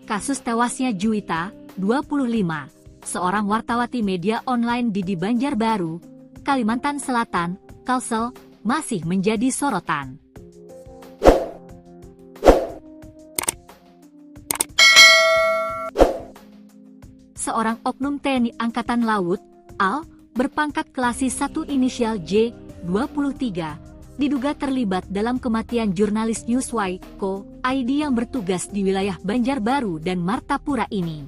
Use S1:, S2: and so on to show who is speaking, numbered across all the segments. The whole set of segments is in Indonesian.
S1: Kasus tewasnya Juwita, 25, seorang wartawati media online di Banjarbaru, Kalimantan Selatan, Kalsel, masih menjadi sorotan. Seorang oknum TNI Angkatan Laut, AL, berpangkat Klasik 1 inisial J, 23, diduga terlibat dalam kematian jurnalis Newswire, Co.id yang bertugas di wilayah Banjarbaru dan Martapura ini.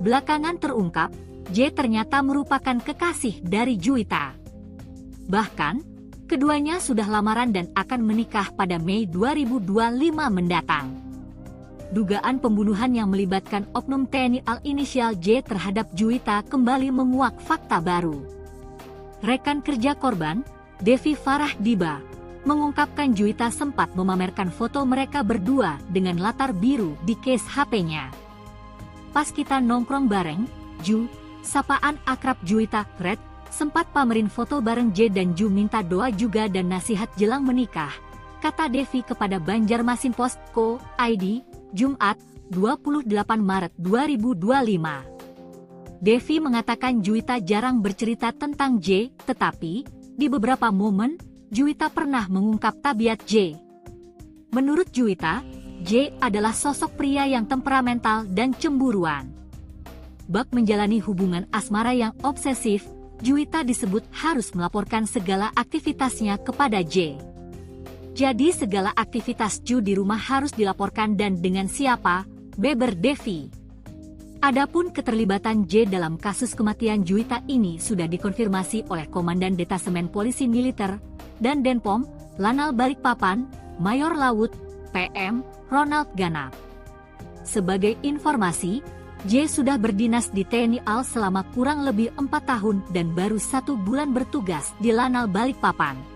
S1: Belakangan terungkap, J ternyata merupakan kekasih dari Juwita. Bahkan, keduanya sudah lamaran dan akan menikah pada Mei 2025 mendatang. Dugaan pembunuhan yang melibatkan oknum TNI AL inisial J terhadap Juwita kembali menguak fakta baru. Rekan kerja korban, Devi Farah Diba, mengungkapkan Juwita sempat memamerkan foto mereka berdua dengan latar biru di case HP-nya. Pas kita nongkrong bareng, Ju, sapaan akrab Juwita, Red, sempat pamerin foto bareng J dan Ju minta doa juga dan nasihat jelang menikah, kata Devi kepada Banjarmasin Post, Co.id, Jumat, 28 Maret 2025. Devi mengatakan Juwita jarang bercerita tentang J, tetapi di beberapa momen, Juwita pernah mengungkap tabiat J. Menurut Juwita, J adalah sosok pria yang temperamental dan cemburuan. Bak menjalani hubungan asmara yang obsesif, Juwita disebut harus melaporkan segala aktivitasnya kepada J. Jadi segala aktivitas Ju di rumah harus dilaporkan dan dengan siapa, beber Devi. Adapun keterlibatan J dalam kasus kematian Juwita ini sudah dikonfirmasi oleh Komandan Detasemen Polisi Militer dan Denpom, Lanal Balikpapan, Mayor Laut, PM, Ronald Ganap. Sebagai informasi, J sudah berdinas di TNI AL selama kurang lebih 4 tahun dan baru 1 bulan bertugas di Lanal Balikpapan.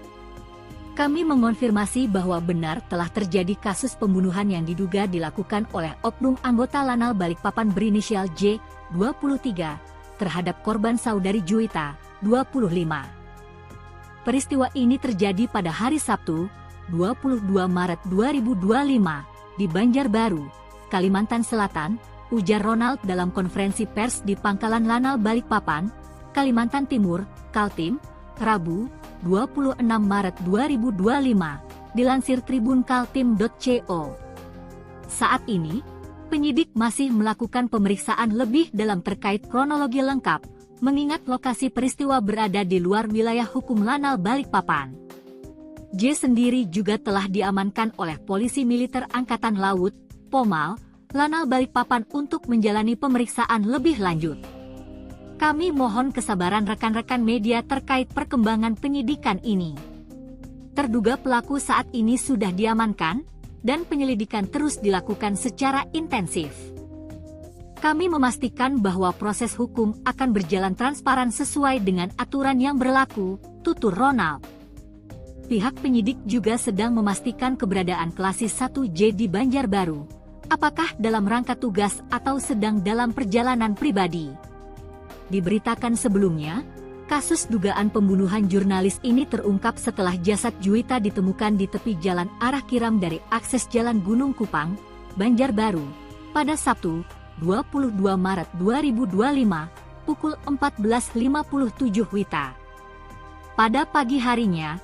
S1: Kami mengonfirmasi bahwa benar telah terjadi kasus pembunuhan yang diduga dilakukan oleh oknum anggota Lanal Balikpapan berinisial J, 23, terhadap korban saudari Juwita, 25. Peristiwa ini terjadi pada hari Sabtu, 22 Maret 2025, di Banjarbaru, Kalimantan Selatan, ujar Ronald dalam konferensi pers di Pangkalan Lanal Balikpapan, Kalimantan Timur, Kaltim, Rabu, 26 Maret 2025, dilansir Tribun Kaltim.co. Saat ini, penyidik masih melakukan pemeriksaan lebih dalam terkait kronologi lengkap, mengingat lokasi peristiwa berada di luar wilayah hukum Lanal Balikpapan. J sendiri juga telah diamankan oleh Polisi Militer Angkatan Laut, Pomal, Lanal Balikpapan untuk menjalani pemeriksaan lebih lanjut. Kami mohon kesabaran rekan-rekan media terkait perkembangan penyidikan ini. Terduga pelaku saat ini sudah diamankan, dan penyelidikan terus dilakukan secara intensif. Kami memastikan bahwa proses hukum akan berjalan transparan sesuai dengan aturan yang berlaku, tutur Ronald. Pihak penyidik juga sedang memastikan keberadaan Klasik 1 J di Banjarbaru, apakah dalam rangka tugas atau sedang dalam perjalanan pribadi. Diberitakan sebelumnya, kasus dugaan pembunuhan jurnalis ini terungkap setelah jasad Juwita ditemukan di tepi jalan arah Kiram dari akses Jalan Gunung Kupang, Banjarbaru, pada Sabtu, 22 Maret 2025, pukul 14.57 WITA. Pada pagi harinya,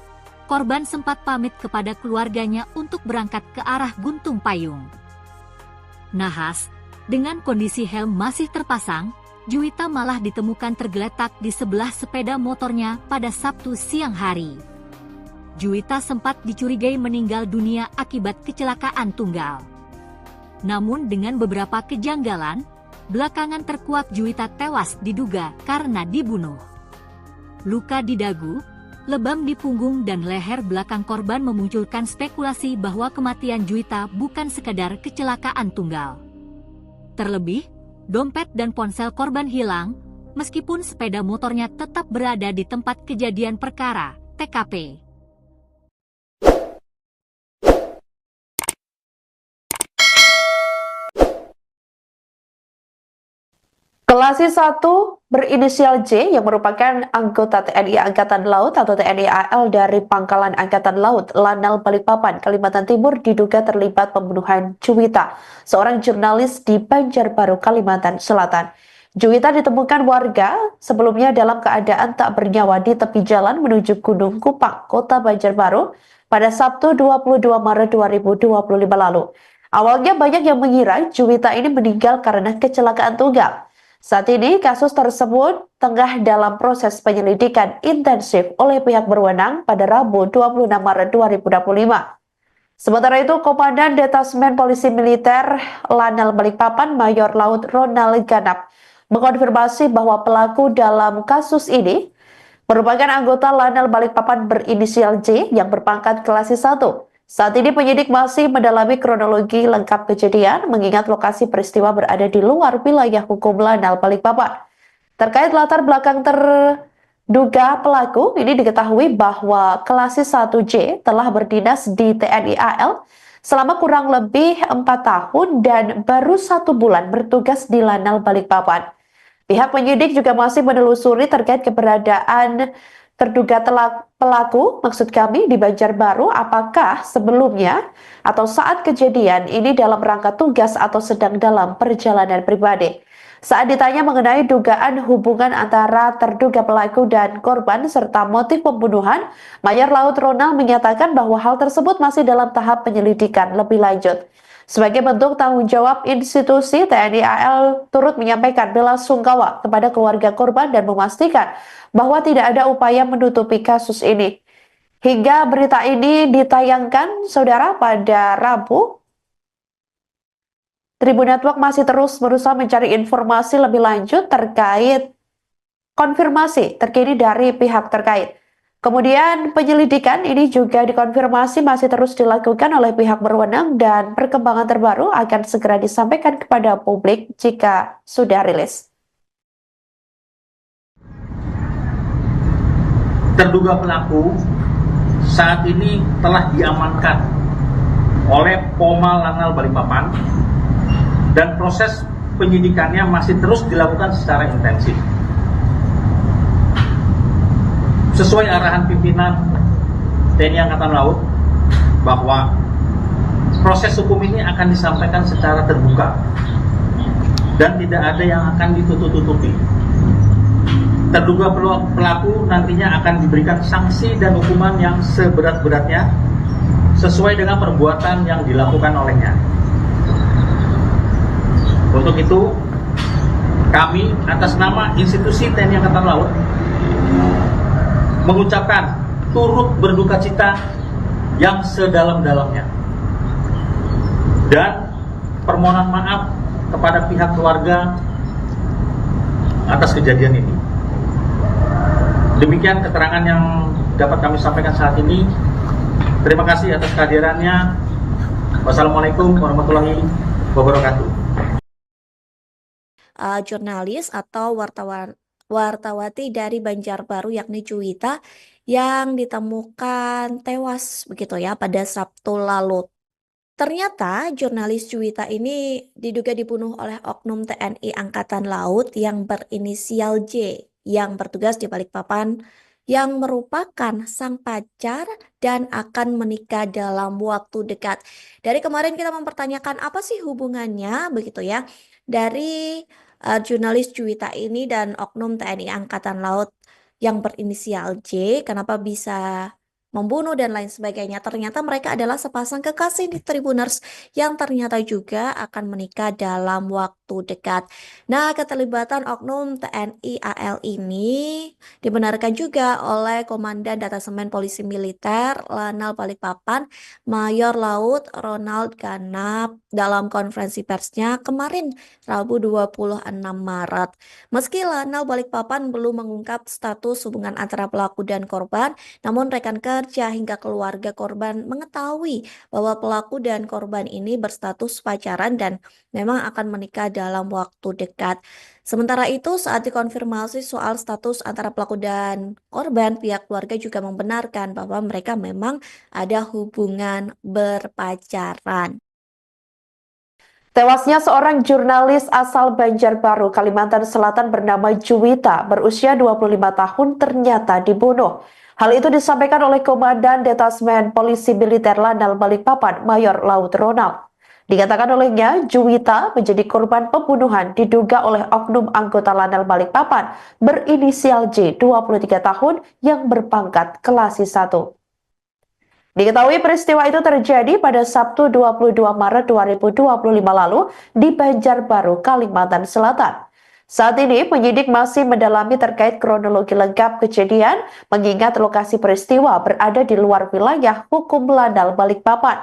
S1: korban sempat pamit kepada keluarganya untuk berangkat ke arah Guntung Payung. Nahas, dengan kondisi helm masih terpasang, Juwita malah ditemukan tergeletak di sebelah sepeda motornya pada Sabtu siang hari. Juwita sempat dicurigai meninggal dunia akibat kecelakaan tunggal. Namun dengan beberapa kejanggalan, belakangan terkuak Juwita tewas diduga karena dibunuh. Luka di dagu, lebam di punggung dan leher belakang korban memunculkan spekulasi bahwa kematian Juwita bukan sekadar kecelakaan tunggal. Terlebih, dompet dan ponsel korban hilang, meskipun sepeda motornya tetap berada di tempat kejadian perkara, TKP.
S2: Kelasi 1 berinisial J yang merupakan anggota TNI Angkatan Laut atau TNI AL dari Pangkalan Angkatan Laut Lanal Balikpapan, Kalimantan Timur diduga terlibat pembunuhan Juwita, seorang jurnalis di Banjarbaru, Kalimantan Selatan. Juwita ditemukan warga sebelumnya dalam keadaan tak bernyawa di tepi jalan menuju Gunung Kupang, Kota Banjarbaru pada Sabtu 22 Maret 2025 lalu. Awalnya banyak yang mengira Juwita ini meninggal karena kecelakaan tunggal. Saat ini kasus tersebut tengah dalam proses penyelidikan intensif oleh pihak berwenang pada Rabu 26 Maret 2025. Sementara itu, Komandan Detasmen Polisi Militer Lanal Balikpapan Mayor Laut Ronald Ganap mengkonfirmasi bahwa pelaku dalam kasus ini merupakan anggota Lanal Balikpapan berinisial J yang berpangkat Kelasi 1. Saat ini penyidik masih mendalami kronologi lengkap kejadian mengingat lokasi peristiwa berada di luar wilayah hukum Lanal Balikpapan. Terkait latar belakang terduga pelaku, ini diketahui bahwa Kelasi 1J telah berdinas di TNI AL selama kurang lebih 4 tahun dan baru 1 bulan bertugas di Lanal Balikpapan. Pihak penyidik juga masih menelusuri terkait keberadaan terduga pelaku, maksud kami di Banjarbaru, apakah sebelumnya atau saat kejadian ini dalam rangka tugas atau sedang dalam perjalanan pribadi. Saat ditanya mengenai dugaan hubungan antara terduga pelaku dan korban serta motif pembunuhan, Mayor Laut Ronald menyatakan bahwa hal tersebut masih dalam tahap penyelidikan lebih lanjut. Sebagai bentuk tanggung jawab institusi, TNI AL turut menyampaikan bela sungkawa kepada keluarga korban dan memastikan bahwa tidak ada upaya menutupi kasus ini. Hingga berita ini ditayangkan, saudara, pada Rabu, Tribun Network masih terus berusaha mencari informasi lebih lanjut terkait konfirmasi terkini dari pihak terkait. Kemudian penyelidikan ini juga dikonfirmasi masih terus dilakukan oleh pihak berwenang dan perkembangan terbaru akan segera disampaikan kepada publik jika sudah rilis.
S3: Terduga pelaku saat ini telah diamankan oleh Poma Lanal Balikpapan dan proses penyidikannya masih terus dilakukan secara intensif. Sesuai arahan pimpinan TNI Angkatan Laut bahwa proses hukum ini akan disampaikan secara terbuka dan tidak ada yang akan ditutup-tutupi. Terduga pelaku nantinya akan diberikan sanksi dan hukuman yang seberat-beratnya sesuai dengan perbuatan yang dilakukan olehnya. Untuk itu, kami atas nama institusi TNI Angkatan Laut mengucapkan turut berduka cita yang sedalam-dalamnya dan permohonan maaf kepada pihak keluarga atas kejadian ini. Demikian keterangan yang dapat kami sampaikan saat ini. Terima kasih atas kehadirannya. Wassalamualaikum warahmatullahi wabarakatuh.
S4: Jurnalis atau wartawati dari Banjarbaru yakni Juwita yang ditemukan tewas begitu ya pada Sabtu lalu. Ternyata jurnalis Juwita ini diduga dibunuh oleh oknum TNI Angkatan Laut yang berinisial J yang bertugas di Balikpapan yang merupakan sang pacar dan akan menikah dalam waktu dekat. Dari kemarin kita mempertanyakan apa sih hubungannya begitu ya dari jurnalis Juwita ini dan oknum TNI Angkatan Laut yang berinisial J, kenapa bisa membunuh dan lain sebagainya. Ternyata mereka adalah sepasang kekasih di Tribuners yang ternyata juga akan menikah dalam waktu dekat. Nah, keterlibatan oknum TNI AL ini dibenarkan juga oleh Komandan Detasemen Polisi Militer Lanal Balikpapan Mayor Laut Ronald Ganap dalam konferensi persnya kemarin Rabu 26 Maret. Meski Lanal Balikpapan belum mengungkap status hubungan antara pelaku dan korban, namun rekan kerja hingga keluarga korban mengetahui bahwa pelaku dan korban ini berstatus pacaran dan memang akan menikah dalam waktu dekat. Sementara itu, saat dikonfirmasi soal status antara pelaku dan korban, pihak keluarga juga membenarkan bahwa mereka memang ada hubungan berpacaran.
S2: Tewasnya seorang jurnalis asal Banjarbaru, Kalimantan Selatan bernama Juwita, berusia 25 tahun ternyata dibunuh. Hal itu disampaikan oleh Komandan Detasmen Polisi Militer Lanal Balikpapan, Mayor Laut Ronald. Dikatakan olehnya, Juwita menjadi korban pembunuhan diduga oleh oknum anggota Lanal Balikpapan berinisial J, 23 tahun, yang berpangkat Kelasi 1. Diketahui peristiwa itu terjadi pada Sabtu 22 Maret 2025 lalu di Banjarbaru, Kalimantan Selatan. Saat ini penyidik masih mendalami terkait kronologi lengkap kejadian mengingat lokasi peristiwa berada di luar wilayah hukum Lanal Balikpapan.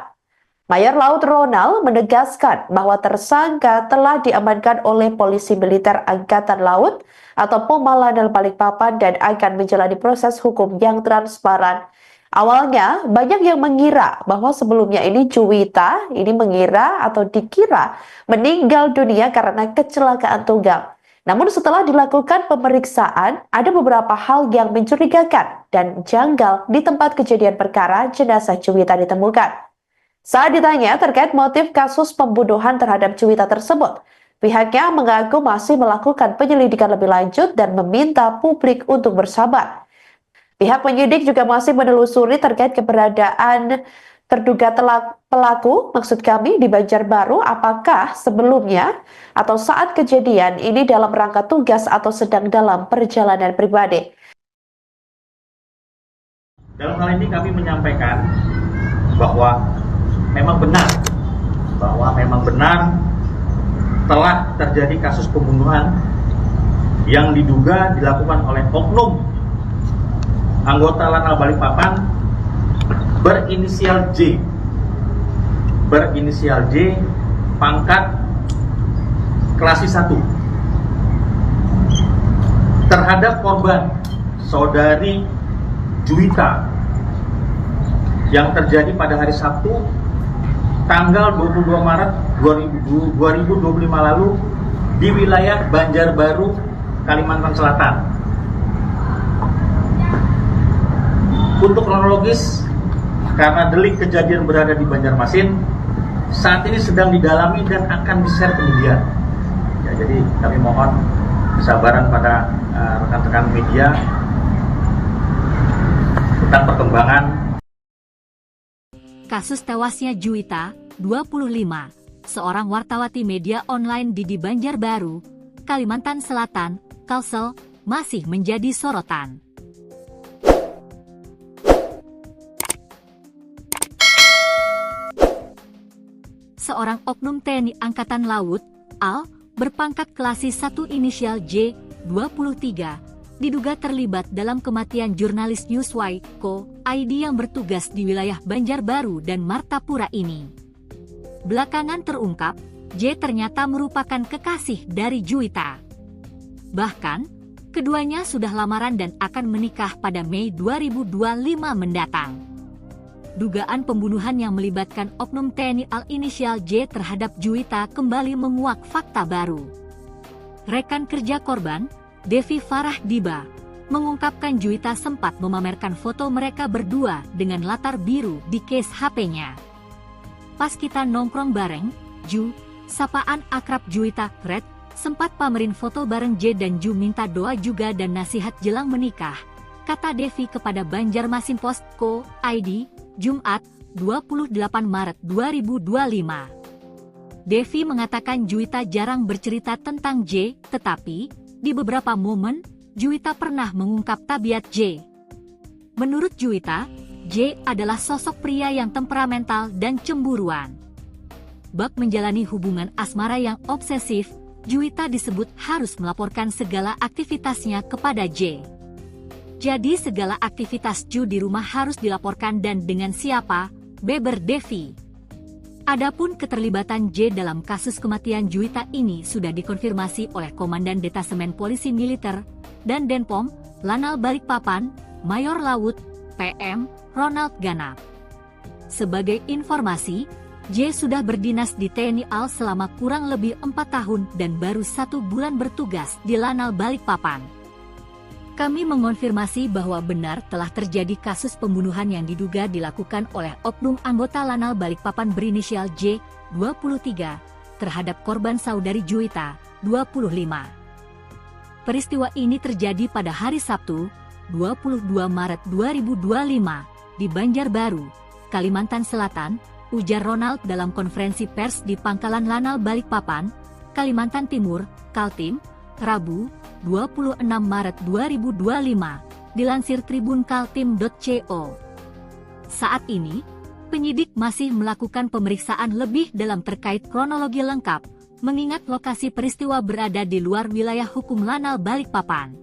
S2: Mayor Laut Ronald menegaskan bahwa tersangka telah diamankan oleh Polisi Militer Angkatan Laut atau POMA Lanal Balikpapan dan akan menjalani proses hukum yang transparan. Awalnya, banyak yang mengira bahwa sebelumnya ini Juwita mengira atau dikira meninggal dunia karena kecelakaan tunggal. Namun setelah dilakukan pemeriksaan, ada beberapa hal yang mencurigakan dan janggal di tempat kejadian perkara jenazah Juwita ditemukan. Saat ditanya terkait motif kasus pembunuhan terhadap Juwita tersebut, pihaknya mengaku masih melakukan penyelidikan lebih lanjut dan meminta publik untuk bersabar. Pihak penyidik juga masih menelusuri terkait keberadaan terduga pelaku, maksud kami di Banjarbaru, apakah sebelumnya atau saat kejadian ini dalam rangka tugas atau sedang dalam perjalanan pribadi.
S3: Dalam hal ini kami menyampaikan bahwa memang benar telah terjadi kasus pembunuhan yang diduga dilakukan oleh oknum anggota Lanal Balikpapan berinisial J, pangkat Kelasi 1, terhadap korban saudari Juwita yang terjadi pada hari Sabtu tanggal 22 Maret 2025 lalu di wilayah Banjarbaru, Kalimantan Selatan. Untuk kronologis, karena delik kejadian berada di Banjarmasin, saat ini sedang didalami dan akan di-share ke media. Ya, jadi kami mohon kesabaran pada rekan-rekan media tentang perkembangan.
S1: Kasus tewasnya Juwita, 25, seorang wartawati media online di Banjarbaru, Kalimantan Selatan, Kalsel, masih menjadi sorotan. Seorang oknum TNI Angkatan Laut, AL, berpangkat Kelasi 1 inisial J, 23, diduga terlibat dalam kematian jurnalis Newsway, Co. ID yang bertugas di wilayah Banjarbaru dan Martapura ini. Belakangan terungkap, J ternyata merupakan kekasih dari Juwita. Bahkan, keduanya sudah lamaran dan akan menikah pada Mei 2025 mendatang. Dugaan pembunuhan yang melibatkan oknum TNI AL inisial J terhadap Juwita kembali menguak fakta baru. Rekan kerja korban, Devi Farah Diba, mengungkapkan Juwita sempat memamerkan foto mereka berdua dengan latar biru di case HP-nya. Pas kita nongkrong bareng, Ju, sapaan akrab Juwita, Red, sempat pamerin foto bareng J dan Ju minta doa juga dan nasihat jelang menikah, kata Devi kepada Banjarmasin Post Co. ID, Jumat, 28 Maret 2025. Devi mengatakan Juwita jarang bercerita tentang J, tetapi di beberapa momen, Juwita pernah mengungkap tabiat J. Menurut Juwita, J adalah sosok pria yang temperamental dan cemburuan. Bak menjalani hubungan asmara yang obsesif, Juwita disebut harus melaporkan segala aktivitasnya kepada J. Jadi segala aktivitas Ju di rumah harus dilaporkan dan dengan siapa, beber Devi. Adapun keterlibatan J dalam kasus kematian Juwita ini sudah dikonfirmasi oleh Komandan Detasemen Polisi Militer dan Denpom, Lanal Balikpapan, Mayor Laut, PM, Ronald Ganap. Sebagai informasi, J sudah berdinas di TNI AL selama kurang lebih 4 tahun dan baru 1 bulan bertugas di Lanal Balikpapan. Kami mengonfirmasi bahwa benar telah terjadi kasus pembunuhan yang diduga dilakukan oleh oknum anggota Lanal Balikpapan berinisial J, 23, terhadap korban saudari Juwita, 25. Peristiwa ini terjadi pada hari Sabtu, 22 Maret 2025, di Banjarbaru, Kalimantan Selatan, ujar Ronald dalam konferensi pers di Pangkalan Lanal Balikpapan, Kalimantan Timur, Kaltim, Rabu, 26 Maret 2025, dilansir Tribun Kaltim.co. Saat ini, penyidik masih melakukan pemeriksaan lebih dalam terkait kronologi lengkap, mengingat lokasi peristiwa berada di luar wilayah hukum Lanal Balikpapan.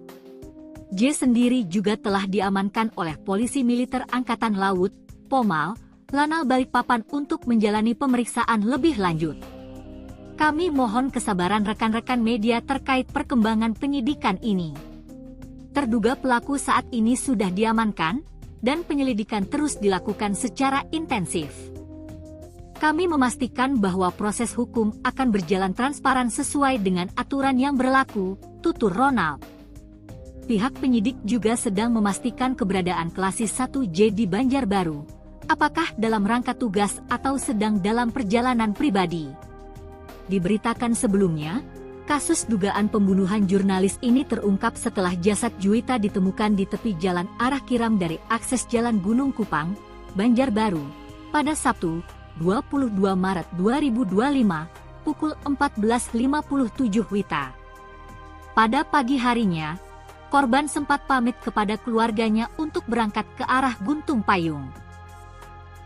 S1: J sendiri juga telah diamankan oleh Polisi Militer Angkatan Laut, Pomal, Lanal Balikpapan untuk menjalani pemeriksaan lebih lanjut. Kami mohon kesabaran rekan-rekan media terkait perkembangan penyidikan ini. Terduga pelaku saat ini sudah diamankan, dan penyelidikan terus dilakukan secara intensif. Kami memastikan bahwa proses hukum akan berjalan transparan sesuai dengan aturan yang berlaku, tutur Ronald. Pihak penyidik juga sedang memastikan keberadaan Klasis 1J di Banjarbaru, apakah dalam rangka tugas atau sedang dalam perjalanan pribadi. Diberitakan sebelumnya, kasus dugaan pembunuhan jurnalis ini terungkap setelah jasad Juwita ditemukan di tepi jalan arah Kiram dari akses Jalan Gunung Kupang, Banjarbaru, pada Sabtu, 22 Maret 2025, pukul 14.57 WITA. Pada pagi harinya, korban sempat pamit kepada keluarganya untuk berangkat ke arah Guntung Payung.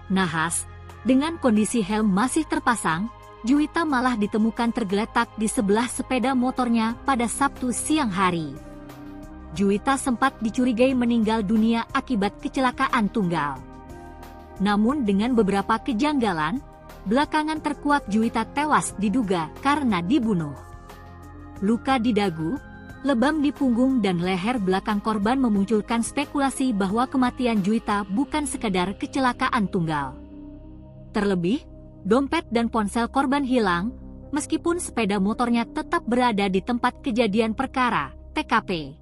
S1: Nahas, dengan kondisi helm masih terpasang, Juwita malah ditemukan tergeletak di sebelah sepeda motornya pada Sabtu siang hari. Juwita sempat dicurigai meninggal dunia akibat kecelakaan tunggal. Namun dengan beberapa kejanggalan, belakangan terkuak Juwita tewas diduga karena dibunuh. Luka di dagu, lebam di punggung dan leher belakang korban memunculkan spekulasi bahwa kematian Juwita bukan sekadar kecelakaan tunggal. Terlebih, dompet dan ponsel korban hilang, meskipun sepeda motornya tetap berada di tempat kejadian perkara, TKP.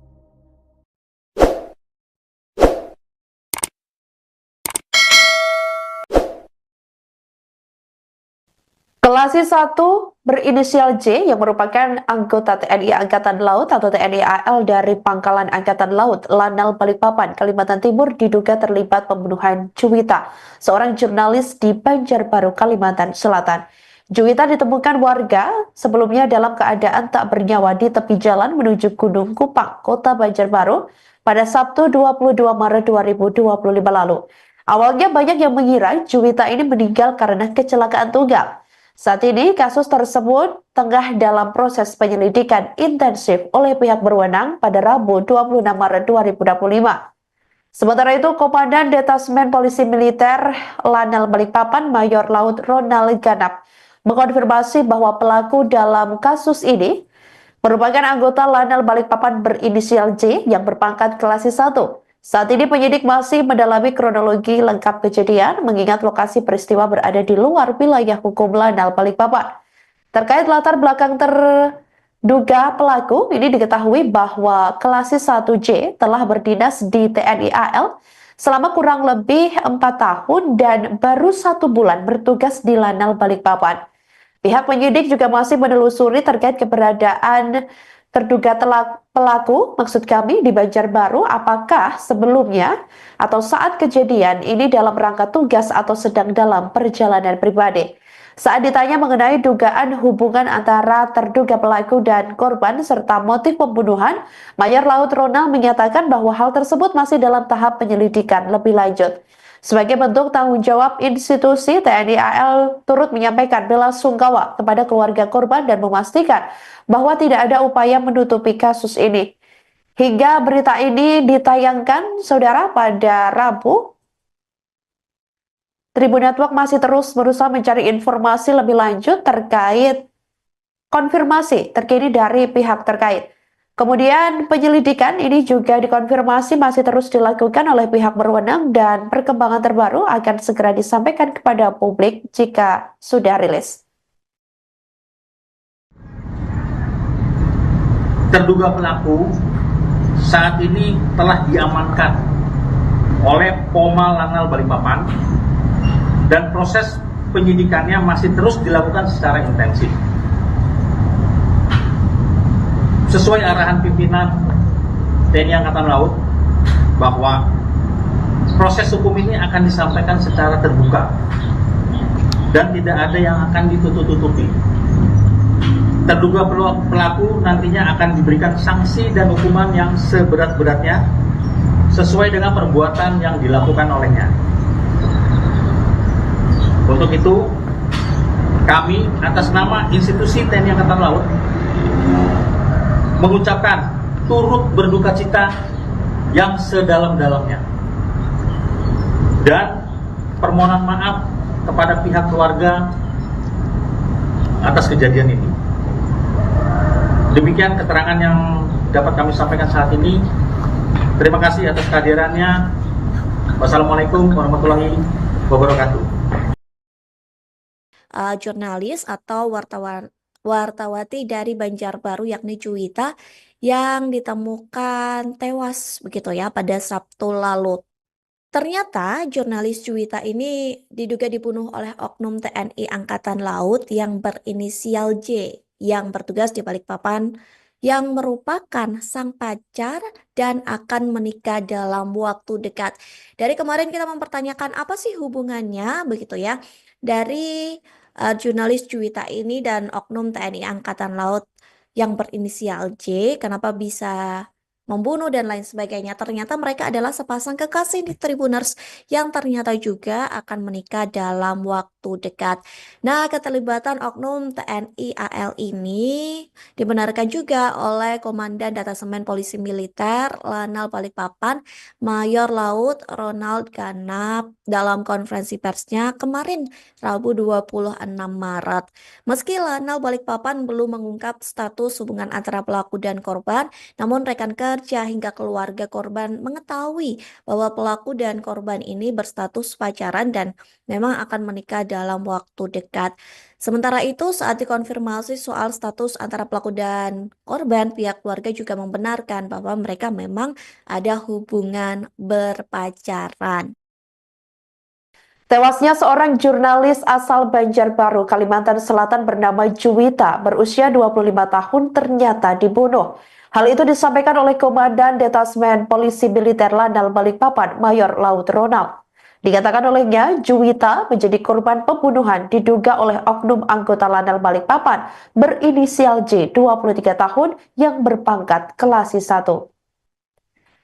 S2: Klasis 1 berinisial J yang merupakan anggota TNI Angkatan Laut atau TNI AL dari Pangkalan Angkatan Laut Lanal Balikpapan, Kalimantan Timur diduga terlibat pembunuhan Juwita, seorang jurnalis di Banjarbaru, Kalimantan Selatan. Juwita ditemukan warga sebelumnya dalam keadaan tak bernyawa di tepi jalan menuju Gunung Kupang, Kota Banjarbaru pada Sabtu 22 Maret 2025 lalu. Awalnya banyak yang mengira Juwita ini meninggal karena kecelakaan tunggal. Saat ini, kasus tersebut tengah dalam proses penyelidikan intensif oleh pihak berwenang pada Rabu 26 Maret 2025. Sementara itu, Komandan Detasmen Polisi Militer Lanal Balikpapan Mayor Laut Ronald Ganap mengkonfirmasi bahwa pelaku dalam kasus ini merupakan anggota Lanal Balikpapan berinisial J yang berpangkat Klasis 1. Saat ini penyidik masih mendalami kronologi lengkap kejadian mengingat lokasi peristiwa berada di luar wilayah hukum Lanal Balikpapan. Terkait latar belakang terduga pelaku, ini diketahui bahwa Klasis 1J telah berdinas di TNI AL selama kurang lebih 4 tahun dan baru 1 bulan bertugas di Lanal Balikpapan. Pihak penyidik juga masih menelusuri terkait keberadaan terduga pelaku, maksud kami di Banjarbaru, apakah sebelumnya atau saat kejadian ini dalam rangka tugas atau sedang dalam perjalanan pribadi. Saat ditanya mengenai dugaan hubungan antara terduga pelaku dan korban serta motif pembunuhan, Mayor Laut Ronald menyatakan bahwa hal tersebut masih dalam tahap penyelidikan lebih lanjut. Sebagai bentuk tanggung jawab institusi, TNI AL turut menyampaikan belasungkawa kepada keluarga korban dan memastikan bahwa tidak ada upaya menutupi kasus ini. Hingga berita ini ditayangkan, saudara, pada Rabu, Tribun Network masih terus berusaha mencari informasi lebih lanjut terkait konfirmasi terkini dari pihak terkait. Kemudian penyelidikan ini juga dikonfirmasi masih terus dilakukan oleh pihak berwenang dan perkembangan terbaru akan segera disampaikan kepada publik jika sudah rilis.
S3: Terduga pelaku saat ini telah diamankan oleh Pomal Lanal Balikpapan dan proses penyidikannya masih terus dilakukan secara intensif. sesuai arahan pimpinan TNI Angkatan Laut bahwa proses hukum ini akan disampaikan secara terbuka dan tidak ada yang akan ditutup-tutupi. Terduga pelaku nantinya akan diberikan sanksi dan hukuman yang seberat-beratnya sesuai dengan perbuatan yang dilakukan olehnya. Untuk itu, kami atas nama institusi TNI Angkatan Laut mengucapkan turut berduka cita yang sedalam-dalamnya dan permohonan maaf kepada pihak keluarga atas kejadian ini. Demikian keterangan yang dapat kami sampaikan saat ini. Terima kasih atas kehadirannya. Wassalamualaikum warahmatullahi wabarakatuh.
S4: Jurnalis atau wartawati dari Banjarbaru yakni Juwita yang ditemukan tewas begitu ya pada Sabtu lalu. Ternyata jurnalis Juwita ini diduga dibunuh oleh oknum TNI Angkatan Laut yang berinisial J yang bertugas di Balikpapan yang merupakan sang pacar dan akan menikah dalam waktu dekat. Dari kemarin kita mempertanyakan apa sih hubungannya begitu ya dari jurnalis Juwita ini dan oknum TNI Angkatan Laut yang berinisial J, kenapa bisa membunuh dan lain sebagainya. Ternyata mereka adalah sepasang kekasih di Tribuners yang ternyata juga akan menikah dalam waktu dekat. Nah, keterlibatan oknum TNI AL ini dibenarkan juga oleh Komandan Detasemen Polisi Militer Lanal Balikpapan, Mayor Laut Ronald Ganap dalam konferensi persnya kemarin, Rabu 26 Maret. Meski Lanal Balikpapan belum mengungkap status hubungan antara pelaku dan korban, namun rekan kerja hingga keluarga korban mengetahui bahwa pelaku dan korban ini berstatus pacaran dan memang akan menikah dalam waktu dekat. Sementara itu, saat dikonfirmasi soal status antara pelaku dan korban, pihak keluarga juga membenarkan bahwa mereka memang ada hubungan berpacaran.
S2: Tewasnya seorang jurnalis asal Banjarbaru, Kalimantan Selatan bernama Juwita berusia 25 tahun ternyata dibunuh. Hal itu disampaikan oleh Komandan Detasmen Polisi Militer Lanal Balikpapan, Mayor Laut Ronald. Dikatakan olehnya, Juwita menjadi korban pembunuhan diduga oleh oknum anggota Lanal Balikpapan berinisial J, 23 tahun yang berpangkat Kelasi 1.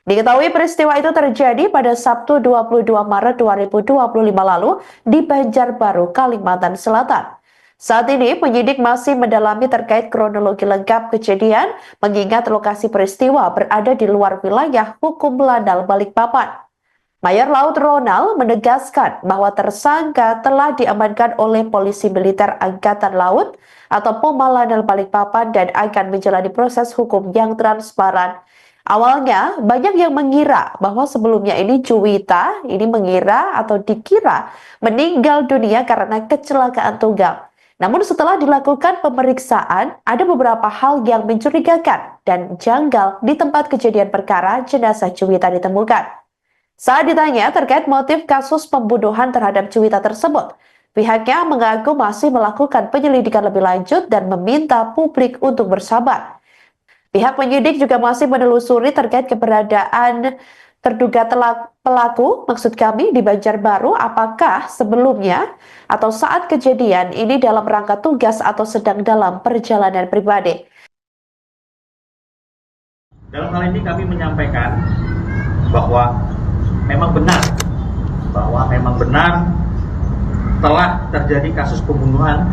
S2: Diketahui peristiwa itu terjadi pada Sabtu 22 Maret 2025 lalu di Banjarbaru, Kalimantan Selatan. Saat ini penyidik masih mendalami terkait kronologi lengkap kejadian mengingat lokasi peristiwa berada di luar wilayah hukum Lanal Balikpapan. Mayor Laut Ronald menegaskan bahwa tersangka telah diamankan oleh Polisi Militer Angkatan Laut atau POMA Lanal Balikpapan dan akan menjalani proses hukum yang transparan. Awalnya banyak yang mengira bahwa sebelumnya ini Juwita mengira atau dikira meninggal dunia karena kecelakaan tunggal. Namun setelah dilakukan pemeriksaan, ada beberapa hal yang mencurigakan dan janggal di tempat kejadian perkara jenazah Juwita ditemukan. Saat ditanya terkait motif kasus pembunuhan terhadap Juwita tersebut, pihaknya mengaku masih melakukan penyelidikan lebih lanjut dan meminta publik untuk bersabar. Pihak penyidik juga masih menelusuri terkait keberadaan terduga pelaku, maksud kami di Banjarbaru, apakah sebelumnya atau saat kejadian ini dalam rangka tugas atau sedang dalam perjalanan pribadi.
S3: Dalam hal ini kami menyampaikan bahwa memang benar telah terjadi kasus pembunuhan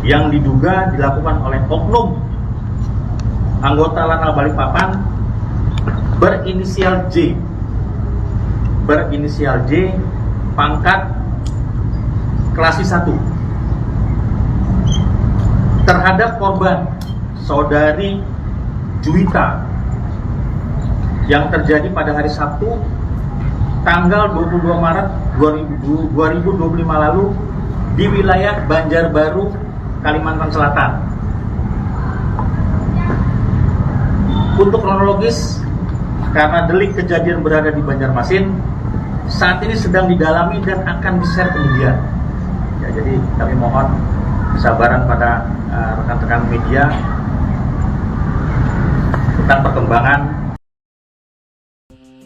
S3: yang diduga dilakukan oleh oknum anggota Lanal Balikpapan berinisial J, pangkat Kelasi 1, terhadap korban saudari Juwita yang terjadi pada hari Sabtu tanggal 22 Maret 2025 lalu di wilayah Banjarbaru, Kalimantan Selatan. Untuk kronologis, karena delik kejadian berada di Banjarmasin, saat ini sedang didalami dan akan di-share kemudian. Ya, jadi kami mohon kesabaran pada rekan-rekan media tentang perkembangan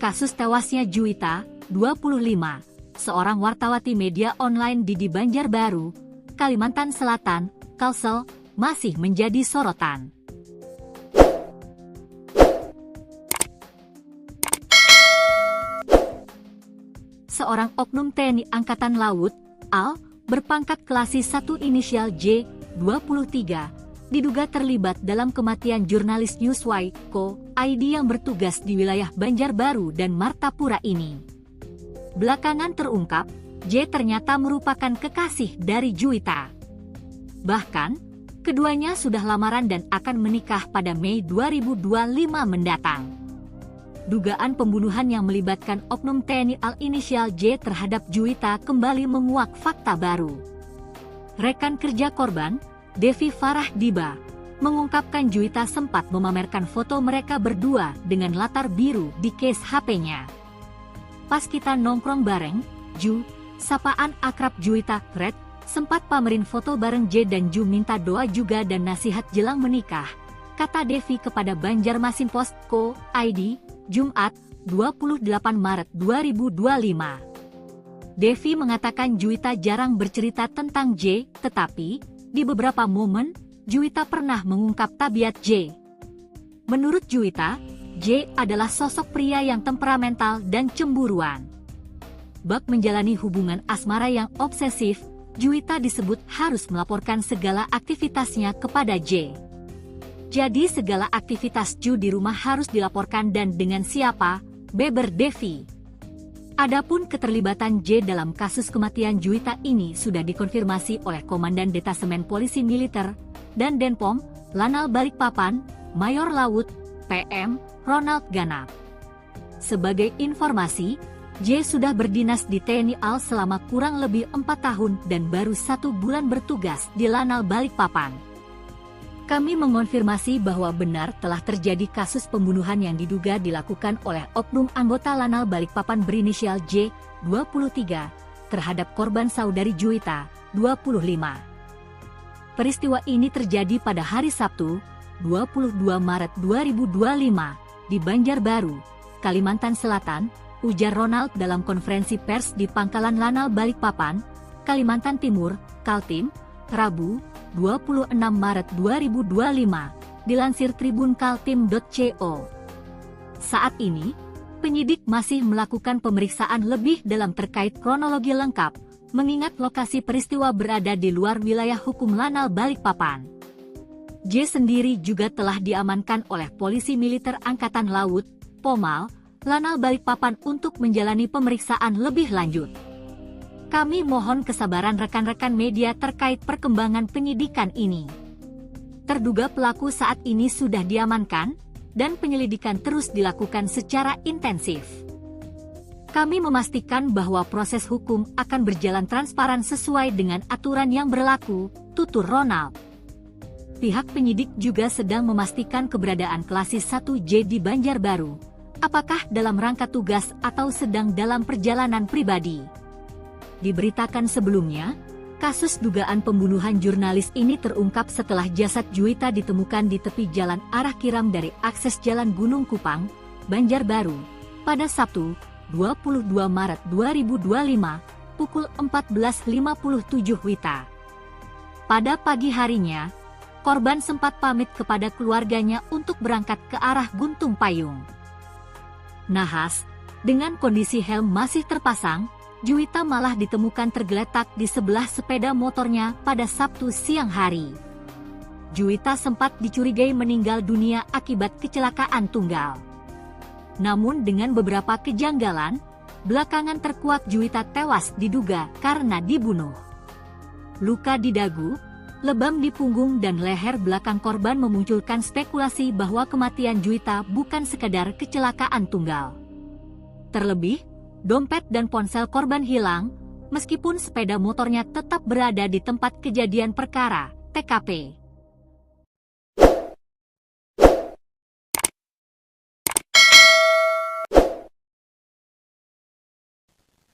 S1: Kasus tewasnya Juwita, 25, seorang wartawati media online di Banjarbaru, Kalimantan Selatan, Kalsel, masih menjadi sorotan. Seorang oknum TNI Angkatan Laut, AL, berpangkat Klasik 1 inisial J, 23, diduga terlibat dalam kematian jurnalis Newsway, Co.id yang bertugas di wilayah Banjarbaru dan Martapura ini. Belakangan terungkap, J ternyata merupakan kekasih dari Juwita. Bahkan, keduanya sudah lamaran dan akan menikah pada Mei 2025 mendatang. Dugaan pembunuhan yang melibatkan oknum TNI AL inisial J terhadap Juwita kembali menguak fakta baru. Rekan kerja korban, Devi Farah Diba, mengungkapkan Juwita sempat memamerkan foto mereka berdua dengan latar biru di case HP-nya. Pas kita nongkrong bareng, Ju, sapaan akrab Juwita, Red, sempat pamerin foto bareng J dan Ju minta doa juga dan nasihat jelang menikah, kata Devi kepada Banjarmasin Post Co.id, Jumat, 28 Maret 2025. Devi mengatakan Juwita jarang bercerita tentang J, tetapi di beberapa momen, Juwita pernah mengungkap tabiat J. Menurut Juwita, J adalah sosok pria yang temperamental dan cemburuan. Bak menjalani hubungan asmara yang obsesif, Juwita disebut harus melaporkan segala aktivitasnya kepada J. Jadi segala aktivitas Ju di rumah harus dilaporkan dan dengan siapa, beber Devi. Adapun keterlibatan J dalam kasus kematian Juwita ini sudah dikonfirmasi oleh Komandan Detasemen Polisi Militer dan Denpom, Lanal Balikpapan, Mayor Laut, PM, Ronald Ganap. Sebagai informasi, J sudah berdinas di TNI AL selama kurang lebih 4 tahun dan baru 1 bulan bertugas di Lanal Balikpapan. Kami mengonfirmasi bahwa benar telah terjadi kasus pembunuhan yang diduga dilakukan oleh oknum anggota Lanal Balikpapan berinisial J, 23, terhadap korban saudari Juwita, 25. Peristiwa ini terjadi pada hari Sabtu, 22 Maret 2025, di Banjarbaru, Kalimantan Selatan, ujar Ronald dalam konferensi pers di Pangkalan Lanal Balikpapan, Kalimantan Timur, Kaltim, Rabu, 26 Maret 2025, dilansir Tribun Kaltim.co. Saat ini, penyidik masih melakukan pemeriksaan lebih dalam terkait kronologi lengkap, mengingat lokasi peristiwa berada di luar wilayah hukum Lanal Balikpapan. J sendiri juga telah diamankan oleh Polisi Militer Angkatan Laut, Pomal, Lanal Balikpapan untuk menjalani pemeriksaan lebih lanjut. Kami mohon kesabaran rekan-rekan media terkait perkembangan penyidikan ini. Terduga pelaku saat ini sudah diamankan, dan penyelidikan terus dilakukan secara intensif. Kami memastikan bahwa proses hukum akan berjalan transparan sesuai dengan aturan yang berlaku, tutur Ronald. Pihak penyidik juga sedang memastikan keberadaan Klasik 1J di Banjarbaru, apakah dalam rangka tugas atau sedang dalam perjalanan pribadi. Diberitakan sebelumnya, kasus dugaan pembunuhan jurnalis ini terungkap setelah jasad Juwita ditemukan di tepi jalan arah Kiram dari akses Jalan Gunung Kupang, Banjarbaru, pada Sabtu, 22 Maret 2025, pukul 14.57 WITA. Pada pagi harinya, korban sempat pamit kepada keluarganya untuk berangkat ke arah Guntung Payung. Nahas, dengan kondisi helm masih terpasang, Juwita malah ditemukan tergeletak di sebelah sepeda motornya pada Sabtu siang hari. Juwita sempat dicurigai meninggal dunia akibat kecelakaan tunggal. Namun dengan beberapa kejanggalan, belakangan terkuak Juwita tewas diduga karena dibunuh. Luka di dagu, lebam di punggung dan leher belakang korban memunculkan spekulasi bahwa kematian Juwita bukan sekadar kecelakaan tunggal. Terlebih, dompet dan ponsel korban hilang, meskipun sepeda motornya tetap berada di tempat kejadian perkara, TKP.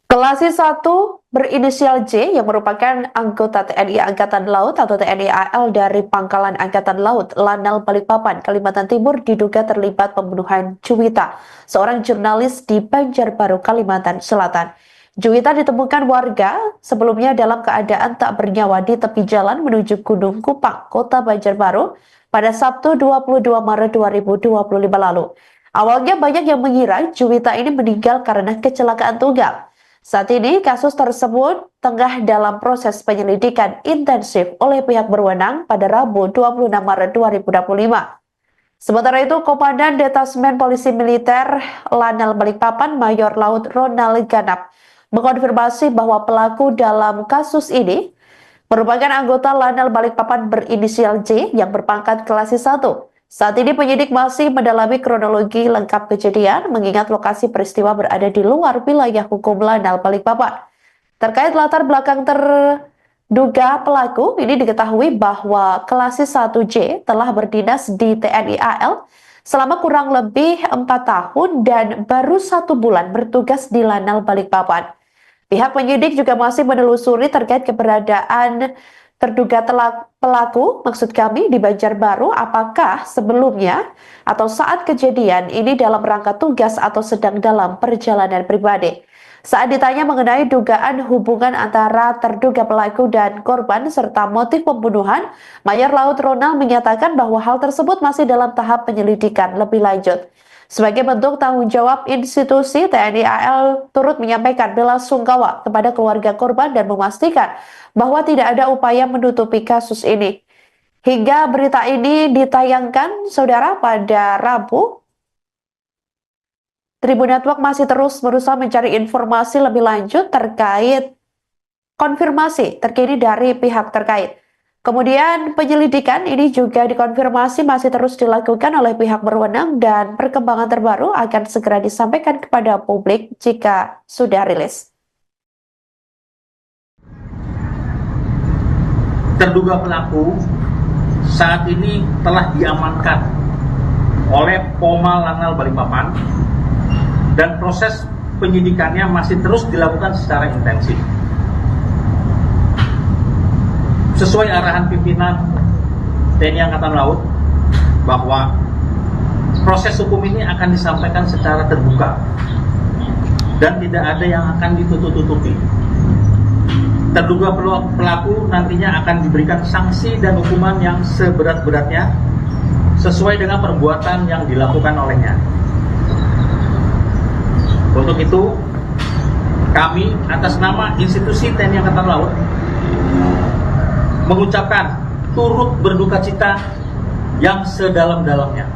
S2: Kelasi 1 berinisial J yang merupakan anggota TNI Angkatan Laut atau TNI AL dari Pangkalan Angkatan Laut Lanal Balikpapan, Kalimantan Timur diduga terlibat pembunuhan Juwita, seorang jurnalis di Banjarbaru, Kalimantan Selatan. Juwita ditemukan warga sebelumnya dalam keadaan tak bernyawa di tepi jalan menuju Gunung Kupang, Kota Banjarbaru pada Sabtu 22 Maret 2025 lalu. Awalnya banyak yang mengira Juwita ini meninggal karena kecelakaan tunggal. Saat ini kasus tersebut tengah dalam proses penyelidikan intensif oleh pihak berwenang pada Rabu 26 Maret 2025. Sementara itu, Komandan Detasmen Polisi Militer Lanal Balikpapan Mayor Laut Ronald Ganap mengkonfirmasi bahwa pelaku dalam kasus ini merupakan anggota Lanal Balikpapan berinisial J yang berpangkat Kelasi 1. Saat ini penyidik masih mendalami kronologi lengkap kejadian mengingat lokasi peristiwa berada di luar wilayah hukum Lanal Balikpapan. Terkait latar belakang terduga pelaku, ini diketahui bahwa Kelasi 1J telah berdinas di TNI AL selama kurang lebih 4 tahun dan baru 1 bulan bertugas di Lanal Balikpapan. Pihak penyidik juga masih menelusuri terkait keberadaan terduga pelaku, maksud kami di Banjarbaru, apakah sebelumnya atau saat kejadian ini dalam rangka tugas atau sedang dalam perjalanan pribadi. Saat ditanya mengenai dugaan hubungan antara terduga pelaku dan korban serta motif pembunuhan, Mayor Laut Ronald menyatakan bahwa hal tersebut masih dalam tahap penyelidikan lebih lanjut. Sebagai bentuk tanggung jawab institusi, TNI AL turut menyampaikan bela sungkawa kepada keluarga korban dan memastikan bahwa tidak ada upaya menutupi kasus ini. Hingga berita ini ditayangkan, saudara, pada Rabu, Tribun Network masih terus berusaha mencari informasi lebih lanjut terkait konfirmasi terkini dari pihak terkait. Kemudian penyelidikan ini juga dikonfirmasi masih terus dilakukan oleh pihak berwenang dan perkembangan terbaru akan segera disampaikan kepada publik jika sudah rilis.
S3: Terduga pelaku saat ini telah diamankan oleh Poma Lanal Balikpapan dan proses penyidikannya masih terus dilakukan secara intensif. Sesuai arahan pimpinan TNI Angkatan Laut bahwa proses hukum ini akan disampaikan secara terbuka dan tidak ada yang akan ditutup-tutupi. Terduga pelaku nantinya akan diberikan sanksi dan hukuman yang seberat-beratnya sesuai dengan perbuatan yang dilakukan olehnya. Untuk itu, kami atas nama institusi TNI Angkatan Laut mengucapkan turut berduka cita yang sedalam-dalamnya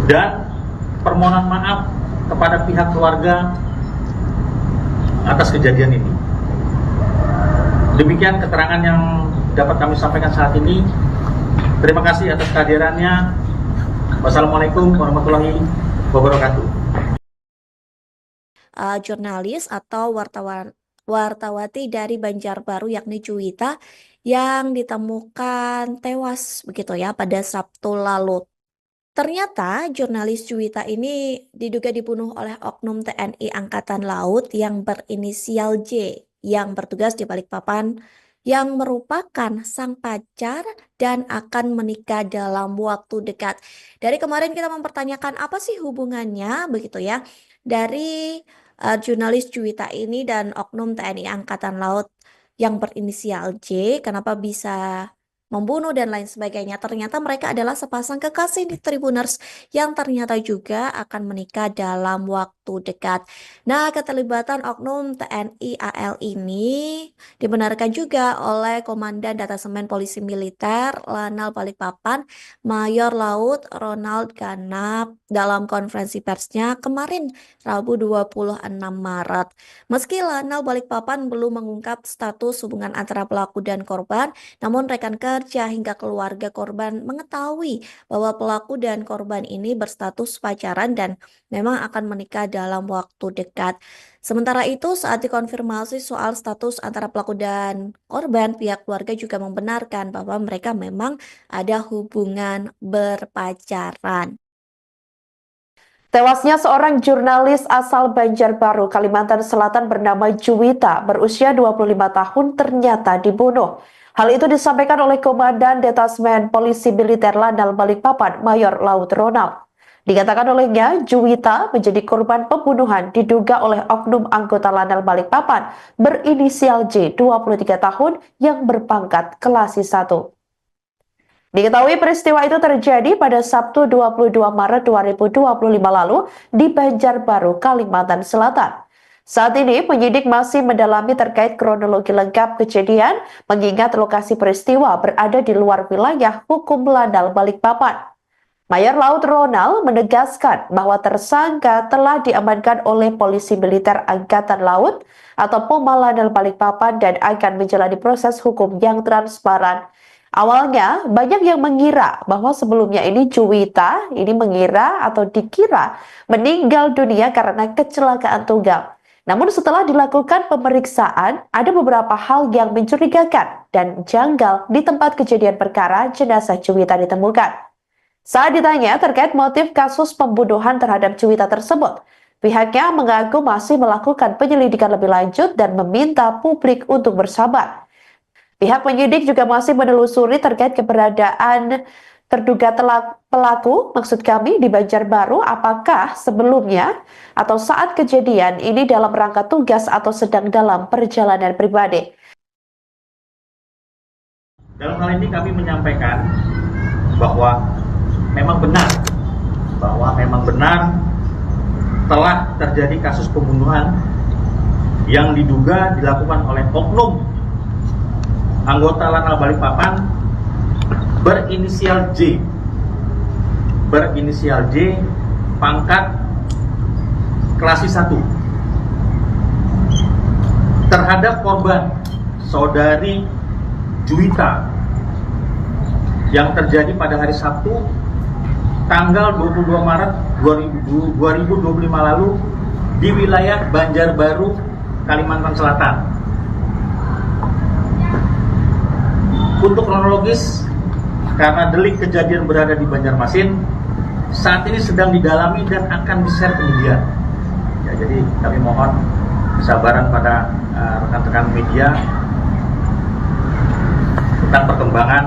S3: dan permohonan maaf kepada pihak keluarga atas kejadian ini. Demikian keterangan yang dapat kami sampaikan saat ini. Terima kasih atas kehadirannya. Wassalamualaikum warahmatullahi wabarakatuh.
S4: Jurnalis atau wartawati dari Banjarbaru yakni Juwita yang ditemukan tewas begitu ya pada Sabtu lalu. Ternyata jurnalis Juwita ini diduga dibunuh oleh oknum TNI Angkatan Laut yang berinisial J yang bertugas di Balikpapan yang merupakan sang pacar dan akan menikah dalam waktu dekat. Dari kemarin kita mempertanyakan apa sih hubungannya begitu ya dari jurnalis Juwita ini dan oknum TNI Angkatan Laut yang berinisial J, kenapa bisa membunuh dan lain sebagainya. Ternyata mereka adalah sepasang kekasih di Tribuners yang ternyata juga akan menikah dalam waktu dekat. Nah, keterlibatan oknum TNI AL ini dibenarkan juga oleh Komandan Detasemen Polisi Militer Lanal Balikpapan Mayor Laut Ronald Ganap dalam konferensi persnya kemarin Rabu 26 Maret. Meski Lanal Balikpapan belum mengungkap status hubungan antara pelaku dan korban, namun rekan kerja hingga keluarga korban mengetahui bahwa pelaku dan korban ini berstatus pacaran dan memang akan menikah dalam waktu dekat. Sementara itu, saat dikonfirmasi soal status antara pelaku dan korban, pihak keluarga juga membenarkan bahwa mereka memang ada hubungan berpacaran.
S2: Tewasnya seorang jurnalis asal Banjarbaru, Kalimantan Selatan bernama Juwita, berusia 25 tahun ternyata dibunuh. Hal itu disampaikan oleh Komandan Detasmen Polisi Militer Lanal Balikpapan, Mayor Laut Ronald. Dikatakan olehnya, Juwita menjadi korban pembunuhan diduga oleh oknum anggota Lanal Balikpapan berinisial J, 23 tahun, yang berpangkat Kelasi 1. Diketahui peristiwa itu terjadi pada Sabtu 22 Maret 2025 lalu di Banjarbaru, Kalimantan Selatan. Saat ini penyidik masih mendalami terkait kronologi lengkap kejadian, mengingat lokasi peristiwa berada di luar wilayah hukum Lanal Balikpapan. Mayor Laut Ronald menegaskan bahwa tersangka telah diamankan oleh Polisi Militer Angkatan Laut atau Poma Lanal Balikpapan dan akan menjalani proses hukum yang transparan. Awalnya, banyak yang mengira bahwa sebelumnya ini Juwita dikira meninggal dunia karena kecelakaan tunggal. Namun setelah dilakukan pemeriksaan, ada beberapa hal yang mencurigakan dan janggal di tempat kejadian perkara jenazah Juwita ditemukan. Saat ditanya terkait motif kasus pembunuhan terhadap Juwita tersebut, pihaknya mengaku masih melakukan penyelidikan lebih lanjut dan meminta publik untuk bersabar. Pihak penyidik juga masih menelusuri terkait keberadaan terduga pelaku, di Banjarbaru, apakah sebelumnya atau saat kejadian ini dalam rangka tugas atau sedang dalam perjalanan pribadi.
S3: Dalam hal ini kami menyampaikan bahwa memang benar telah terjadi kasus pembunuhan yang diduga dilakukan oleh oknum anggota Lanal Balikpapan berinisial J, pangkat Kelasi 1, terhadap korban saudari Juwita yang terjadi pada hari Sabtu tanggal 22 Maret 2025 lalu di wilayah Banjarbaru, Kalimantan Selatan. Untuk kronologis, karena delik kejadian berada di Banjarmasin, saat ini sedang didalami dan akan di-share kemudian. Ya, jadi kami mohon kesabaran pada rekan-rekan media tentang perkembangan.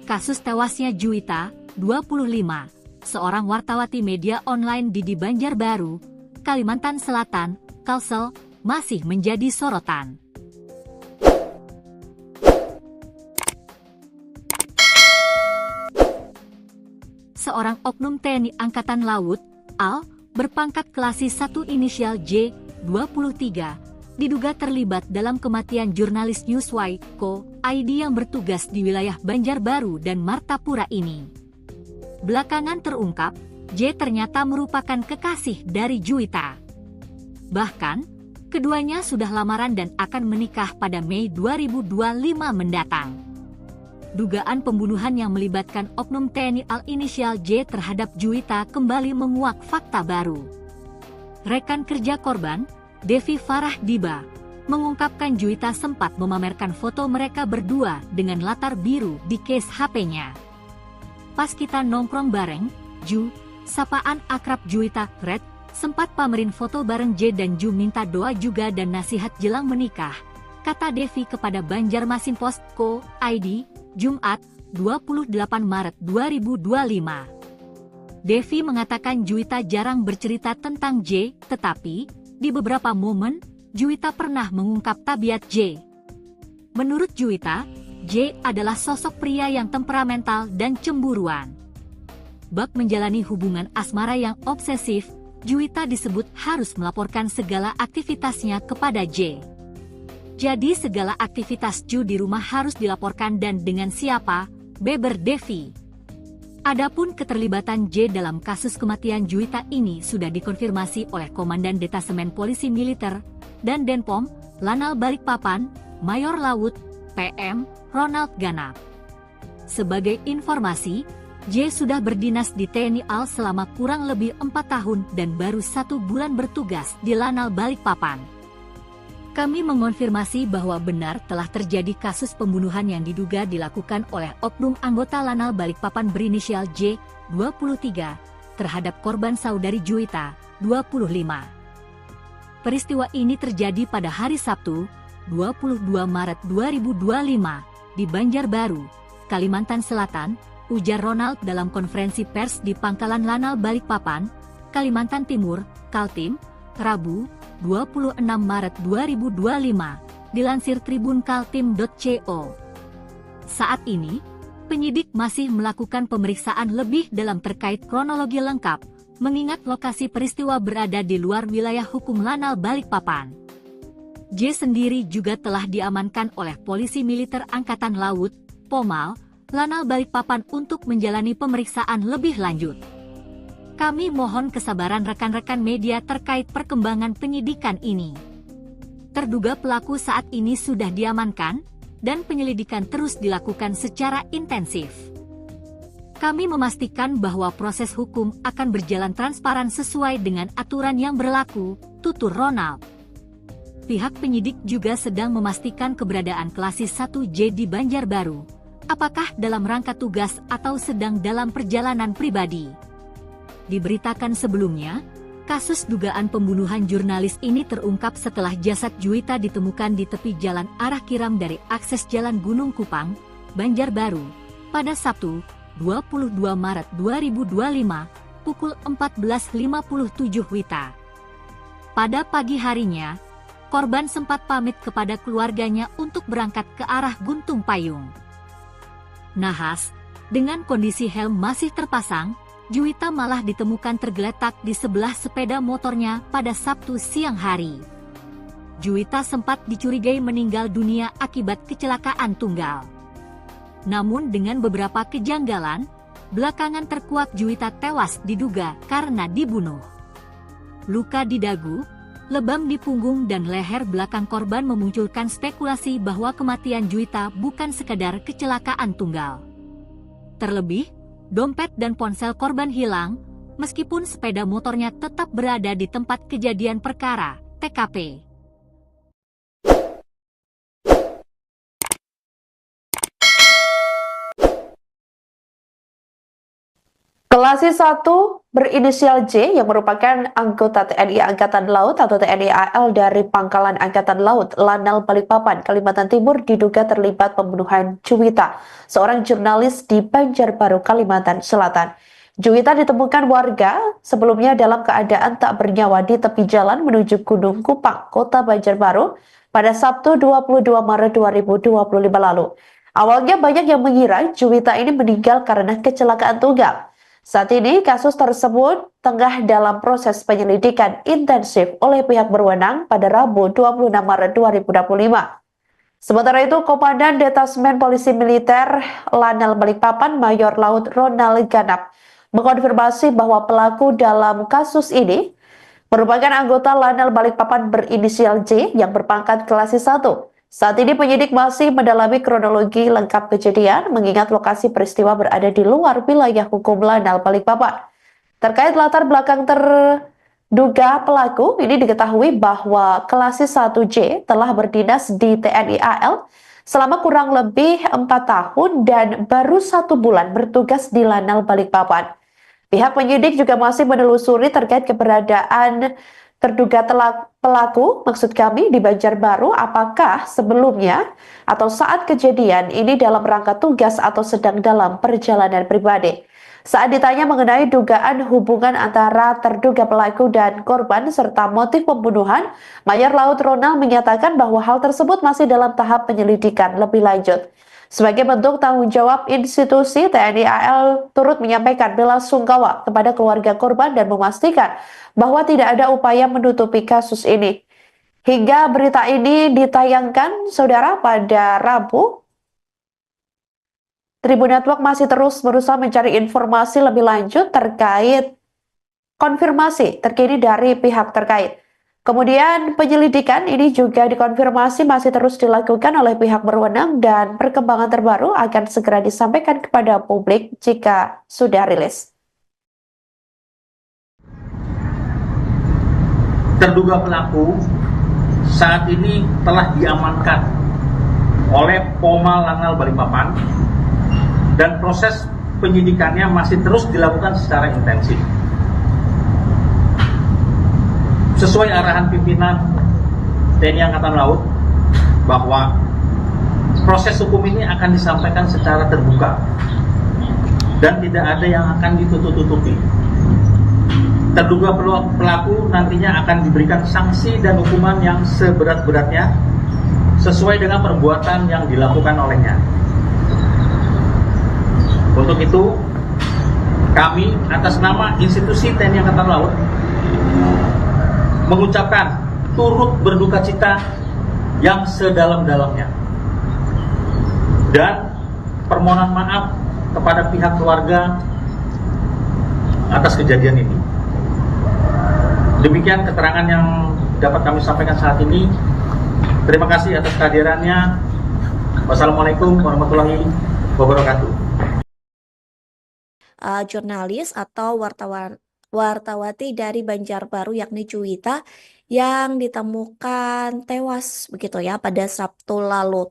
S1: Kasus tewasnya Juwita, 25, seorang wartawati media online di Banjarbaru, Kalimantan Selatan, Kalsel, masih menjadi sorotan. Seorang oknum TNI Angkatan Laut, AL, berpangkat Kelasi 1 inisial J, 23, diduga terlibat dalam kematian jurnalis Newsway, Co. ID yang bertugas di wilayah Banjarbaru dan Martapura ini. Belakangan terungkap, J ternyata merupakan kekasih dari Juwita. Bahkan, keduanya sudah lamaran dan akan menikah pada Mei 2025 mendatang. Dugaan pembunuhan yang melibatkan oknum TNI AL inisial J terhadap Juwita kembali menguak fakta baru. Rekan kerja korban, Devi Farah Diba, mengungkapkan Juwita sempat memamerkan foto mereka berdua dengan latar biru di case HP-nya. Pas kita nongkrong bareng, Ju, sapaan akrab Juwita, Red, sempat pamerin foto bareng J dan Ju minta doa juga dan nasihat jelang menikah, kata Devi kepada Banjarmasin Post, Co. ID, Jumat, 28 Maret 2025. Devi mengatakan Juwita jarang bercerita tentang J, tetapi di beberapa momen, Juwita pernah mengungkap tabiat J. Menurut Juwita, J adalah sosok pria yang temperamental dan cemburuan. Bak menjalani hubungan asmara yang obsesif, Juwita disebut harus melaporkan segala aktivitasnya kepada J. Jadi segala aktivitas Ju di rumah harus dilaporkan dan dengan siapa, beber Devi. Adapun keterlibatan J dalam kasus kematian Juwita ini sudah dikonfirmasi oleh Komandan Detasemen Polisi Militer dan Denpom, Lanal Balikpapan, Mayor Laut, PM, Ronald Ganap. Sebagai informasi, J sudah berdinas di TNI AL selama kurang lebih 4 tahun dan baru 1 bulan bertugas di Lanal Balikpapan. Kami mengonfirmasi bahwa benar telah terjadi kasus pembunuhan yang diduga dilakukan oleh oknum anggota Lanal Balikpapan berinisial J, 23, terhadap korban saudari Juwita, 25. Peristiwa ini terjadi pada hari Sabtu, 22 Maret 2025, di Banjarbaru, Kalimantan Selatan, ujar Ronald dalam konferensi pers di Pangkalan Lanal Balikpapan, Kalimantan Timur, Kaltim, Rabu, 26 Maret 2025, dilansir Tribun Kaltim.co. Saat ini, penyidik masih melakukan pemeriksaan lebih dalam terkait kronologi lengkap, mengingat lokasi peristiwa berada di luar wilayah hukum Lanal Balikpapan. J sendiri juga telah diamankan oleh Polisi Militer Angkatan Laut, Pomal, Lanal Balikpapan untuk menjalani pemeriksaan lebih lanjut. Kami mohon kesabaran rekan-rekan media terkait perkembangan penyidikan ini. Terduga pelaku saat ini sudah diamankan, dan penyelidikan terus dilakukan secara intensif. Kami memastikan bahwa proses hukum akan berjalan transparan sesuai dengan aturan yang berlaku, tutur Ronald. Pihak penyidik juga sedang memastikan keberadaan Klasis 1J di Banjarbaru, apakah dalam rangka tugas atau sedang dalam perjalanan pribadi. Diberitakan sebelumnya, kasus dugaan pembunuhan jurnalis ini terungkap setelah jasad Juwita ditemukan di tepi jalan arah Kiram dari akses Jalan Gunung Kupang, Banjarbaru, pada Sabtu, 22 Maret 2025, pukul 14.57 WITA. Pada pagi harinya, korban sempat pamit kepada keluarganya untuk berangkat ke arah Guntung Payung. Nahas, dengan kondisi helm masih terpasang, Juwita malah ditemukan tergeletak di sebelah sepeda motornya pada Sabtu siang hari. Juwita sempat dicurigai meninggal dunia akibat kecelakaan tunggal. Namun dengan beberapa kejanggalan, belakangan terkuak Juwita tewas diduga karena dibunuh. Luka di dagu, lebam di punggung dan leher belakang korban memunculkan spekulasi bahwa kematian Juwita bukan sekadar kecelakaan tunggal. Terlebih, dompet dan ponsel korban hilang, meskipun sepeda motornya tetap berada di tempat kejadian perkara, TKP.
S2: Klasis 1 berinisial J yang merupakan anggota TNI Angkatan Laut atau TNI AL dari Pangkalan Angkatan Laut Lanal Balikpapan, Kalimantan Timur diduga terlibat pembunuhan Juwita, seorang jurnalis di Banjarbaru, Kalimantan Selatan. Juwita ditemukan warga sebelumnya dalam keadaan tak bernyawa di tepi jalan menuju Gunung Kupang, Kota Banjarbaru pada Sabtu 22 Maret 2025 lalu. Awalnya banyak yang mengira Juwita ini meninggal karena kecelakaan tunggal. Saat ini kasus tersebut tengah dalam proses penyelidikan intensif oleh pihak berwenang pada Rabu 26 Maret 2025. Sementara itu, Komandan Detasmen Polisi Militer Lanal Balikpapan Mayor Laut Ronald Ganap mengkonfirmasi bahwa pelaku dalam kasus ini merupakan anggota Lanal Balikpapan berinisial J yang berpangkat Klasis 1. Saat ini penyidik masih mendalami kronologi lengkap kejadian mengingat lokasi peristiwa berada di luar wilayah hukum Lanal Balikpapan. Terkait latar belakang terduga pelaku, ini diketahui bahwa Klasis 1J telah berdinas di TNI AL selama kurang lebih 4 tahun dan baru 1 bulan bertugas di Lanal Balikpapan. Pihak penyidik juga masih menelusuri terkait keberadaan terduga pelaku, maksud kami di Banjarbaru, apakah sebelumnya atau saat kejadian ini dalam rangka tugas atau sedang dalam perjalanan pribadi. Saat ditanya mengenai dugaan hubungan antara terduga pelaku dan korban serta motif pembunuhan, Mayor Laut Ronald menyatakan bahwa hal tersebut masih dalam tahap penyelidikan lebih lanjut. Sebagai bentuk tanggung jawab institusi, TNI AL turut menyampaikan bela sungkawa kepada keluarga korban dan memastikan bahwa tidak ada upaya menutupi kasus ini. Hingga berita ini ditayangkan, saudara, pada Rabu, Tribun Network masih terus berusaha mencari informasi lebih lanjut terkait konfirmasi terkini dari pihak terkait. Kemudian penyelidikan ini juga dikonfirmasi masih terus dilakukan oleh pihak berwenang dan perkembangan terbaru akan segera disampaikan kepada publik jika sudah rilis.
S3: Terduga pelaku saat ini telah diamankan oleh Pomal Lanal Balikpapan dan proses penyidikannya masih terus dilakukan secara intensif. sesuai arahan pimpinan TNI Angkatan Laut bahwa proses hukum ini akan disampaikan secara terbuka dan tidak ada yang akan ditutup-tutupi. Terduga pelaku nantinya akan diberikan sanksi dan hukuman yang seberat-beratnya sesuai dengan perbuatan yang dilakukan olehnya. Untuk itu, kami atas nama institusi TNI Angkatan Laut mengucapkan turut berduka cita yang sedalam-dalamnya dan permohonan maaf kepada pihak keluarga atas kejadian ini. Demikian keterangan yang dapat kami sampaikan saat ini. Terima kasih atas kehadirannya. Wassalamualaikum warahmatullahi wabarakatuh.
S4: Jurnalis atau wartawati dari Banjarbaru yakni Juwita yang ditemukan tewas begitu ya pada Sabtu lalu.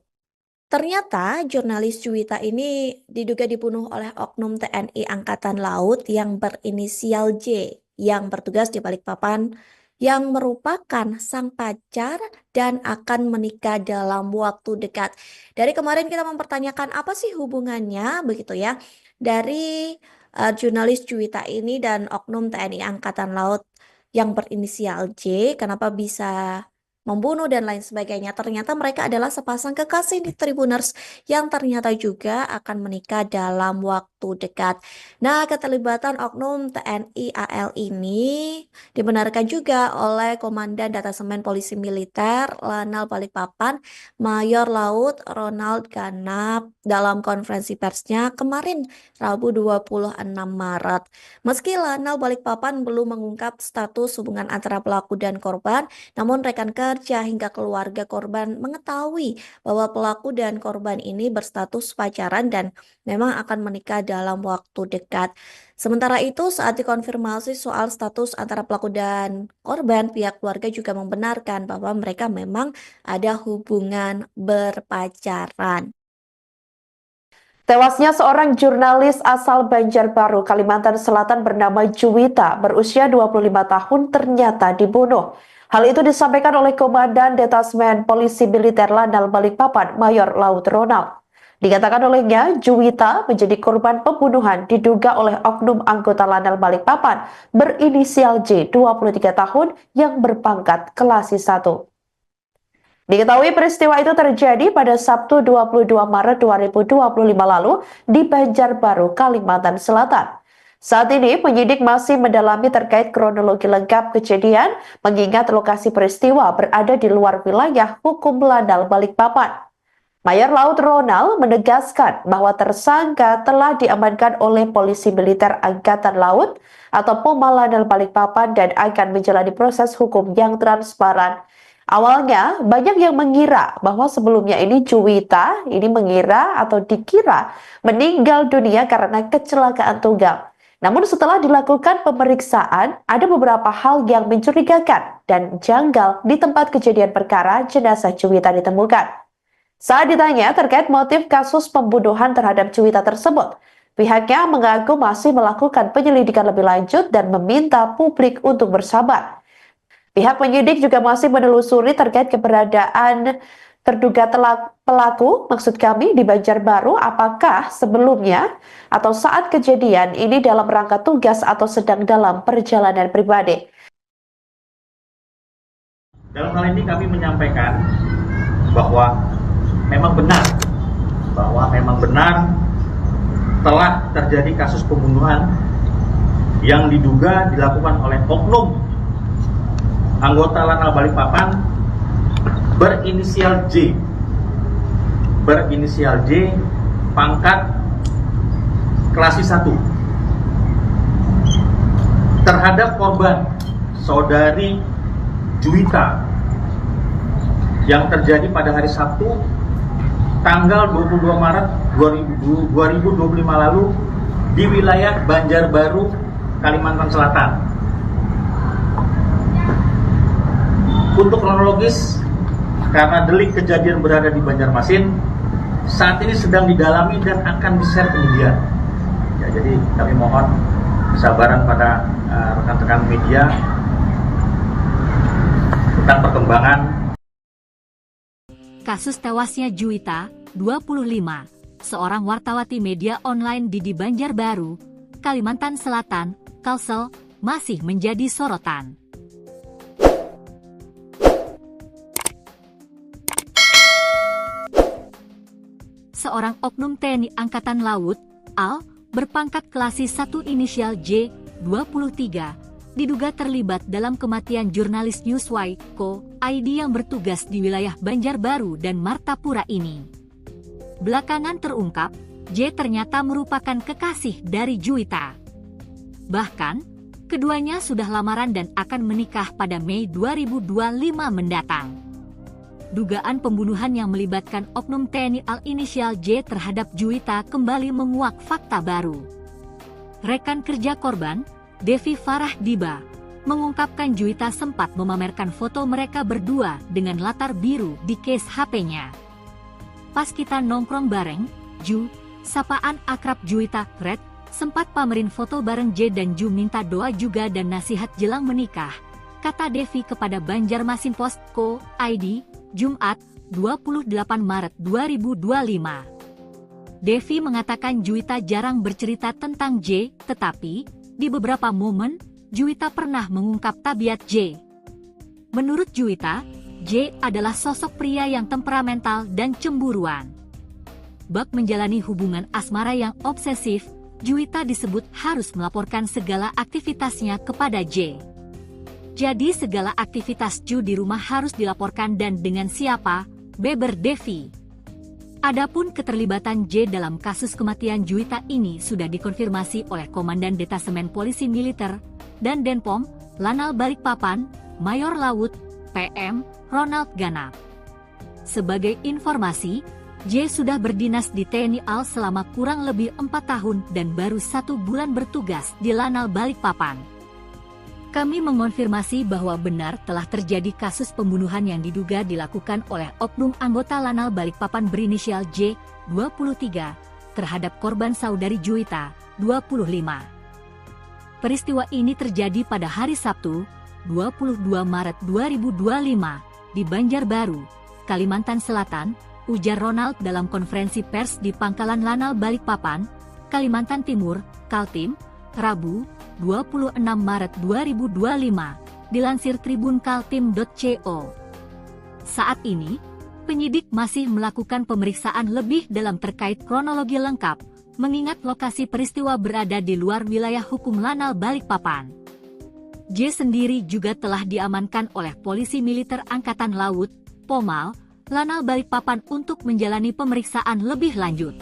S4: Ternyata jurnalis Juwita ini diduga dibunuh oleh oknum TNI Angkatan Laut yang berinisial J yang bertugas di Balikpapan yang merupakan sang pacar dan akan menikah dalam waktu dekat. Dari kemarin kita mempertanyakan apa sih hubungannya begitu ya dari jurnalis Juwita ini dan oknum TNI Angkatan Laut yang berinisial J, kenapa bisa membunuh dan lain sebagainya. Ternyata mereka adalah sepasang kekasih di Tribuners yang ternyata juga akan menikah dalam waktu dekat. Nah, keterlibatan oknum TNI AL ini dibenarkan juga oleh Komandan Detasemen Polisi Militer Lanal Balikpapan, Mayor Laut Ronald Ganap dalam konferensi persnya kemarin Rabu 26 Maret. Meski Lanal Balikpapan belum mengungkap status hubungan antara pelaku dan korban, namun rekan kerja hingga keluarga korban mengetahui bahwa pelaku dan korban ini berstatus pacaran dan memang akan menikah dalam waktu dekat. Sementara itu, saat dikonfirmasi soal status antara pelaku dan korban, pihak keluarga juga membenarkan bahwa mereka memang ada hubungan berpacaran.
S2: Tewasnya seorang jurnalis asal Banjarbaru, Kalimantan Selatan bernama Juwita, berusia 25 tahun ternyata dibunuh. Hal itu disampaikan oleh Komandan Detasmen Polisi Militer Lanal Balikpapan, Mayor Laut Ronald. Dikatakan olehnya, Juwita menjadi korban pembunuhan diduga oleh oknum anggota Lanal Balikpapan berinisial J, 23 tahun, yang berpangkat Kelasi 1. Diketahui peristiwa itu terjadi pada Sabtu 22 Maret 2025 lalu di Banjarbaru, Kalimantan Selatan. Saat ini penyidik masih mendalami terkait kronologi lengkap kejadian mengingat lokasi peristiwa berada di luar wilayah hukum Lanal Balikpapan. Mayor Laut Ronald menegaskan bahwa tersangka telah diamankan oleh Polisi Militer Angkatan Laut atau POMA Lanal Balikpapan dan akan menjalani proses hukum yang transparan. Awalnya banyak yang mengira bahwa sebelumnya ini Juwita mengira atau dikira meninggal dunia karena kecelakaan tunggal. Namun setelah dilakukan pemeriksaan, ada beberapa hal yang mencurigakan dan janggal di tempat kejadian perkara jenazah Juwita ditemukan. Saat ditanya terkait motif kasus pembunuhan terhadap Juwita tersebut, pihaknya mengaku masih melakukan penyelidikan lebih lanjut dan meminta publik untuk bersabar. Pihak penyidik juga masih menelusuri terkait keberadaan terduga pelaku, maksud kami di Banjarbaru, apakah sebelumnya atau saat kejadian ini dalam rangka tugas atau sedang dalam perjalanan pribadi.
S3: Dalam hal ini kami menyampaikan bahwa memang benar telah terjadi kasus pembunuhan yang diduga dilakukan oleh oknum anggota Lanal Balikpapan berinisial J, pangkat Kelasi 1, terhadap korban saudari Juwita yang terjadi pada hari Sabtu tanggal 22 Maret 2025 lalu di wilayah Banjarbaru, Kalimantan Selatan. Untuk kronologis, karena delik kejadian berada di Banjarmasin, saat ini sedang didalami dan akan di-share kemudian. Ya, jadi kami mohon kesabaran pada rekan-rekan media tentang perkembangan
S1: Kasus tewasnya Juwita, 25, seorang wartawati media online di Banjarbaru, Kalimantan Selatan, Kalsel, masih menjadi sorotan. Seorang oknum TNI Angkatan Laut, AL, berpangkat Klasis 1 inisial J, 23, diduga terlibat dalam kematian jurnalis Newsway, Co. ID yang bertugas di wilayah Banjarbaru dan Martapura ini. Belakangan terungkap, J ternyata merupakan kekasih dari Juwita. Bahkan, keduanya sudah lamaran dan akan menikah pada Mei 2025 mendatang. Dugaan pembunuhan yang melibatkan oknum TNI AL inisial J terhadap Juwita kembali menguak fakta baru. Rekan kerja korban, Devi Farah Diba, mengungkapkan Juwita sempat memamerkan foto mereka berdua dengan latar biru di case HP-nya. Pas kita nongkrong bareng, Ju, sapaan akrab Juwita, Red, sempat pamerin foto bareng J dan Ju minta doa juga dan nasihat jelang menikah, kata Devi kepada Banjarmasin Post, Co. ID, Jumat, 28 Maret 2025. Devi mengatakan Juwita jarang bercerita tentang J, tetapi di beberapa momen, Juwita pernah mengungkap tabiat J. Menurut Juwita, J adalah sosok pria yang temperamental dan cemburuan. Bak menjalani hubungan asmara yang obsesif, Juwita disebut harus melaporkan segala aktivitasnya kepada J. Jadi segala aktivitas Ju di rumah harus dilaporkan dan dengan siapa, beber Devi. Adapun keterlibatan J dalam kasus kematian Juwita ini sudah dikonfirmasi oleh Komandan Detasemen Polisi Militer dan Denpom, Lanal Balikpapan, Mayor Laut, PM, Ronald Ganap. Sebagai informasi, J sudah berdinas di TNI AL selama kurang lebih 4 tahun dan baru 1 bulan bertugas di Lanal Balikpapan. Kami mengonfirmasi bahwa benar telah terjadi kasus pembunuhan yang diduga dilakukan oleh oknum anggota Lanal Balikpapan berinisial J, 23, terhadap korban saudari Juwita, 25. Peristiwa ini terjadi pada hari Sabtu, 22 Maret 2025, di Banjarbaru, Kalimantan Selatan, ujar Ronald dalam konferensi pers di Pangkalan Lanal Balikpapan, Kalimantan Timur, Kaltim, Rabu, 26 Maret 2025, dilansir Tribun Kaltim.co. Saat ini, penyidik masih melakukan pemeriksaan lebih dalam terkait kronologi lengkap, mengingat lokasi peristiwa berada di luar wilayah hukum Lanal Balikpapan. J sendiri juga telah diamankan oleh Polisi Militer Angkatan Laut, Pomal, Lanal Balikpapan untuk menjalani pemeriksaan lebih lanjut.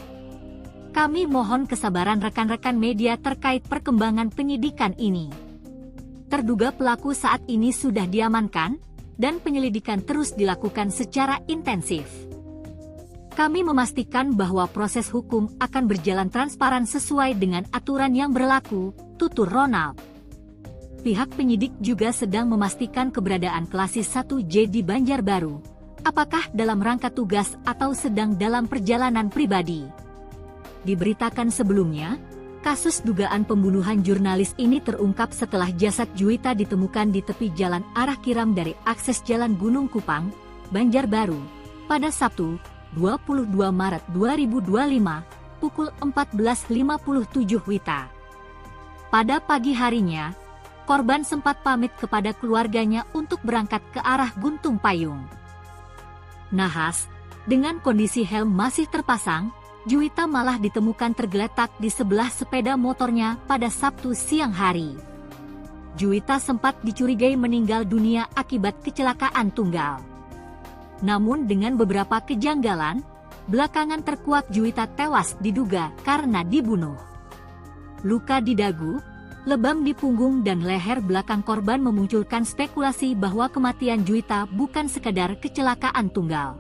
S1: Kami mohon kesabaran rekan-rekan media terkait perkembangan penyidikan ini. Terduga pelaku saat ini sudah diamankan, dan penyelidikan terus dilakukan secara intensif. Kami memastikan bahwa proses hukum akan berjalan transparan sesuai dengan aturan yang berlaku, tutur Ronald. Pihak penyidik juga sedang memastikan keberadaan Klasis 1J di Banjarbaru, apakah dalam rangka tugas atau sedang dalam perjalanan pribadi. Diberitakan sebelumnya, kasus dugaan pembunuhan jurnalis ini terungkap setelah jasad Juwita ditemukan di tepi jalan arah Kiram dari akses Jalan Gunung Kupang, Banjarbaru, pada Sabtu, 22 Maret 2025, pukul 14.57 WITA. Pada pagi harinya, korban sempat pamit kepada keluarganya untuk berangkat ke arah Guntung Payung. Nahas, dengan kondisi helm masih terpasang, Juwita malah ditemukan tergeletak di sebelah sepeda motornya pada Sabtu siang hari. Juwita sempat dicurigai meninggal dunia akibat kecelakaan tunggal. Namun dengan beberapa kejanggalan, belakangan terkuak Juwita tewas diduga karena dibunuh. Luka di dagu, lebam di punggung dan leher belakang korban memunculkan spekulasi bahwa kematian Juwita bukan sekadar kecelakaan tunggal.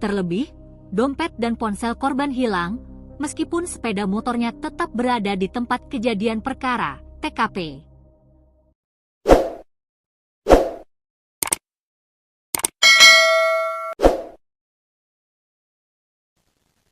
S1: Terlebih, dompet dan ponsel korban hilang, meskipun sepeda motornya tetap berada di tempat kejadian perkara, TKP.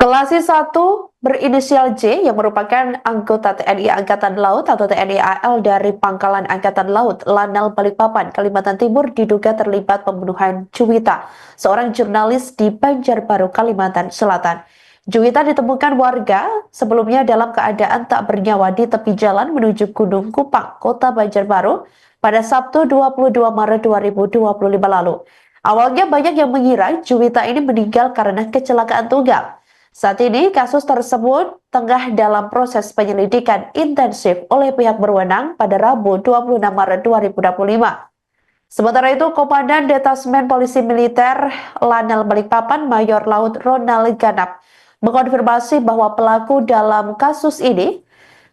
S2: Kelasi 1 berinisial J yang merupakan anggota TNI Angkatan Laut atau TNI AL dari Pangkalan Angkatan Laut Lanal Balikpapan, Kalimantan Timur diduga terlibat pembunuhan Juwita, seorang jurnalis di Banjarbaru, Kalimantan Selatan. Juwita ditemukan warga sebelumnya dalam keadaan tak bernyawa di tepi jalan menuju Gunung Kupang, Kota Banjarbaru pada Sabtu 22 Maret 2025 lalu. Awalnya banyak yang mengira Juwita ini meninggal karena kecelakaan tunggal. Saat ini kasus tersebut tengah dalam proses penyelidikan intensif oleh pihak berwenang pada Rabu 26 Maret 2025. Sementara itu, Komandan Detasmen Polisi Militer Lanal Balikpapan Mayor Laut Ronald Ganap mengkonfirmasi bahwa pelaku dalam kasus ini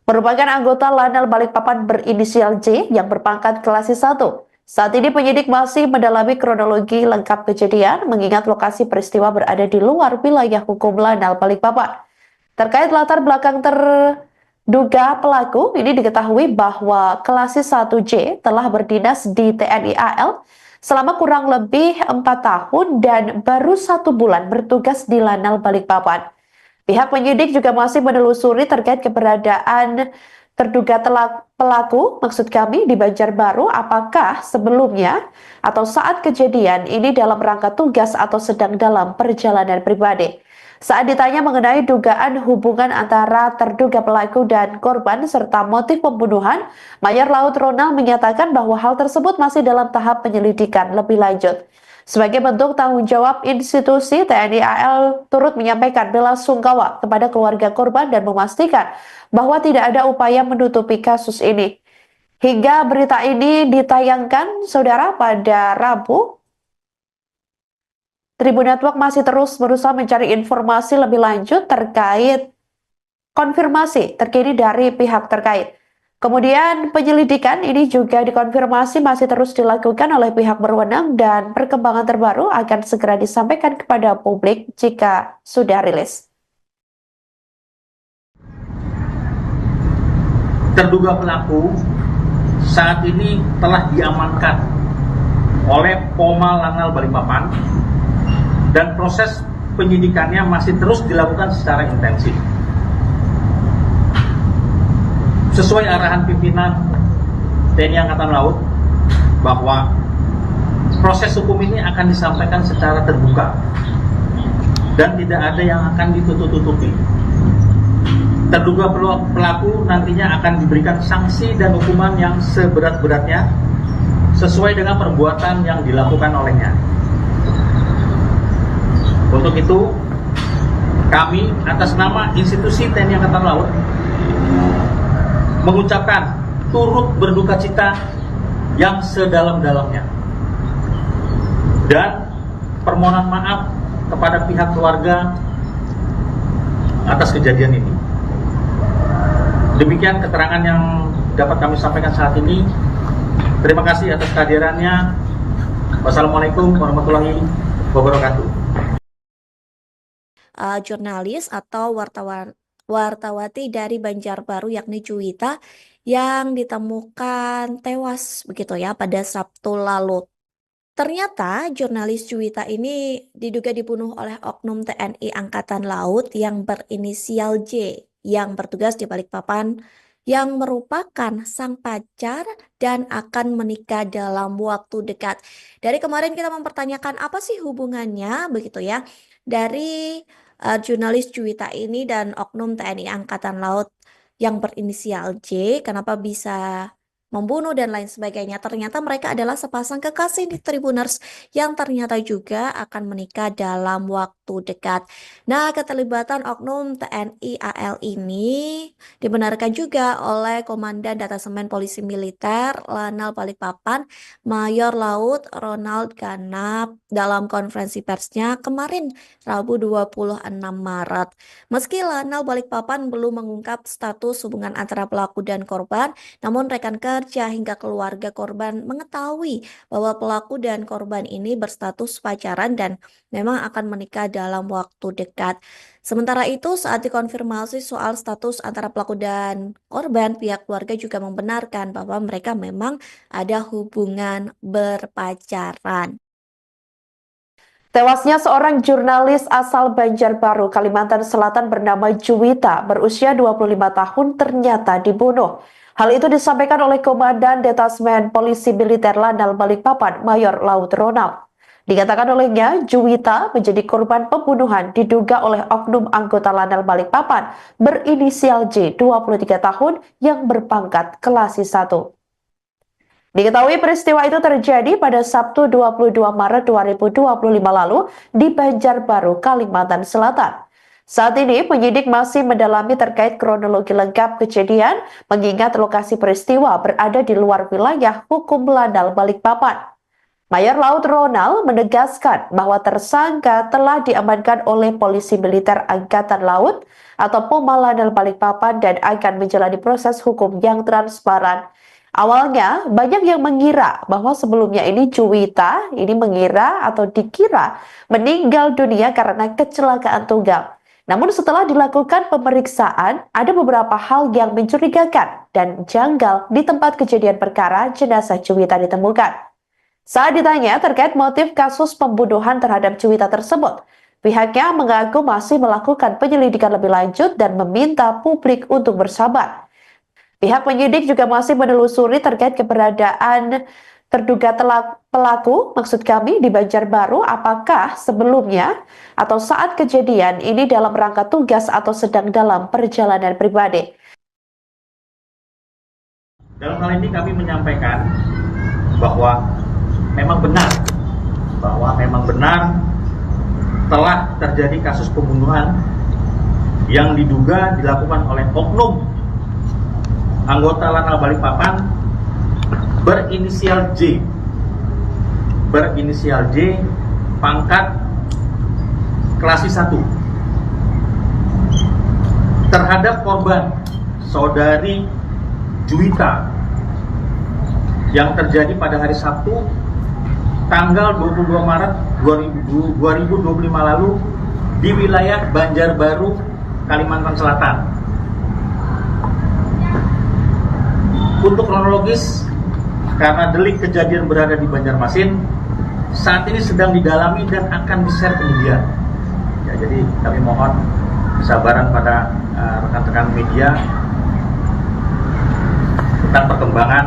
S2: merupakan anggota Lanal Balikpapan berinisial J yang berpangkat Kelasi 1. Saat ini penyidik masih mendalami kronologi lengkap kejadian mengingat lokasi peristiwa berada di luar wilayah hukum Lanal Balikpapan. Terkait latar belakang terduga pelaku, ini diketahui bahwa Kelasi 1J telah berdinas di TNI AL selama kurang lebih 4 tahun dan baru 1 bulan bertugas di Lanal Balikpapan. Pihak penyidik juga masih menelusuri terkait keberadaan terduga pelaku, maksud kami di Banjarbaru, apakah sebelumnya atau saat kejadian ini dalam rangka tugas atau sedang dalam perjalanan pribadi. Saat ditanya mengenai dugaan hubungan antara terduga pelaku dan korban serta motif pembunuhan, Mayor Laut Ronald menyatakan bahwa hal tersebut masih dalam tahap penyelidikan lebih lanjut. Sebagai bentuk tanggung jawab institusi, TNI AL turut menyampaikan bela sungkawa kepada keluarga korban dan memastikan bahwa tidak ada upaya menutupi kasus ini. Hingga berita ini ditayangkan, saudara, pada Rabu, Tribun Network masih terus berusaha mencari informasi lebih lanjut terkait konfirmasi terkini dari pihak terkait. Kemudian penyelidikan ini juga dikonfirmasi masih terus dilakukan oleh pihak berwenang dan perkembangan terbaru akan segera disampaikan kepada publik jika sudah rilis.
S3: Terduga pelaku saat ini telah diamankan oleh Poma Lanal Balikpapan dan proses penyidikannya masih terus dilakukan secara intensif. Sesuai arahan pimpinan TNI Angkatan Laut bahwa proses hukum ini akan disampaikan secara terbuka dan tidak ada yang akan ditutup-tutupi. Terduga pelaku nantinya akan diberikan sanksi dan hukuman yang seberat-beratnya sesuai dengan perbuatan yang dilakukan olehnya. Untuk itu, kami atas nama institusi TNI Angkatan Laut mengucapkan turut berduka cita yang sedalam-dalamnya dan permohonan maaf kepada pihak keluarga atas kejadian ini. Demikian keterangan yang dapat kami sampaikan saat ini. Terima kasih atas kehadirannya. Wassalamualaikum warahmatullahi wabarakatuh.
S4: Jurnalis atau wartawati dari Banjarbaru yakni Juwita yang ditemukan tewas begitu ya pada Sabtu lalu. Ternyata jurnalis Juwita ini diduga dibunuh oleh oknum TNI Angkatan Laut yang berinisial J yang bertugas di Balikpapan yang merupakan sang pacar dan akan menikah dalam waktu dekat. Dari kemarin kita mempertanyakan apa sih hubungannya begitu ya dari jurnalis Juwita ini dan oknum TNI Angkatan Laut yang berinisial J, kenapa bisa membunuh dan lain sebagainya. Ternyata mereka adalah sepasang kekasih di Tribuners yang ternyata juga akan menikah dalam waktu dekat. Nah, keterlibatan oknum TNI AL ini dibenarkan juga oleh Komandan Detasemen Polisi Militer Lanal Balikpapan Mayor Laut Ronald Ganap dalam konferensi persnya kemarin Rabu 26 Maret. Meski Lanal Balikpapan belum mengungkap status hubungan antara pelaku dan korban, namun rekan kerja hingga keluarga korban mengetahui bahwa pelaku dan korban ini berstatus pacaran dan memang akan menikah dalam waktu dekat. Sementara itu, saat dikonfirmasi soal status antara pelaku dan korban, pihak keluarga juga membenarkan bahwa mereka memang ada hubungan berpacaran.
S2: Tewasnya seorang jurnalis asal Banjarbaru, Kalimantan Selatan bernama Juwita, berusia 25 tahun ternyata dibunuh. Hal itu disampaikan oleh Komandan Detasmen Polisi Militer Lanal Balikpapan, Mayor Laut Ronald. Dikatakan olehnya, Juwita menjadi korban pembunuhan diduga oleh oknum anggota Lanal Balikpapan berinisial J, 23 tahun, yang berpangkat Kelasi 1. Diketahui peristiwa itu terjadi pada Sabtu 22 Maret 2025 lalu di Banjarbaru, Kalimantan Selatan. Saat ini penyidik masih mendalami terkait kronologi lengkap kejadian mengingat lokasi peristiwa berada di luar wilayah hukum Lanal Balikpapan. Mayor Laut Ronald menegaskan bahwa tersangka telah diamankan oleh Polisi Militer Angkatan Laut atau POMA Lanal Balikpapan dan akan menjalani proses hukum yang transparan. Awalnya, banyak yang mengira bahwa sebelumnya ini Juwita mengira atau dikira meninggal dunia karena kecelakaan tunggal. Namun setelah dilakukan pemeriksaan, ada beberapa hal yang mencurigakan dan janggal di tempat kejadian perkara jenazah Juwita ditemukan. Saat ditanya terkait motif kasus pembunuhan terhadap Juwita tersebut, pihaknya mengaku masih melakukan penyelidikan lebih lanjut dan meminta publik untuk bersabar. Pihak penyidik juga masih menelusuri terkait keberadaan terduga pelaku, maksud kami di Banjarbaru, apakah sebelumnya atau saat kejadian ini dalam rangka tugas atau sedang dalam perjalanan pribadi.
S3: Dalam hal ini kami menyampaikan bahwa memang benar telah terjadi kasus pembunuhan yang diduga dilakukan oleh oknum anggota Lanal Balikpapan berinisial J, pangkat Kelasi 1, terhadap korban saudari Juwita yang terjadi pada hari Sabtu tanggal 22 Maret 2025 lalu di wilayah Banjarbaru, Kalimantan Selatan. Untuk kronologis, karena delik kejadian berada di Banjarmasin, saat ini sedang didalami dan akan di-share ke media. Ya, jadi kami mohon kesabaran pada rekan-rekan media tentang perkembangan.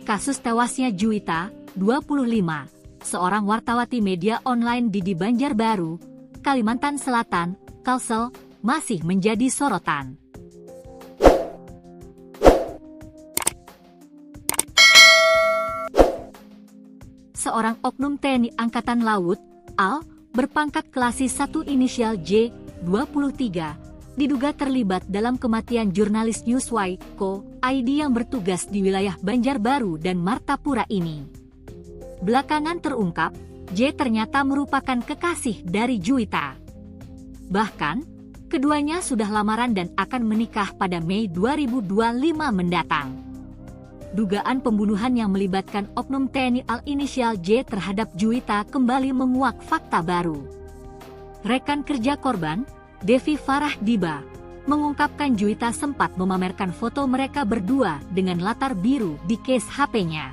S1: Kasus tewasnya Juwita, 25, seorang wartawati media online di Banjarbaru, Kalimantan Selatan, Kalsel, masih menjadi sorotan. Seorang oknum TNI Angkatan Laut, AL, berpangkat Kelasi 1 inisial J, 23, diduga terlibat dalam kematian jurnalis Newsway, Co. ID yang bertugas di wilayah Banjarbaru dan Martapura ini. Belakangan terungkap, J ternyata merupakan kekasih dari Juwita. Bahkan, keduanya sudah lamaran dan akan menikah pada Mei 2025 mendatang. Dugaan pembunuhan yang melibatkan oknum TNI AL inisial J terhadap Juwita kembali menguak fakta baru. Rekan kerja korban, Devi Farah Diba, mengungkapkan Juwita sempat memamerkan foto mereka berdua dengan latar biru di case HP-nya.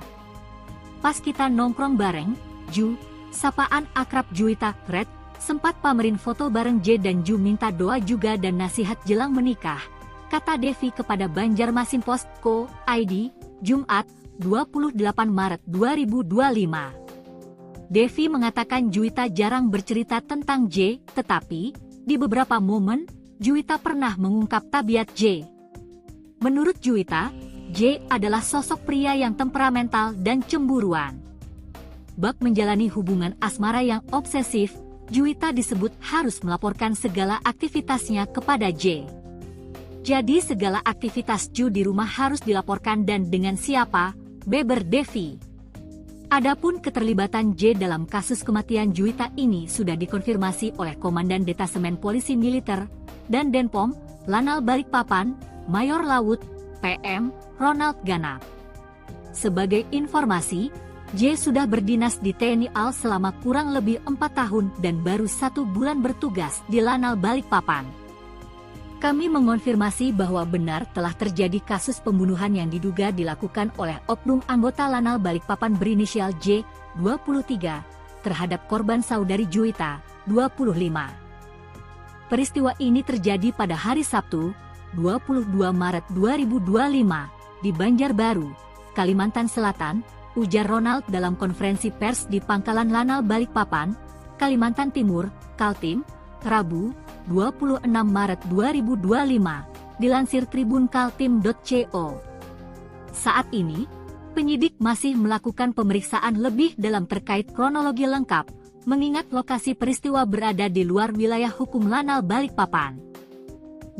S1: Pas kita nongkrong bareng, Ju, sapaan akrab Juwita, Red, sempat pamerin foto bareng J dan Ju minta doa juga dan nasihat jelang menikah, kata Devi kepada Banjarmasin Post, Co. ID, Jumat, 28 Maret 2025. Devi mengatakan Juwita jarang bercerita tentang J, tetapi di beberapa momen, Juwita pernah mengungkap tabiat J. Menurut Juwita, J adalah sosok pria yang temperamental dan cemburuan. Bak menjalani hubungan asmara yang obsesif, Juwita disebut harus melaporkan segala aktivitasnya kepada J. Jadi segala aktivitas Ju di rumah harus dilaporkan dan dengan siapa, beber Devi. Adapun keterlibatan J dalam kasus kematian Juwita ini sudah dikonfirmasi oleh Komandan Detasemen Polisi Militer dan Denpom, Lanal Balikpapan, Mayor Laut, PM, Ronald Ganap. Sebagai informasi, J sudah berdinas di TNI AL selama kurang lebih 4 tahun dan baru 1 bulan bertugas di Lanal Balikpapan. Kami mengonfirmasi bahwa benar telah terjadi kasus pembunuhan yang diduga dilakukan oleh oknum anggota Lanal Balikpapan berinisial J, 23, terhadap korban saudari Juwita, 25. Peristiwa ini terjadi pada hari Sabtu, 22 Maret 2025, di Banjarbaru, Kalimantan Selatan, ujar Ronald dalam konferensi pers di Pangkalan Lanal Balikpapan, Kalimantan Timur, Kaltim, Rabu, 26 Maret 2025, dilansir Tribun Kaltim.co. Saat ini, penyidik masih melakukan pemeriksaan lebih dalam terkait kronologi lengkap, mengingat lokasi peristiwa berada di luar wilayah hukum Lanal Balikpapan.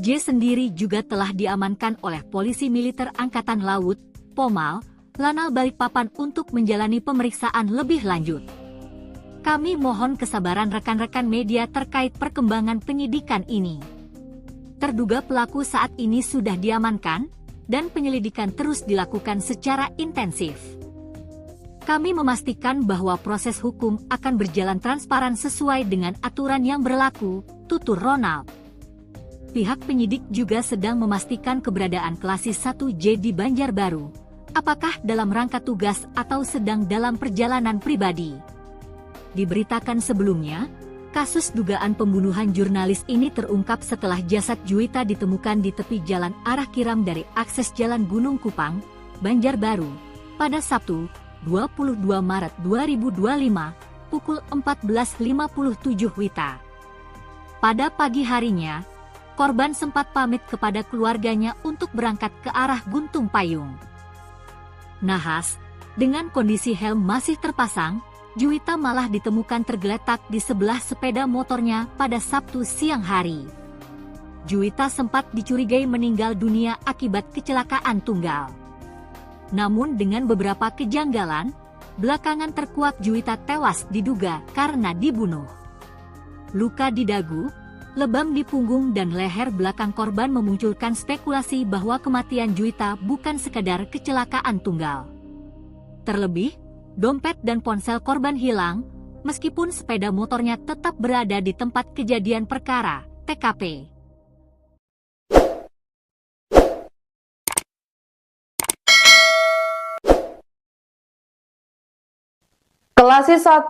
S1: J sendiri juga telah diamankan oleh Polisi Militer Angkatan Laut, Pomal, Lanal Balikpapan untuk menjalani pemeriksaan lebih lanjut. Kami mohon kesabaran rekan-rekan media terkait perkembangan penyidikan ini. Terduga pelaku saat ini sudah diamankan, dan penyelidikan terus dilakukan secara intensif. Kami memastikan bahwa proses hukum akan berjalan transparan sesuai dengan aturan yang berlaku, tutur Ronald. Pihak penyidik juga sedang memastikan keberadaan Klasis 1J di Banjarbaru, apakah dalam rangka tugas atau sedang dalam perjalanan pribadi. Diberitakan sebelumnya, kasus dugaan pembunuhan jurnalis ini terungkap setelah jasad Juwita ditemukan di tepi jalan arah Kiram dari akses Jalan Gunung Kupang, Banjarbaru, pada Sabtu, 22 Maret 2025, pukul 14.57 WITA. Pada pagi harinya, korban sempat pamit kepada keluarganya untuk berangkat ke arah Guntung Payung. Nahas, dengan kondisi helm masih terpasang, Juwita malah ditemukan tergeletak di sebelah sepeda motornya pada Sabtu siang hari. Juwita sempat dicurigai meninggal dunia akibat kecelakaan tunggal. Namun dengan beberapa kejanggalan, belakangan terkuak Juwita tewas diduga karena dibunuh. Luka di dagu, lebam di punggung dan leher belakang korban memunculkan spekulasi bahwa kematian Juwita bukan sekadar kecelakaan tunggal. Terlebih, dompet dan ponsel korban hilang, meskipun sepeda motornya tetap berada di tempat kejadian perkara, TKP.
S2: Klasis 1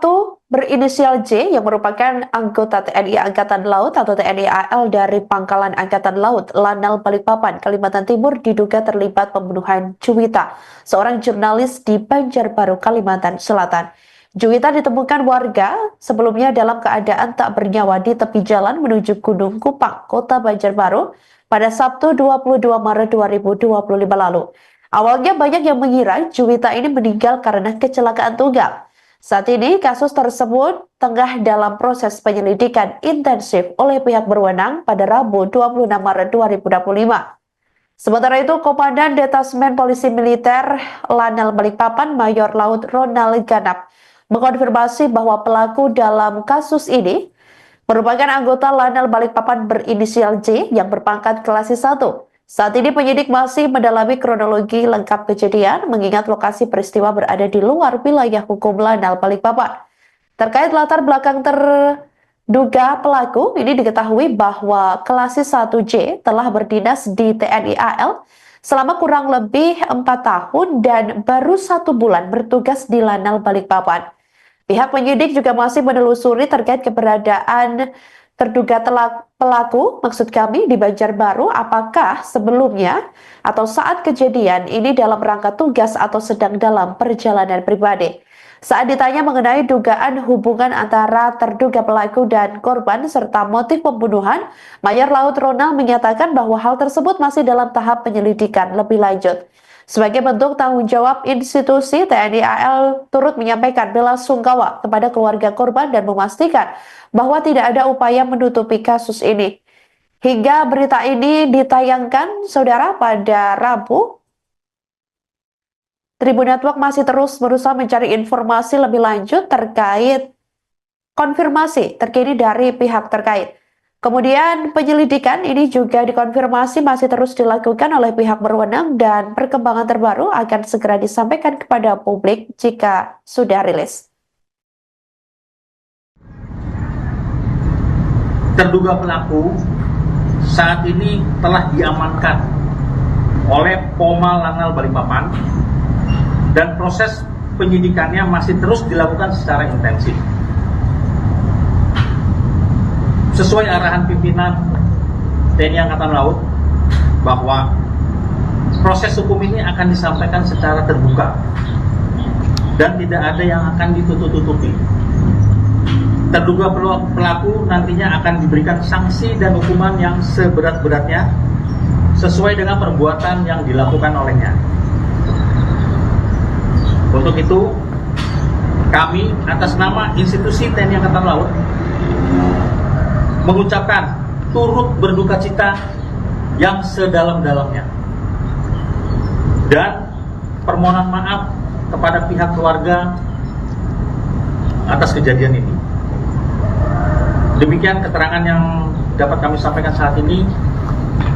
S2: berinisial J yang merupakan anggota TNI Angkatan Laut atau TNI AL dari Pangkalan Angkatan Laut Lanal Balikpapan, Kalimantan Timur diduga terlibat pembunuhan Juwita, seorang jurnalis di Banjarbaru, Kalimantan Selatan. Juwita ditemukan warga sebelumnya dalam keadaan tak bernyawa di tepi jalan menuju Gunung Kupang, Kota Banjarbaru pada Sabtu 22 Maret 2025 lalu. Awalnya banyak yang mengira Juwita ini meninggal karena kecelakaan tunggal. Saat ini kasus tersebut tengah dalam proses penyelidikan intensif oleh pihak berwenang pada Rabu 26 Maret 2025. Sementara itu, Komandan Detasmen Polisi Militer Lanal Balikpapan Mayor Laut Ronald Ganap mengkonfirmasi bahwa pelaku dalam kasus ini merupakan anggota Lanal Balikpapan berinisial J yang berpangkat Klasis 1. Saat ini penyidik masih mendalami kronologi lengkap kejadian mengingat lokasi peristiwa berada di luar wilayah hukum Lanal Balikpapan. Terkait latar belakang terduga pelaku, ini diketahui bahwa Klasis 1J telah berdinas di TNI AL selama kurang lebih 4 tahun dan baru 1 bulan bertugas di Lanal Balikpapan. Pihak penyidik juga masih menelusuri terkait keberadaan terduga pelaku, maksud kami di Banjarbaru, apakah sebelumnya atau saat kejadian ini dalam rangka tugas atau sedang dalam perjalanan pribadi. Saat ditanya mengenai dugaan hubungan antara terduga pelaku dan korban serta motif pembunuhan, Mayor Laut Ronald menyatakan bahwa hal tersebut masih dalam tahap penyelidikan lebih lanjut. Sebagai bentuk tanggung jawab institusi, TNI AL turut menyampaikan belasungkawa kepada keluarga korban dan memastikan bahwa tidak ada upaya menutupi kasus ini. Hingga berita ini ditayangkan, saudara, pada Rabu, Tribun Network masih terus berusaha mencari informasi lebih lanjut terkait konfirmasi terkini dari pihak terkait. Kemudian penyelidikan ini juga dikonfirmasi masih terus dilakukan oleh pihak berwenang dan perkembangan terbaru akan segera disampaikan kepada publik jika sudah rilis.
S3: Terduga pelaku saat ini telah diamankan oleh Pomal Lanal Balikpapan dan proses penyidikannya masih terus dilakukan secara intensif. sesuai arahan pimpinan TNI Angkatan Laut bahwa proses hukum ini akan disampaikan secara terbuka dan tidak ada yang akan ditutup-tutupi. Terduga pelaku nantinya akan diberikan sanksi dan hukuman yang seberat-beratnya sesuai dengan perbuatan yang dilakukan olehnya. Untuk itu, kami atas nama institusi TNI Angkatan Laut mengucapkan turut berduka cita yang sedalam-dalamnya dan permohonan maaf kepada pihak keluarga atas kejadian ini. Demikian keterangan yang dapat kami sampaikan saat ini.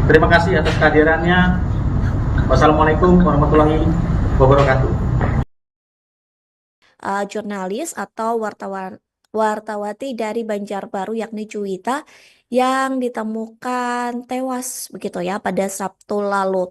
S3: Terima kasih atas kehadirannya. Wassalamualaikum warahmatullahi wabarakatuh.
S4: Jurnalis atau wartawati dari Banjarbaru yakni Juwita yang ditemukan tewas begitu ya pada Sabtu lalu.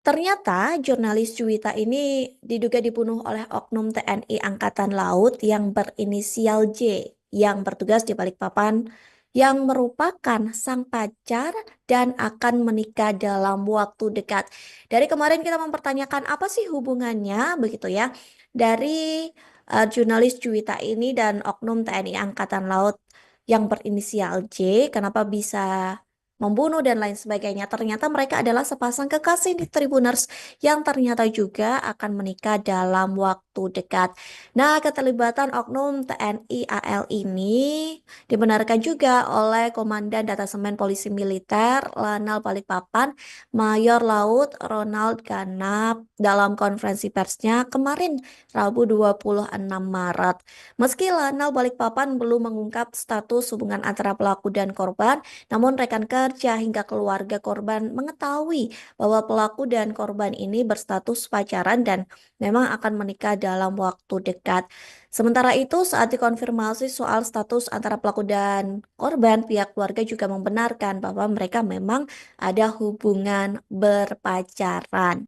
S4: Ternyata jurnalis Juwita ini diduga dibunuh oleh oknum TNI Angkatan Laut yang berinisial J yang bertugas di Balikpapan yang merupakan sang pacar dan akan menikah dalam waktu dekat. Dari kemarin kita mempertanyakan apa sih hubungannya begitu ya dari jurnalis Juwita ini dan oknum TNI Angkatan Laut yang berinisial J, kenapa bisa membunuh dan lain sebagainya. Ternyata mereka adalah sepasang kekasih di Tribuners yang ternyata juga akan menikah dalam waktu dekat. Nah, keterlibatan oknum TNI AL ini dibenarkan juga oleh Komandan Detasemen Polisi Militer Lanal Balikpapan, Mayor Laut Ronald Ganap dalam konferensi persnya kemarin, Rabu 26 Maret. Meski Lanal Balikpapan belum mengungkap status hubungan antara pelaku dan korban, namun rekan kerja hingga keluarga korban mengetahui bahwa pelaku dan korban ini berstatus pacaran dan memang akan menikah dalam waktu dekat. Sementara itu, saat dikonfirmasi soal status antara pelaku dan korban, pihak keluarga juga membenarkan bahwa mereka memang ada hubungan berpacaran.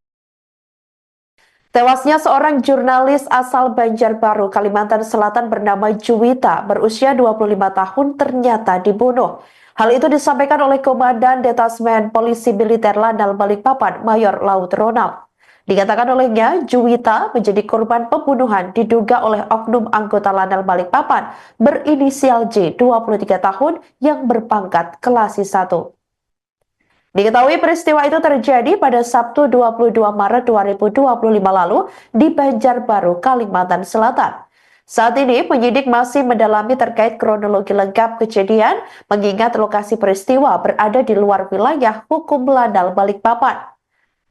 S2: Tewasnya seorang jurnalis asal Banjarbaru, Kalimantan Selatan bernama Juwita, berusia 25 tahun ternyata dibunuh. Hal itu disampaikan oleh Komandan Detasmen Polisi Militer Lanal Balikpapan, Mayor Laut Ronald. Dikatakan olehnya, Juwita menjadi korban pembunuhan diduga oleh oknum anggota Lanal Balikpapan berinisial J, 23 tahun, yang berpangkat Kelasi 1. Diketahui peristiwa itu terjadi pada Sabtu 22 Maret 2025 lalu di Banjarbaru, Kalimantan Selatan. Saat ini penyidik masih mendalami terkait kronologi lengkap kejadian mengingat lokasi peristiwa berada di luar wilayah hukum Lanal Balikpapan.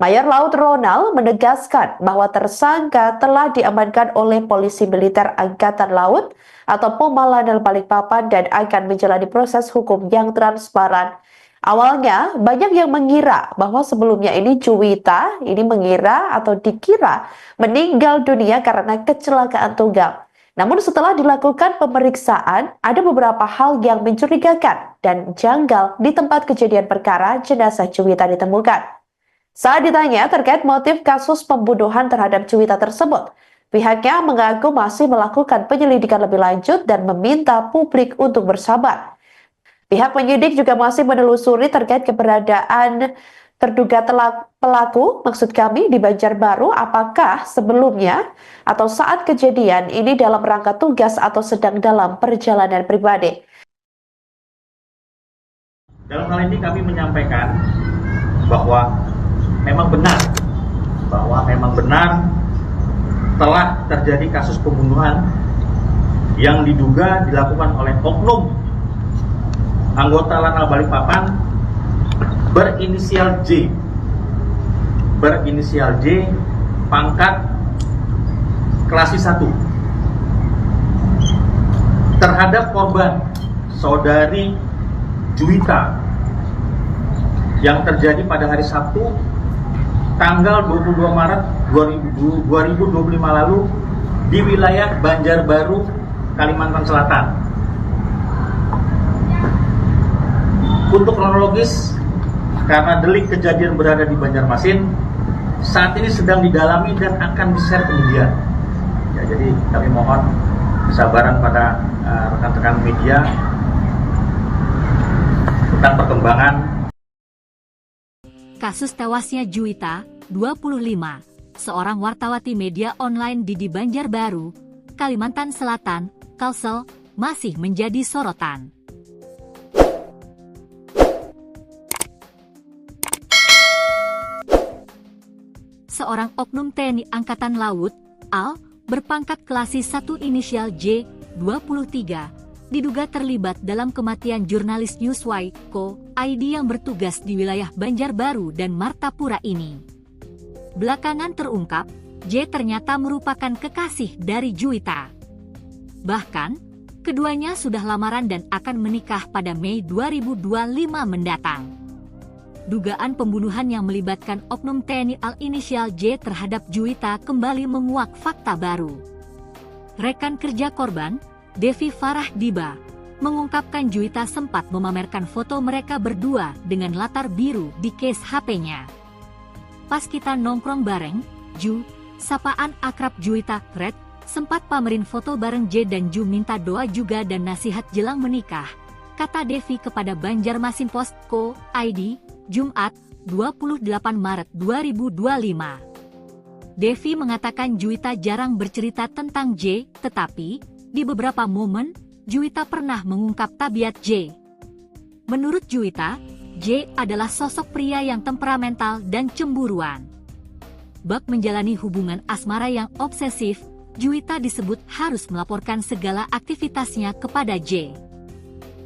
S2: Mayor Laut Ronald menegaskan bahwa tersangka telah diamankan oleh Polisi Militer Angkatan Laut atau POMA Lanal Balikpapan dan akan menjalani proses hukum yang transparan. Awalnya, banyak yang mengira bahwa sebelumnya ini Juwita mengira atau dikira meninggal dunia karena kecelakaan tunggal. Namun setelah dilakukan pemeriksaan, ada beberapa hal yang mencurigakan dan janggal di tempat kejadian perkara jenazah Juwita ditemukan. Saat ditanya terkait motif kasus pembunuhan terhadap Juwita tersebut, pihaknya mengaku masih melakukan penyelidikan lebih lanjut dan meminta publik untuk bersabar. Pihak penyidik juga masih menelusuri terkait keberadaan terduga pelaku, maksud kami di Banjarbaru, apakah sebelumnya atau saat kejadian ini dalam rangka tugas atau sedang dalam perjalanan pribadi.
S3: Dalam hal ini kami menyampaikan bahwa memang benar telah terjadi kasus pembunuhan yang diduga dilakukan oleh oknum anggota Lanal Balikpapan berinisial J, pangkat Kelasi 1 terhadap korban saudari Juwita yang terjadi pada hari Sabtu tanggal 22 Maret 2025 lalu di wilayah Banjarbaru, Kalimantan Selatan. Untuk kronologis, karena delik kejadian berada di Banjarmasin, saat ini sedang didalami dan akan di-share ke media. Ya, jadi kami mohon kesabaran pada rekan-rekan media tentang perkembangan
S1: Kasus tewasnya Juwita, 25, seorang wartawati media online di Banjarbaru, Kalimantan Selatan, Kalsel, masih menjadi sorotan. Seorang oknum TNI Angkatan Laut, AL, berpangkat Klasis 1 inisial J, 23, diduga terlibat dalam kematian jurnalis Newsway, Co. ID yang bertugas di wilayah Banjarbaru dan Martapura ini. Belakangan terungkap, J ternyata merupakan kekasih dari Juwita. Bahkan, keduanya sudah lamaran dan akan menikah pada Mei 2025 mendatang. Dugaan pembunuhan yang melibatkan oknum TNI AL inisial J terhadap Juwita kembali menguak fakta baru. Rekan kerja korban, Devi Farah Diba, mengungkapkan Juwita sempat memamerkan foto mereka berdua dengan latar biru di case HP-nya. Pas kita nongkrong bareng, Ju, sapaan akrab Juwita, Red, sempat pamerin foto bareng J dan Ju minta doa juga dan nasihat jelang menikah, kata Devi kepada Banjarmasin Post Co. ID, Jumat, 28 Maret 2025. Devi mengatakan Juwita jarang bercerita tentang J, tetapi di beberapa momen, Juwita pernah mengungkap tabiat J. Menurut Juwita, J adalah sosok pria yang temperamental dan cemburuan. Bak menjalani hubungan asmara yang obsesif, Juwita disebut harus melaporkan segala aktivitasnya kepada J.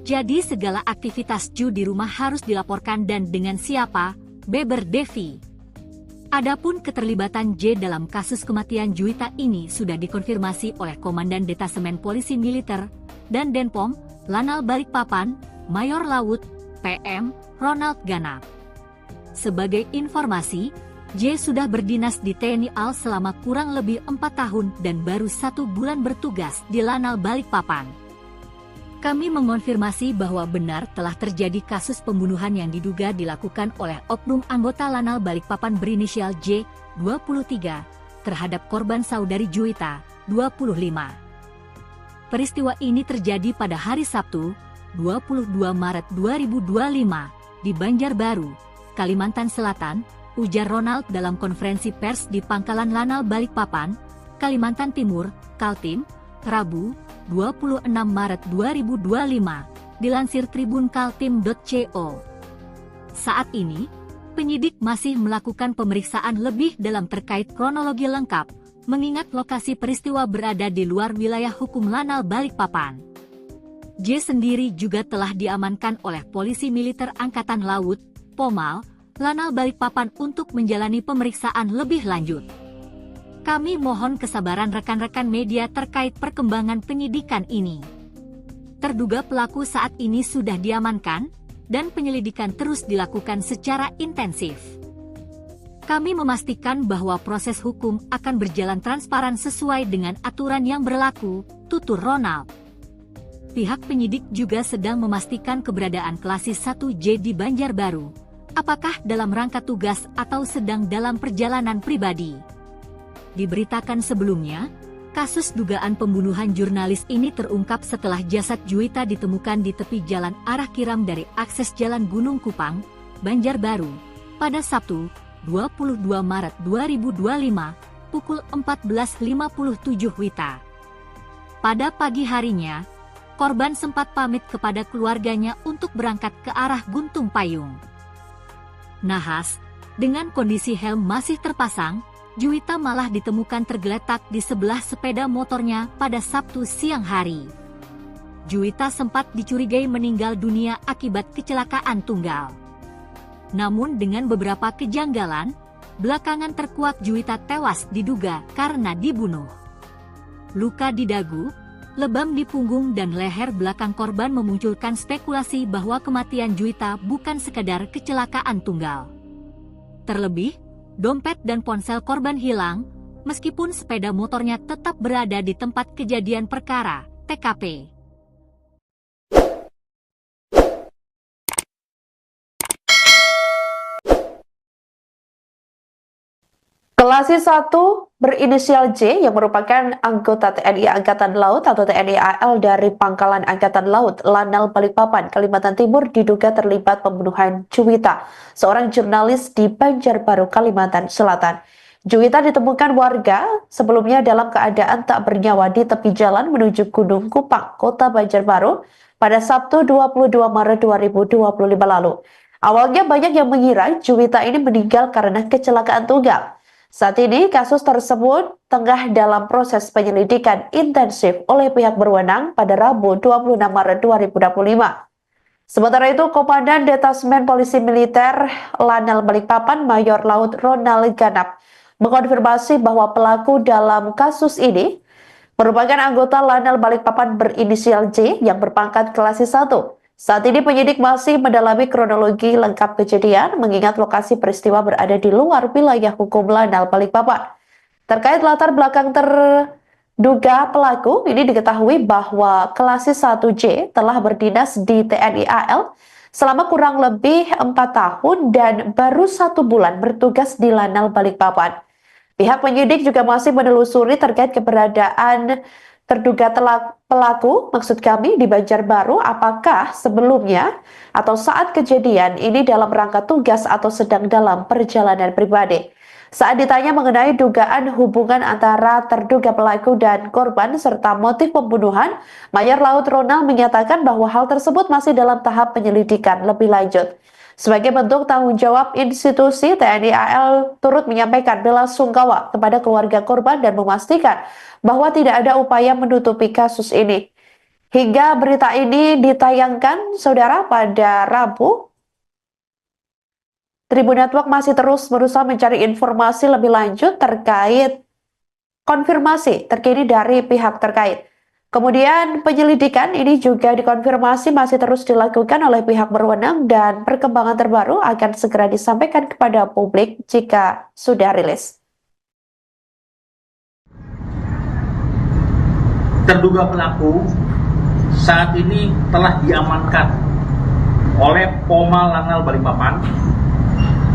S1: Jadi segala aktivitas Ju di rumah harus dilaporkan dan dengan siapa, beber Devi. Adapun keterlibatan J dalam kasus kematian Juwita ini sudah dikonfirmasi oleh Komandan Detasemen Polisi Militer dan Denpom, Lanal Balikpapan, Mayor Laut, PM, Ronald Ganap. Sebagai informasi, J sudah berdinas di TNI AL selama kurang lebih 4 tahun dan baru 1 bulan bertugas di Lanal Balikpapan. Kami mengonfirmasi bahwa benar telah terjadi kasus pembunuhan yang diduga dilakukan oleh oknum anggota Lanal Balikpapan berinisial J, 23, terhadap korban saudari Juwita, 25. Peristiwa ini terjadi pada hari Sabtu, 22 Maret 2025, di Banjarbaru, Kalimantan Selatan, ujar Ronald dalam konferensi pers di Pangkalan Lanal Balikpapan, Kalimantan Timur, Kaltim, Rabu, 26 Maret 2025, dilansir Tribun Kaltim.co. Saat ini, penyidik masih melakukan pemeriksaan lebih dalam terkait kronologi lengkap, mengingat lokasi peristiwa berada di luar wilayah hukum Lanal Balikpapan. J sendiri juga telah diamankan oleh Polisi Militer Angkatan Laut, Pomal, Lanal Balikpapan untuk menjalani pemeriksaan lebih lanjut. Kami mohon kesabaran rekan-rekan media terkait perkembangan penyidikan ini. Terduga pelaku saat ini sudah diamankan, dan penyelidikan terus dilakukan secara intensif. Kami memastikan bahwa proses hukum akan berjalan transparan sesuai dengan aturan yang berlaku, tutur Ronald. Pihak penyidik juga sedang memastikan keberadaan Klasis 1J di Banjarbaru, apakah dalam rangka tugas atau sedang dalam perjalanan pribadi. Diberitakan sebelumnya, kasus dugaan pembunuhan jurnalis ini terungkap setelah jasad Juwita ditemukan di tepi jalan arah Kiram dari akses Jalan Gunung Kupang, Banjarbaru, pada Sabtu, 22 Maret 2025, pukul 14.57 WITA. Pada pagi harinya, korban sempat pamit kepada keluarganya untuk berangkat ke arah Guntung Payung. Nahas, dengan kondisi helm masih terpasang, Juwita malah ditemukan tergeletak di sebelah sepeda motornya pada Sabtu siang hari. Juwita sempat dicurigai meninggal dunia akibat kecelakaan tunggal. Namun dengan beberapa kejanggalan, belakangan terkuak Juwita tewas diduga karena dibunuh. Luka di dagu, lebam di punggung dan leher belakang korban memunculkan spekulasi bahwa kematian Juwita bukan sekadar kecelakaan tunggal. Terlebih, dompet dan ponsel korban hilang, meskipun sepeda motornya tetap berada di tempat kejadian perkara, TKP.
S2: Kelasi 1 berinisial J yang merupakan anggota TNI Angkatan Laut atau TNI AL dari Pangkalan Angkatan Laut Lanal Balikpapan, Kalimantan Timur diduga terlibat pembunuhan Juwita, seorang jurnalis di Banjarbaru, Kalimantan Selatan. Juwita ditemukan warga sebelumnya dalam keadaan tak bernyawa di tepi jalan menuju Gunung Kupang, Kota Banjarbaru pada Sabtu 22 Maret 2025 lalu. Awalnya banyak yang mengira Juwita ini meninggal karena kecelakaan tunggal. Saat ini kasus tersebut tengah dalam proses penyelidikan intensif oleh pihak berwenang pada Rabu 26 Maret 2025. Sementara itu, Komandan Detasmen Polisi Militer Lanal Balikpapan Mayor Laut Ronald Ganap mengkonfirmasi bahwa pelaku dalam kasus ini merupakan anggota Lanal Balikpapan berinisial J yang berpangkat Kelasi 1. Saat ini penyidik masih mendalami kronologi lengkap kejadian mengingat lokasi peristiwa berada di luar wilayah hukum Lanal Balikpapan. Terkait latar belakang terduga pelaku, ini diketahui bahwa Kelasi 1J telah berdinas di TNI AL selama kurang lebih 4 tahun dan baru 1 bulan bertugas di Lanal Balikpapan. Pihak penyidik juga masih menelusuri terkait keberadaan terduga pelaku, maksud kami di Banjarbaru, apakah sebelumnya atau saat kejadian ini dalam rangka tugas atau sedang dalam perjalanan pribadi. Saat ditanya mengenai dugaan hubungan antara terduga pelaku dan korban serta motif pembunuhan, Mayor Laut Ronald menyatakan bahwa hal tersebut masih dalam tahap penyelidikan lebih lanjut. Sebagai bentuk tanggung jawab institusi, TNI AL turut menyampaikan belasungkawa kepada keluarga korban dan memastikan bahwa tidak ada upaya menutupi kasus ini. Hingga berita ini ditayangkan, saudara, pada Rabu, Tribun Network masih terus berusaha mencari informasi lebih lanjut terkait konfirmasi terkini dari pihak terkait. Kemudian penyelidikan ini juga dikonfirmasi masih terus dilakukan oleh pihak berwenang dan perkembangan terbaru akan segera disampaikan kepada publik jika sudah rilis.
S3: Terduga pelaku saat ini telah diamankan oleh Poma Lanal Balikpapan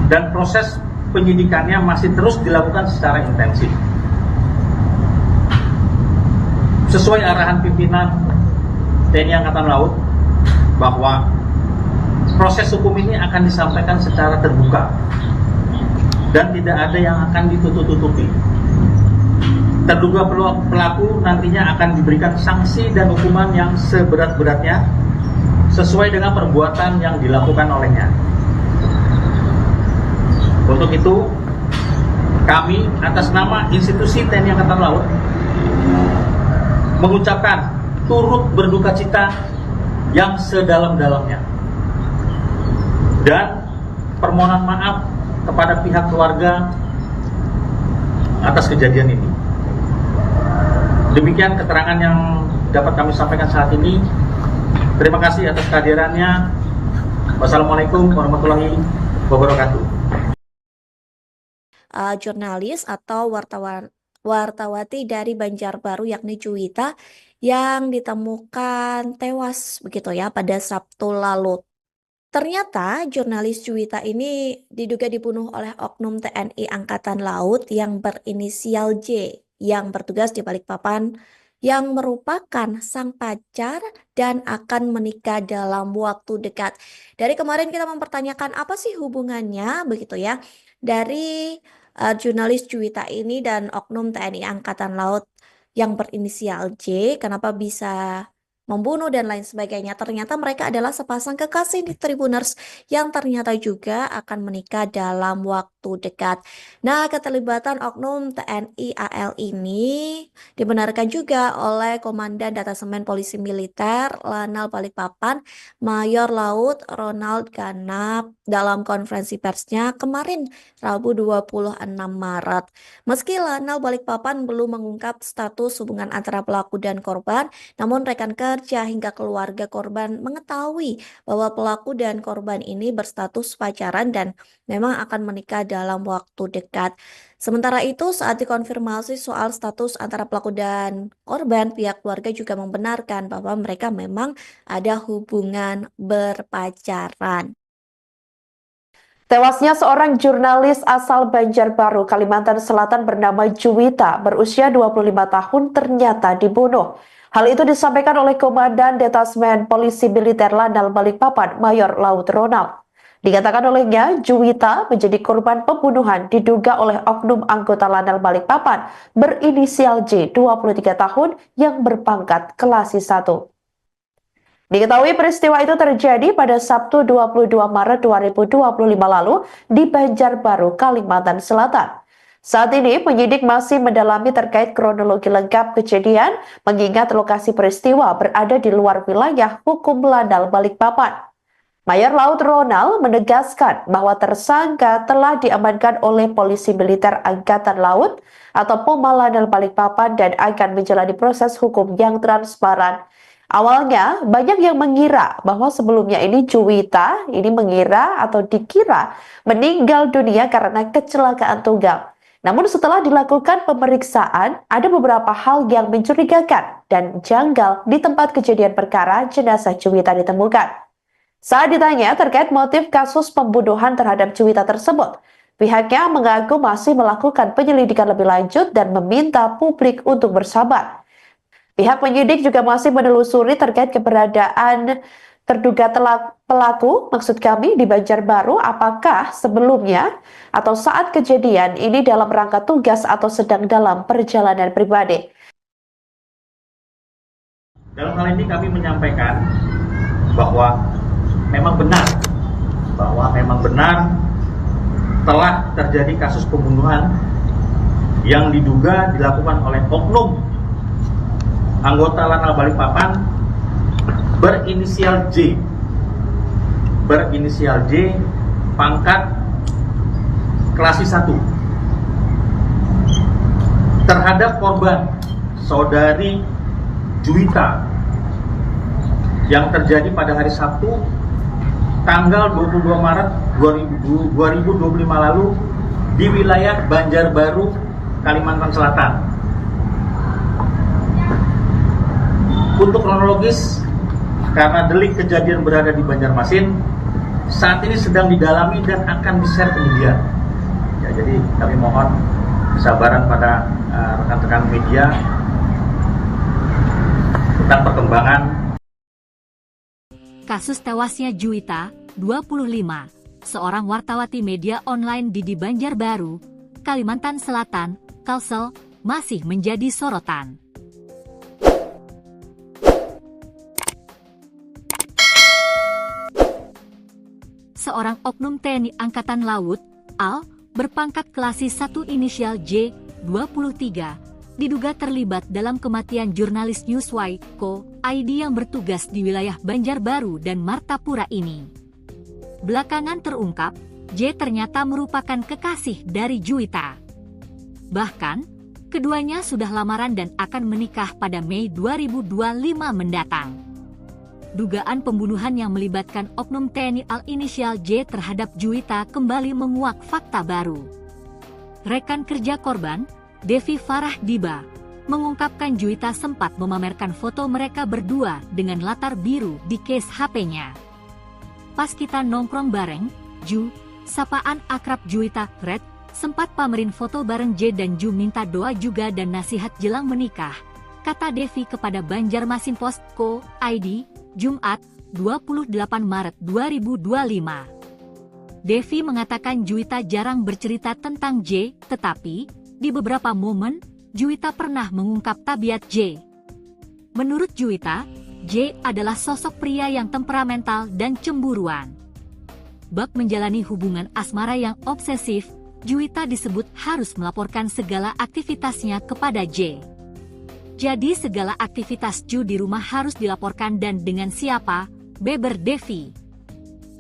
S3: dan proses penyidikannya masih terus dilakukan secara intensif. Sesuai arahan pimpinan TNI Angkatan Laut bahwa proses hukum ini akan disampaikan secara terbuka dan tidak ada yang akan ditutup-tutupi. Terduga pelaku nantinya akan diberikan sanksi dan hukuman yang seberat-beratnya sesuai dengan perbuatan yang dilakukan olehnya. Untuk itu, kami atas nama institusi TNI Angkatan Laut mengucapkan turut berduka cita yang sedalam-dalamnya dan permohonan maaf kepada pihak keluarga atas kejadian ini. Demikian keterangan yang dapat kami sampaikan saat ini. Terima kasih atas kehadirannya. Wassalamualaikum warahmatullahi wabarakatuh.
S4: Jurnalis atau wartawati dari Banjarbaru yakni Juwita yang ditemukan tewas begitu ya pada Sabtu lalu. Ternyata jurnalis Juwita ini diduga dibunuh oleh oknum TNI Angkatan Laut yang berinisial J yang bertugas di Balikpapan yang merupakan sang pacar dan akan menikah dalam waktu dekat. Dari kemarin kita mempertanyakan apa sih hubungannya begitu ya dari jurnalis Juwita ini dan oknum TNI Angkatan Laut yang berinisial J, kenapa bisa membunuh dan lain sebagainya. Ternyata mereka adalah sepasang kekasih di Tribuners yang ternyata juga akan menikah dalam waktu dekat. Nah, keterlibatan oknum TNI AL ini dibenarkan juga oleh Komandan Detasemen Polisi Militer Lanal Balikpapan Mayor Laut Ronald Ganap dalam konferensi persnya kemarin Rabu 26 Maret. Meski Lanal Balikpapan belum mengungkap status hubungan antara pelaku dan korban, namun rekan kerja hingga keluarga korban mengetahui bahwa pelaku dan korban ini berstatus pacaran dan memang akan menikah dalam waktu dekat. Sementara itu, saat dikonfirmasi soal status antara pelaku dan korban, pihak keluarga juga membenarkan bahwa mereka memang ada hubungan berpacaran.
S2: Tewasnya seorang jurnalis asal Banjarbaru, Kalimantan Selatan bernama Juwita berusia 25 tahun ternyata dibunuh. Hal itu disampaikan oleh Komandan Detasmen Polisi Militer Lanal Balikpapan, Mayor Laut Ronald. Dikatakan olehnya, Juwita menjadi korban pembunuhan diduga oleh oknum anggota Lanal Balikpapan berinisial J, 23 tahun yang berpangkat Klasi 1. Diketahui peristiwa itu terjadi pada Sabtu 22 Maret 2025 lalu di Banjarbaru, Kalimantan Selatan. Saat ini penyidik masih mendalami terkait kronologi lengkap kejadian mengingat lokasi peristiwa berada di luar wilayah hukum Lanal Balikpapan. Mayor Laut Ronald menegaskan bahwa tersangka telah diamankan oleh Polisi Militer Angkatan Laut atau POMA Lanal Balikpapan dan akan menjalani proses hukum yang transparan. Awalnya, banyak yang mengira bahwa sebelumnya ini Juwita mengira atau dikira meninggal dunia karena kecelakaan tunggal. Namun setelah dilakukan pemeriksaan, ada beberapa hal yang mencurigakan dan janggal di tempat kejadian perkara jenazah Juwita ditemukan. Saat ditanya terkait motif kasus pembunuhan terhadap Juwita tersebut, pihaknya mengaku masih melakukan penyelidikan lebih lanjut dan meminta publik untuk bersabar. Pihak penyidik juga masih menelusuri terkait keberadaan terduga pelaku, maksud kami di Banjarbaru, apakah sebelumnya atau saat kejadian ini dalam rangka tugas atau sedang dalam perjalanan pribadi.
S3: Dalam hal ini kami menyampaikan bahwa memang benar telah terjadi kasus pembunuhan yang diduga dilakukan oleh oknum anggota Lanal Balikpapan berinisial J, pangkat Klasi 1, terhadap korban saudari Juwita yang terjadi pada hari Sabtu tanggal 22 Maret 2025 lalu di wilayah Banjarbaru, Kalimantan Selatan. Untuk kronologis, karena delik kejadian berada di Banjarmasin, saat ini sedang didalami dan akan di-share ke media. Ya, jadi kami mohon kesabaran pada rekan-rekan media tentang perkembangan.
S1: Kasus tewasnya Juwita, 25, seorang wartawati media online di Banjarbaru, Kalimantan Selatan, Kalsel, masih menjadi sorotan. Seorang oknum TNI Angkatan Laut, AL, berpangkat Klasi 1 inisial J, 23, diduga terlibat dalam kematian jurnalis Newsway, Co. ID yang bertugas di wilayah Banjarbaru dan Martapura ini. Belakangan terungkap, J ternyata merupakan kekasih dari Juwita. Bahkan, keduanya sudah lamaran dan akan menikah pada Mei 2025 mendatang. Dugaan pembunuhan yang melibatkan oknum TNI AL inisial J terhadap Juwita kembali menguak fakta baru. Rekan kerja korban, Devi Farah Diba, mengungkapkan Juwita sempat memamerkan foto mereka berdua dengan latar biru di case HP-nya. Pas kita nongkrong bareng, Ju, sapaan akrab Juwita, Red, sempat pamerin foto bareng J dan Ju minta doa juga dan nasihat jelang menikah, kata Devi kepada Banjarmasin Post Co. ID, Jumat, 28 Maret 2025. Devi mengatakan Juwita jarang bercerita tentang J, tetapi di beberapa momen, Juwita pernah mengungkap tabiat J. Menurut Juwita, J adalah sosok pria yang temperamental dan cemburuan. Bak menjalani hubungan asmara yang obsesif, Juwita disebut harus melaporkan segala aktivitasnya kepada J. Jadi segala aktivitas Ju di rumah harus dilaporkan dan dengan siapa, beber Devi.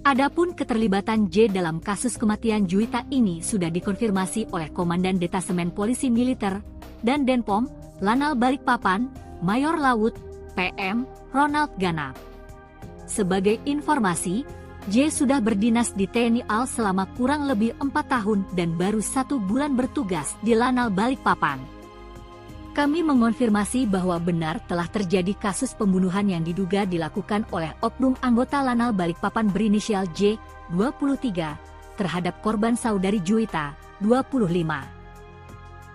S1: Adapun keterlibatan J dalam kasus kematian Juwita ini sudah dikonfirmasi oleh Komandan Detasemen Polisi Militer dan Denpom, Lanal Balikpapan, Mayor Laut, PM, Ronald Ganap. Sebagai informasi, J sudah berdinas di TNI AL selama kurang lebih 4 tahun dan baru 1 bulan bertugas di Lanal Balikpapan. Kami mengonfirmasi bahwa benar telah terjadi kasus pembunuhan yang diduga dilakukan oleh oknum anggota Lanal Balikpapan berinisial J, 23, terhadap korban saudari Juwita, 25.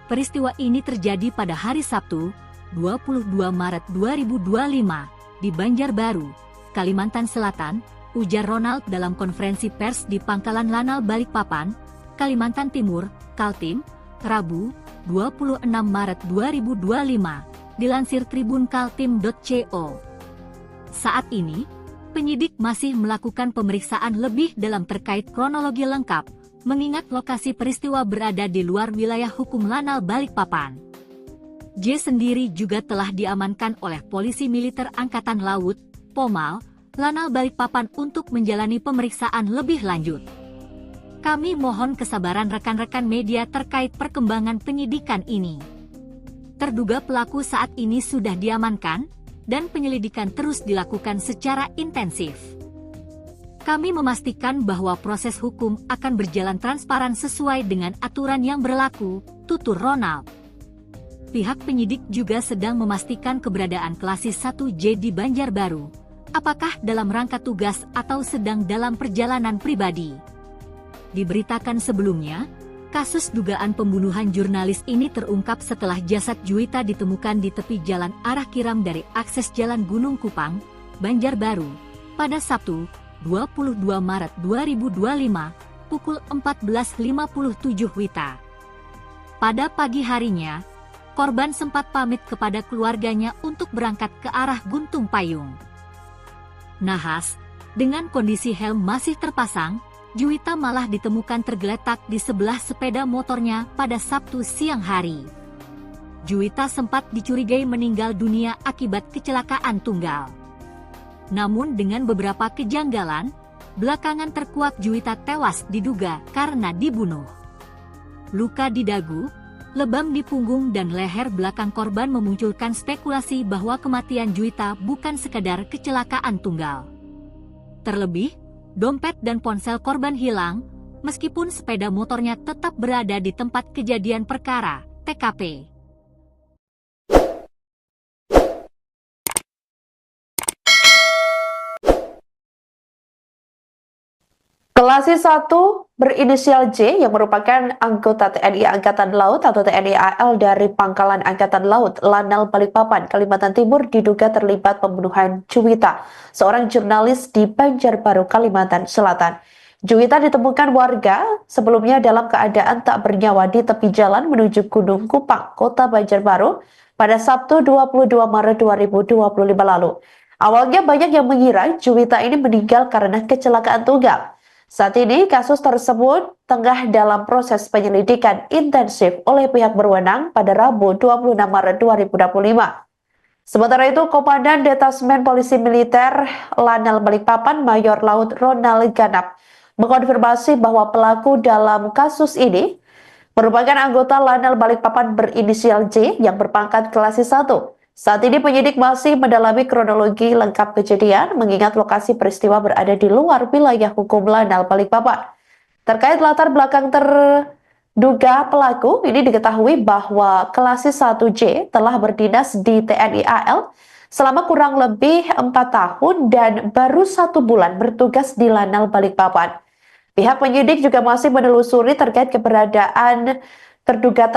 S1: Peristiwa ini terjadi pada hari Sabtu, 22 Maret 2025, di Banjarbaru, Kalimantan Selatan, ujar Ronald dalam konferensi pers di Pangkalan Lanal Balikpapan, Kalimantan Timur, Kaltim, Rabu, 26 Maret 2025, dilansir Tribun Kaltim.co. Saat ini, penyidik masih melakukan pemeriksaan lebih dalam terkait kronologi lengkap, mengingat lokasi peristiwa berada di luar wilayah hukum Lanal Balikpapan. J sendiri juga telah diamankan oleh Polisi Militer Angkatan Laut, Pomal, Lanal Balikpapan untuk menjalani pemeriksaan lebih lanjut. Kami mohon kesabaran rekan-rekan media terkait perkembangan penyidikan ini. Terduga pelaku saat ini sudah diamankan, dan penyelidikan terus dilakukan secara intensif. Kami memastikan bahwa proses hukum akan berjalan transparan sesuai dengan aturan yang berlaku, tutur Ronald. Pihak penyidik juga sedang memastikan keberadaan Klasis 1J di Banjarbaru, apakah dalam rangka tugas atau sedang dalam perjalanan pribadi. Diberitakan sebelumnya, kasus dugaan pembunuhan jurnalis ini terungkap setelah jasad Juwita ditemukan di tepi jalan arah Kiram dari akses Jalan Gunung Kupang, Banjarbaru, pada Sabtu, 22 Maret 2025, pukul 14.57 WITA. Pada pagi harinya, korban sempat pamit kepada keluarganya untuk berangkat ke arah Guntung Payung. Nahas, dengan kondisi helm masih terpasang, Juwita malah ditemukan tergeletak di sebelah sepeda motornya pada Sabtu siang hari. Juwita sempat dicurigai meninggal dunia akibat kecelakaan tunggal. Namun dengan beberapa kejanggalan, belakangan terkuak Juwita tewas diduga karena dibunuh. Luka di dagu, lebam di punggung dan leher belakang korban memunculkan spekulasi bahwa kematian Juwita bukan sekadar kecelakaan tunggal. Terlebih, dompet dan ponsel korban hilang, meskipun sepeda motornya tetap berada di tempat kejadian perkara, TKP.
S2: Klasis 1 berinisial J yang merupakan anggota TNI Angkatan Laut atau TNI AL dari Pangkalan Angkatan Laut Lanal Balikpapan, Kalimantan Timur diduga terlibat pembunuhan Juwita, seorang jurnalis di Banjarbaru, Kalimantan Selatan. Juwita ditemukan warga sebelumnya dalam keadaan tak bernyawa di tepi jalan menuju Gunung Kupang, Kota Banjarbaru pada Sabtu 22 Maret 2025 lalu. Awalnya banyak yang mengira Juwita ini meninggal karena kecelakaan tunggal. Saat ini kasus tersebut tengah dalam proses penyelidikan intensif oleh pihak berwenang pada Rabu 26 Maret 2025. Sementara itu, Komandan Detasmen Polisi Militer Lanal Balikpapan Mayor Laut Ronald Ganap mengkonfirmasi bahwa pelaku dalam kasus ini merupakan anggota Lanal Balikpapan berinisial J yang berpangkat Klasis 1. Saat ini penyidik masih mendalami kronologi lengkap kejadian mengingat lokasi peristiwa berada di luar wilayah hukum Lanal Balikpapan. Terkait latar belakang terduga pelaku, ini diketahui bahwa Klasis 1J telah berdinas di TNI AL selama kurang lebih 4 tahun dan baru 1 bulan bertugas di Lanal Balikpapan. Pihak penyidik juga masih menelusuri terkait keberadaan terduga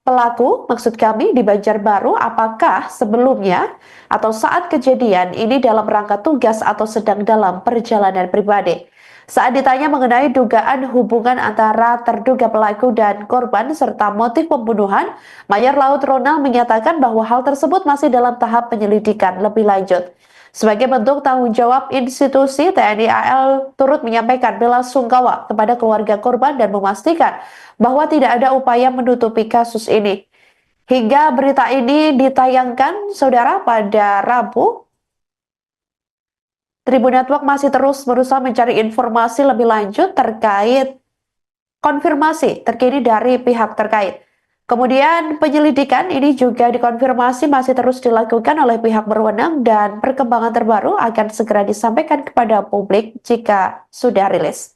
S2: pelaku, maksud kami di Banjarbaru, apakah sebelumnya atau saat kejadian ini dalam rangka tugas atau sedang dalam perjalanan pribadi. Saat ditanya mengenai dugaan hubungan antara terduga pelaku dan korban serta motif pembunuhan, Mayor Laut Ronald menyatakan bahwa hal tersebut masih dalam tahap penyelidikan lebih lanjut. Sebagai bentuk tanggung jawab institusi, TNI AL turut menyampaikan bela sungkawa kepada keluarga korban dan memastikan bahwa tidak ada upaya menutupi kasus ini. Hingga berita ini ditayangkan, saudara, pada Rabu, Tribun Network masih terus berusaha mencari informasi lebih lanjut terkait konfirmasi terkini dari pihak terkait. Kemudian penyelidikan ini juga dikonfirmasi masih terus dilakukan oleh pihak berwenang dan perkembangan terbaru akan segera disampaikan kepada publik jika sudah rilis.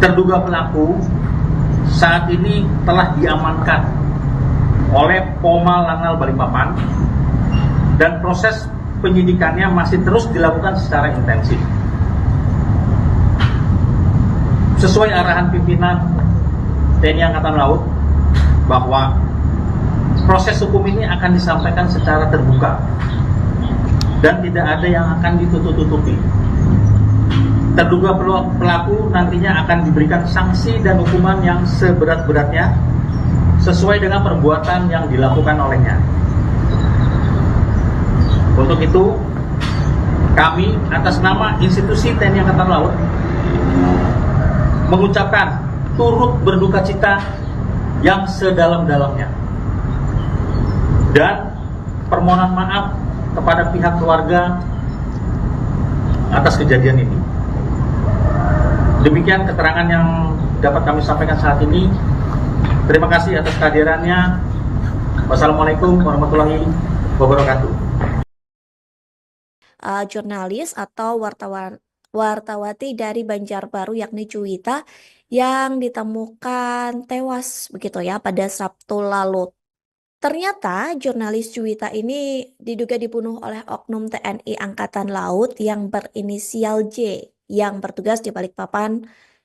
S3: Terduga pelaku saat ini telah diamankan oleh Pomal Lanal Balikpapan dan proses penyidikannya masih terus dilakukan secara intensif. sesuai arahan pimpinan TNI Angkatan Laut bahwa proses hukum ini akan disampaikan secara terbuka dan tidak ada yang akan ditutup-tutupi. Terduga pelaku nantinya akan diberikan sanksi dan hukuman yang seberat-beratnya sesuai dengan perbuatan yang dilakukan olehnya. Untuk itu, kami atas nama institusi TNI Angkatan Laut mengucapkan turut berduka cita yang sedalam-dalamnya dan permohonan maaf kepada pihak keluarga atas kejadian ini. Demikian keterangan yang dapat kami sampaikan saat ini. Terima kasih atas kehadirannya. Wassalamualaikum warahmatullahi wabarakatuh.
S4: Jurnalis atau wartawati dari Banjarbaru yakni Juwita yang ditemukan tewas begitu ya pada Sabtu lalu. Ternyata jurnalis Juwita ini diduga dibunuh oleh oknum TNI Angkatan Laut yang berinisial J yang bertugas di Balikpapan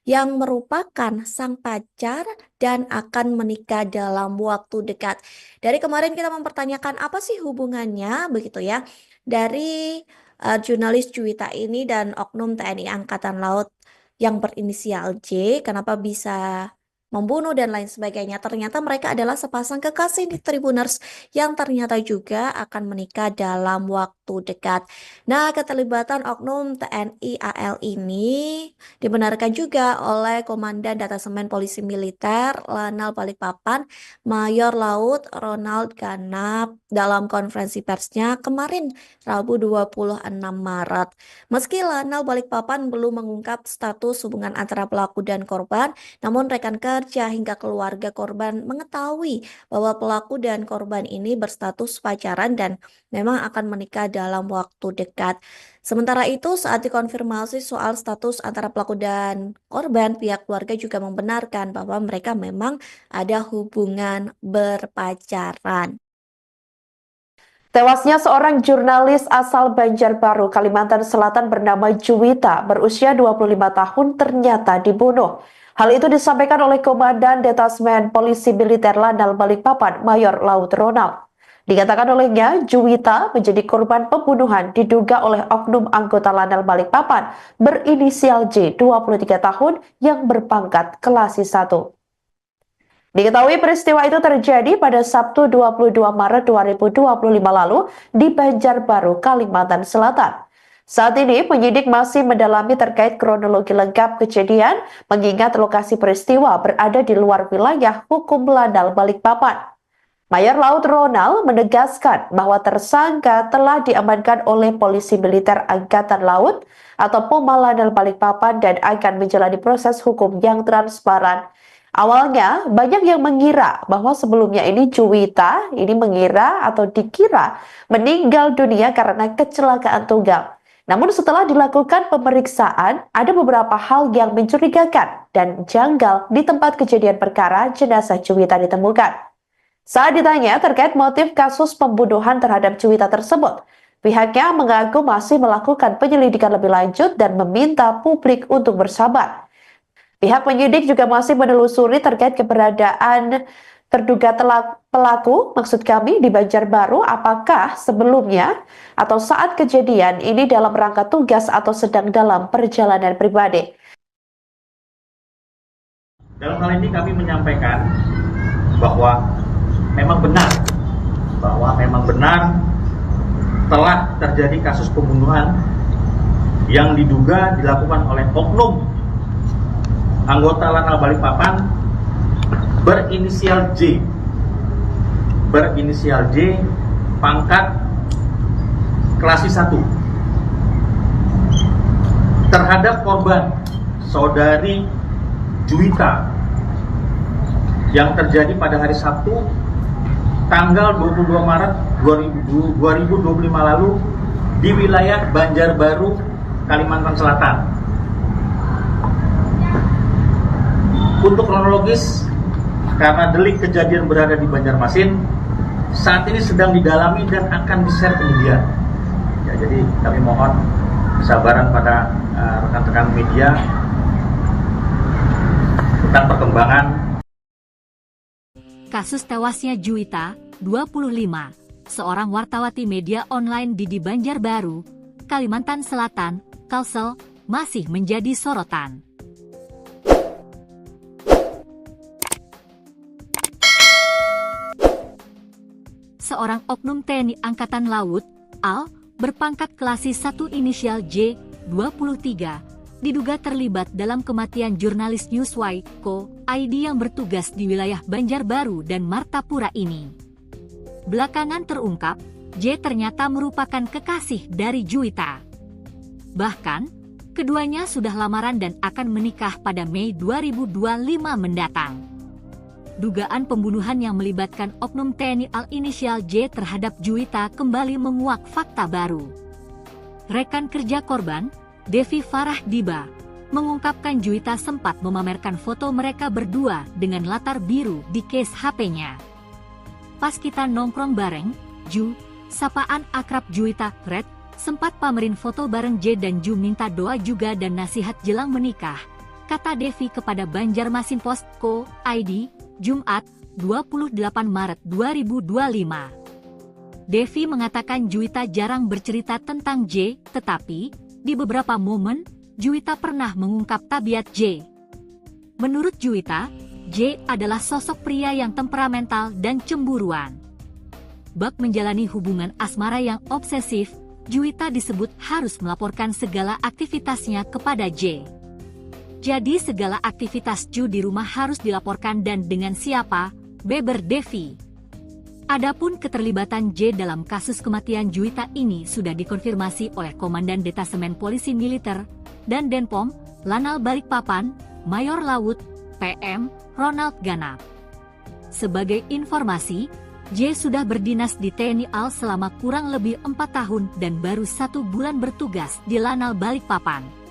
S4: yang merupakan sang pacar dan akan menikah dalam waktu dekat. Dari kemarin kita mempertanyakan apa sih hubungannya begitu ya dari jurnalis Juwita ini dan oknum TNI Angkatan Laut yang berinisial J, kenapa bisa membunuh dan lain sebagainya. Ternyata mereka adalah sepasang kekasih di Tribuners yang ternyata juga akan menikah dalam waktu dekat. Nah, keterlibatan oknum TNI AL ini dibenarkan juga oleh Komandan Detasemen Polisi Militer Lanal Balikpapan, Mayor Laut Ronald Ganap dalam konferensi persnya kemarin, Rabu 26 Maret. Meski Lanal Balikpapan belum mengungkap status hubungan antara pelaku dan korban, namun rekan kerja hingga keluarga korban mengetahui bahwa pelaku dan korban ini berstatus pacaran dan memang akan menikah dalam waktu dekat. Sementara itu, saat dikonfirmasi soal status antara pelaku dan korban, pihak keluarga juga membenarkan bahwa mereka memang ada hubungan berpacaran.
S2: Tewasnya seorang jurnalis asal Banjarbaru, Kalimantan Selatan bernama Juwita, berusia 25 tahun ternyata dibunuh. Hal itu disampaikan oleh Komandan Detasmen Polisi Militer Lanal Balikpapan, Mayor Laut Ronald. Dikatakan olehnya, Juwita menjadi korban pembunuhan diduga oleh oknum anggota Lanal Balikpapan berinisial J, 23 tahun, yang berpangkat Kelasi 1. Diketahui peristiwa itu terjadi pada Sabtu 22 Maret 2025 lalu di Banjarbaru, Kalimantan Selatan. Saat ini penyidik masih mendalami terkait kronologi lengkap kejadian mengingat lokasi peristiwa berada di luar wilayah hukum Lanal Balikpapan. Mayor Laut Ronald menegaskan bahwa tersangka telah diamankan oleh Polisi Militer Angkatan Laut atau POMA Lanal Balikpapan dan akan menjalani proses hukum yang transparan. Awalnya, banyak yang mengira bahwa sebelumnya ini Juwita mengira atau dikira meninggal dunia karena kecelakaan tunggal. Namun setelah dilakukan pemeriksaan, ada beberapa hal yang mencurigakan dan janggal di tempat kejadian perkara jenazah Juwita ditemukan. Saat ditanya terkait motif kasus pembunuhan terhadap Juwita tersebut, pihaknya mengaku masih melakukan penyelidikan lebih lanjut dan meminta publik untuk bersabar. Pihak penyidik juga masih menelusuri terkait keberadaan terduga pelaku, maksud kami di Banjarbaru, apakah sebelumnya atau saat kejadian ini dalam rangka tugas atau sedang dalam perjalanan pribadi.
S3: Dalam hal ini kami menyampaikan bahwa memang benar telah terjadi kasus pembunuhan yang diduga dilakukan oleh oknum anggota Lanal Balikpapan berinisial J, pangkat Kelasi 1, terhadap korban saudari Juwita yang terjadi pada hari Sabtu tanggal 22 Maret 2025 lalu di wilayah Banjarbaru, Kalimantan Selatan. Untuk kronologis, karena delik kejadian berada di Banjarmasin, saat ini sedang didalami dan akan di-share kemudian. Ya, jadi kami mohon kesabaran pada rekan-rekan media tentang perkembangan
S1: Kasus tewasnya Juwita, 25, seorang wartawati media online di Banjarbaru, Kalimantan Selatan, Kalsel, masih menjadi sorotan. Seorang oknum TNI Angkatan Laut, AL, berpangkat Klasik 1 inisial J, 23, diduga terlibat dalam kematian jurnalis Newsway, Co. ID yang bertugas di wilayah Banjarbaru dan Martapura ini. Belakangan terungkap, J ternyata merupakan kekasih dari Juwita. Bahkan, keduanya sudah lamaran dan akan menikah pada Mei 2025 mendatang. Dugaan pembunuhan yang melibatkan oknum TNI AL inisial J terhadap Juwita kembali menguak fakta baru. Rekan kerja korban, Devi Farah Diba, mengungkapkan Juwita sempat memamerkan foto mereka berdua dengan latar biru di case HP-nya. Pas kita nongkrong bareng, Ju, sapaan akrab Juwita, Red, sempat pamerin foto bareng J dan Ju minta doa juga dan nasihat jelang menikah, kata Devi kepada Banjarmasin Post, Co. ID, Jumat, 28 Maret 2025. Devi mengatakan Juwita jarang bercerita tentang J, tetapi di beberapa momen, Juwita pernah mengungkap tabiat J. Menurut Juwita, J adalah sosok pria yang temperamental dan cemburuan. Bak menjalani hubungan asmara yang obsesif, Juwita disebut harus melaporkan segala aktivitasnya kepada J. Jadi segala aktivitas Ju di rumah harus dilaporkan dan dengan siapa, beber Devi. Adapun keterlibatan J dalam kasus kematian Juwita ini sudah dikonfirmasi oleh Komandan Detasemen Polisi Militer dan Denpom, Lanal Balikpapan, Mayor Laut, PM, Ronald Ganap. Sebagai informasi, J sudah berdinas di TNI AL selama kurang lebih 4 tahun dan baru 1 bulan bertugas di Lanal Balikpapan.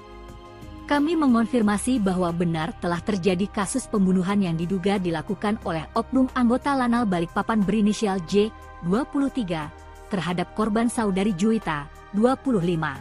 S1: Kami mengonfirmasi bahwa benar telah terjadi kasus pembunuhan yang diduga dilakukan oleh oknum anggota Lanal Balikpapan berinisial J, 23, terhadap korban saudari Juwita, 25.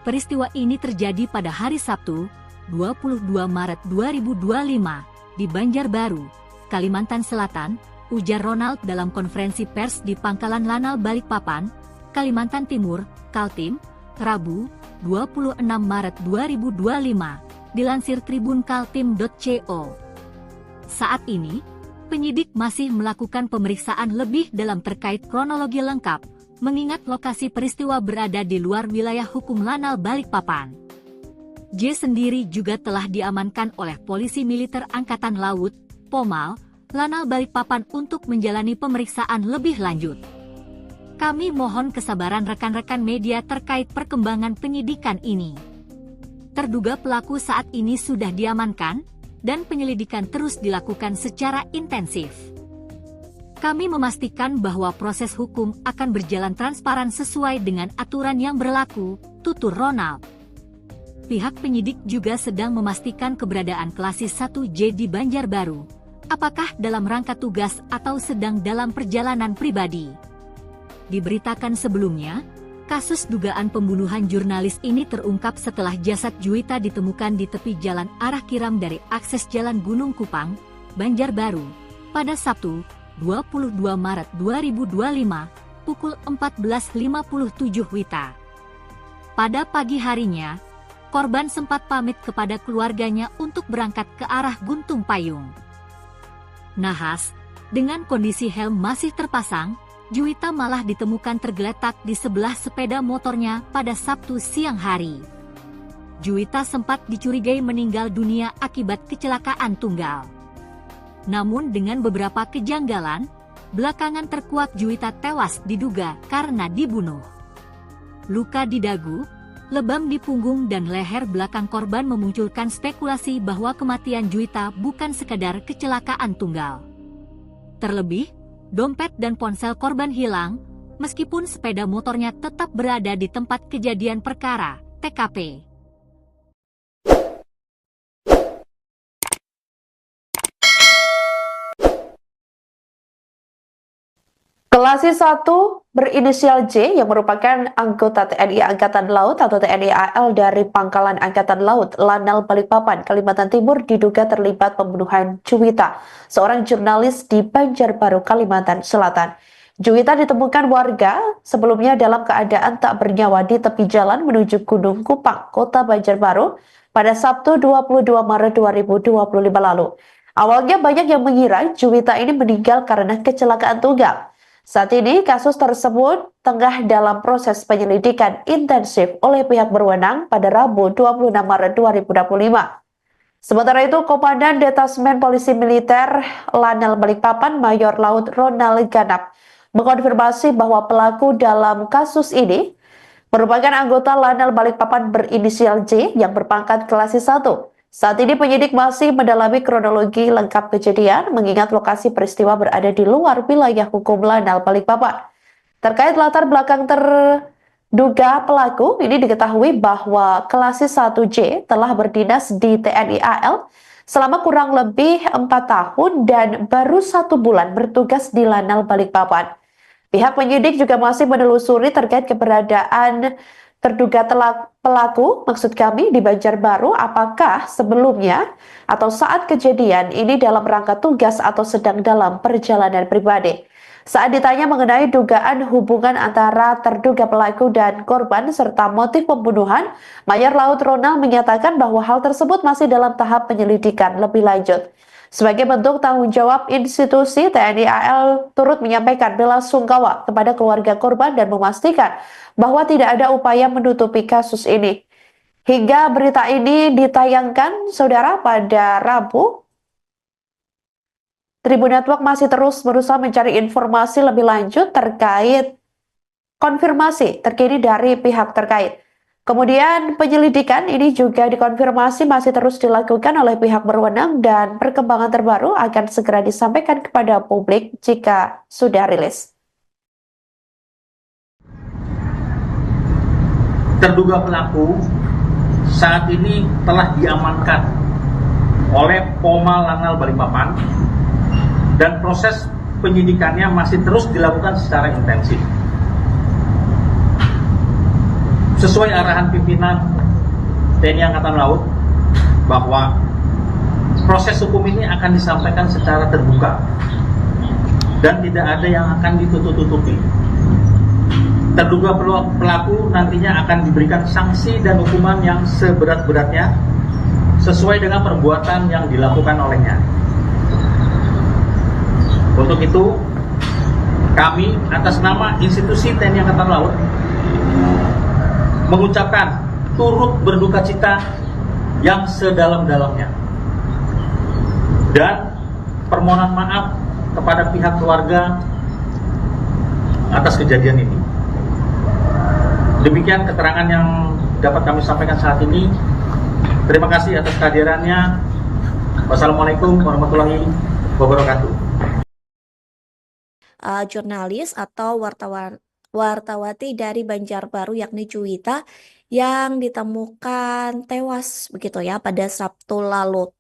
S1: Peristiwa ini terjadi pada hari Sabtu, 22 Maret 2025, di Banjarbaru, Kalimantan Selatan, ujar Ronald dalam konferensi pers di Pangkalan Lanal Balikpapan, Kalimantan Timur, Kaltim, Rabu, 26 Maret 2025, dilansir Tribun Kaltim.co. Saat ini, penyidik masih melakukan pemeriksaan lebih dalam terkait kronologi lengkap, mengingat lokasi peristiwa berada di luar wilayah hukum Lanal Balikpapan. J sendiri juga telah diamankan oleh Polisi Militer Angkatan Laut, Pomal, Lanal Balikpapan untuk menjalani pemeriksaan lebih lanjut. Kami mohon kesabaran rekan-rekan media terkait perkembangan penyidikan ini. Terduga pelaku saat ini sudah diamankan, dan penyelidikan terus dilakukan secara intensif. Kami memastikan bahwa proses hukum akan berjalan transparan sesuai dengan aturan yang berlaku, tutur Ronald. Pihak penyidik juga sedang memastikan keberadaan Klasik 1J di Banjarbaru, apakah dalam rangka tugas atau sedang dalam perjalanan pribadi. Diberitakan sebelumnya, kasus dugaan pembunuhan jurnalis ini terungkap setelah jasad Juwita ditemukan di tepi jalan arah Kiram dari akses Jalan Gunung Kupang, Banjarbaru, pada Sabtu, 22 Maret 2025, pukul 14.57 WITA. Pada pagi harinya, korban sempat pamit kepada keluarganya untuk berangkat ke arah Guntung Payung. Nahas, dengan kondisi helm masih terpasang, Juwita malah ditemukan tergeletak di sebelah sepeda motornya pada Sabtu siang hari. Juwita sempat dicurigai meninggal dunia akibat kecelakaan tunggal. Namun dengan beberapa kejanggalan, belakangan terkuak Juwita tewas diduga karena dibunuh. Luka di dagu, lebam di punggung dan leher belakang korban memunculkan spekulasi bahwa kematian Juwita bukan sekadar kecelakaan tunggal. Terlebih, dompet dan ponsel korban hilang, meskipun sepeda motornya tetap berada di tempat kejadian perkara, TKP.
S2: Kelasi 1 berinisial J yang merupakan anggota TNI Angkatan Laut atau TNI AL dari Pangkalan Angkatan Laut Lanal Balikpapan, Kalimantan Timur diduga terlibat pembunuhan Juwita, seorang jurnalis di Banjarbaru, Kalimantan Selatan. Juwita ditemukan warga sebelumnya dalam keadaan tak bernyawa di tepi jalan menuju Gunung Kupang, Kota Banjarbaru pada Sabtu 22 Maret 2025 lalu. Awalnya banyak yang mengira Juwita ini meninggal karena kecelakaan tunggal. Saat ini kasus tersebut tengah dalam proses penyelidikan intensif oleh pihak berwenang pada Rabu 26 Maret 2025. Sementara itu, Komandan Detasmen Polisi Militer Lanal Balikpapan Mayor Laut Ronald Ganap mengkonfirmasi bahwa pelaku dalam kasus ini merupakan anggota Lanal Balikpapan berinisial J yang berpangkat Kelasi 1. Saat ini penyidik masih mendalami kronologi lengkap kejadian mengingat lokasi peristiwa berada di luar wilayah hukum Lanal Balikpapan. Terkait latar belakang terduga pelaku, ini diketahui bahwa Kelasi 1J telah berdinas di TNI AL selama kurang lebih 4 tahun dan baru 1 bulan bertugas di Lanal Balikpapan. Pihak penyidik juga masih menelusuri terkait keberadaan terduga pelaku, maksud kami di Banjarbaru, apakah sebelumnya atau saat kejadian ini dalam rangka tugas atau sedang dalam perjalanan pribadi. Saat ditanya mengenai dugaan hubungan antara terduga pelaku dan korban serta motif pembunuhan, Mayor Laut Ronald menyatakan bahwa hal tersebut masih dalam tahap penyelidikan lebih lanjut. Sebagai bentuk tanggung jawab institusi, TNI AL turut menyampaikan bela sungkawa kepada keluarga korban dan memastikan bahwa tidak ada upaya menutupi kasus ini. Hingga berita ini ditayangkan, saudara, pada Rabu, Tribun Network masih terus berusaha mencari informasi lebih lanjut terkait konfirmasi terkini dari pihak terkait. Kemudian penyelidikan ini juga dikonfirmasi masih terus dilakukan oleh pihak berwenang dan perkembangan terbaru akan segera disampaikan kepada publik jika sudah rilis.
S3: Terduga pelaku saat ini telah diamankan oleh Poma Lanal Balikpapan dan proses penyidikannya masih terus dilakukan secara intensif. Sesuai arahan pimpinan TNI Angkatan Laut bahwa proses hukum ini akan disampaikan secara terbuka dan tidak ada yang akan ditutup-tutupi. Terduga pelaku nantinya akan diberikan sanksi dan hukuman yang seberat-beratnya sesuai dengan perbuatan yang dilakukan olehnya. Untuk itu, kami atas nama institusi TNI Angkatan Laut mengucapkan turut berduka cita yang sedalam-dalamnya dan permohonan maaf kepada pihak keluarga atas kejadian ini. Demikian keterangan yang dapat kami sampaikan saat ini. Terima kasih atas kehadirannya. Wassalamualaikum warahmatullahi wabarakatuh.
S4: Jurnalis atau wartawati dari Banjarbaru yakni Juwita yang ditemukan tewas begitu ya pada Sabtu lalu.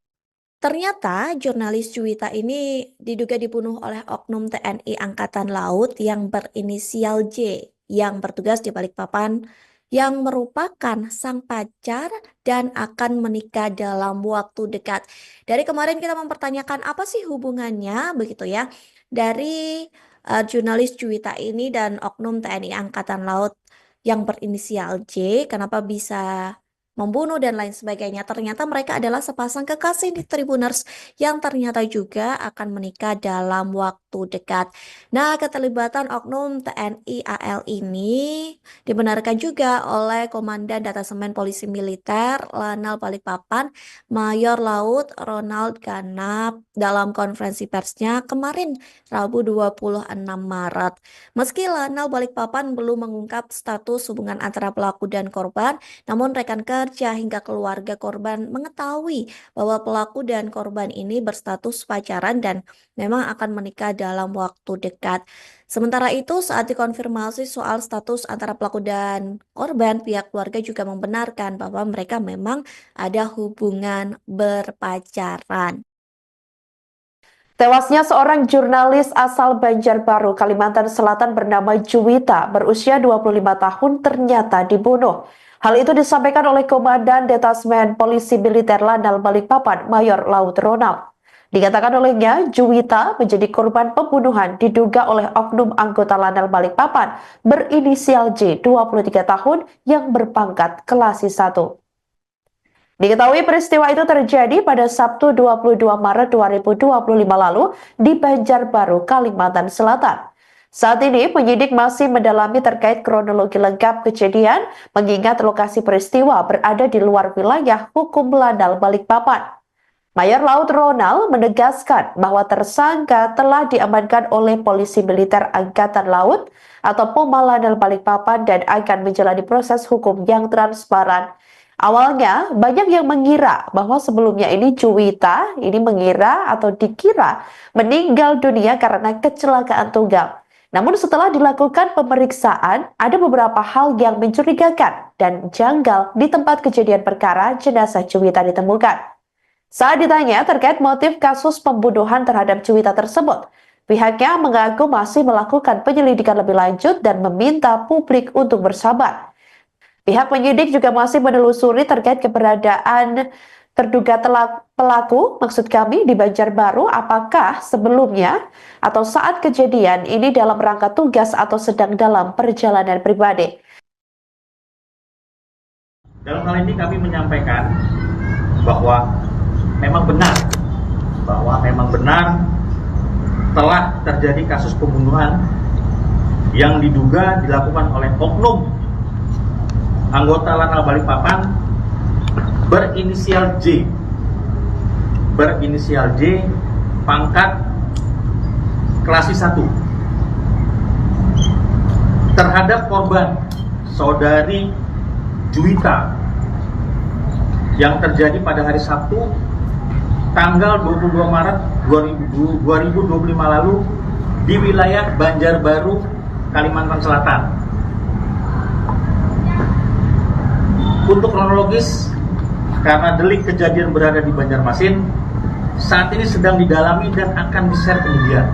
S4: Ternyata jurnalis Juwita ini diduga dibunuh oleh oknum TNI Angkatan Laut yang berinisial J yang bertugas di Balikpapan yang merupakan sang pacar dan akan menikah dalam waktu dekat. Dari kemarin kita mempertanyakan apa sih hubungannya begitu ya dari jurnalis Juwita ini dan oknum TNI Angkatan Laut yang berinisial J, kenapa bisa membunuh dan lain sebagainya. Ternyata mereka adalah sepasang kekasih di Tribuners yang ternyata juga akan menikah dalam waktu dekat. Nah, keterlibatan oknum TNI AL ini dibenarkan juga oleh Komandan Detasemen Polisi Militer Lanal Balikpapan Mayor Laut Ronald Ganap dalam konferensi persnya kemarin Rabu 26 Maret. Meski Lanal Balikpapan belum mengungkap status hubungan antara pelaku dan korban, namun rekan kerja hingga keluarga korban mengetahui bahwa pelaku dan korban ini berstatus pacaran dan memang akan menikah dalam waktu dekat. Sementara itu, saat dikonfirmasi soal status antara pelaku dan korban, pihak keluarga juga membenarkan bahwa mereka memang ada hubungan berpacaran.
S2: Tewasnya seorang jurnalis asal Banjarbaru, Kalimantan Selatan bernama Juwita berusia 25 tahun ternyata dibunuh. Hal itu disampaikan oleh Komandan Detasmen Polisi Militer Lanal Balikpapan, Mayor Laut Ronald. Dikatakan olehnya, Juwita menjadi korban pembunuhan diduga oleh oknum anggota Lanal Balikpapan berinisial J, 23 tahun yang berpangkat Kelasi 1. Diketahui peristiwa itu terjadi pada Sabtu 22 Maret 2025 lalu di Banjarbaru, Kalimantan Selatan. Saat ini penyidik masih mendalami terkait kronologi lengkap kejadian mengingat lokasi peristiwa berada di luar wilayah hukum Lanal Balikpapan. Mayor Laut Ronald menegaskan bahwa tersangka telah diamankan oleh Polisi Militer Angkatan Laut atau Poma Lanal Balikpapan dan akan menjalani proses hukum yang transparan. Awalnya, banyak yang mengira bahwa sebelumnya ini Juwita dikira meninggal dunia karena kecelakaan tunggal. Namun setelah dilakukan pemeriksaan, ada beberapa hal yang mencurigakan dan janggal di tempat kejadian perkara jenazah Juwita ditemukan. Saat ditanya terkait motif kasus pembunuhan terhadap Juwita tersebut, pihaknya mengaku masih melakukan penyelidikan lebih lanjut dan meminta publik untuk bersabar. Pihak penyidik juga masih menelusuri terkait keberadaan terduga pelaku, di Banjarbaru, apakah sebelumnya atau saat kejadian ini dalam rangka tugas atau sedang dalam perjalanan pribadi.
S3: Dalam hal ini kami menyampaikan bahwa memang benar telah terjadi kasus pembunuhan yang diduga dilakukan oleh oknum anggota Lanal Balikpapan berinisial J, pangkat Kelasi 1, terhadap korban saudari Juwita yang terjadi pada hari Sabtu tanggal 22 Maret 2025 lalu di wilayah Banjarbaru, Kalimantan Selatan. Untuk kronologis, karena delik kejadian berada di Banjarmasin, saat ini sedang didalami dan akan di-share kemudian.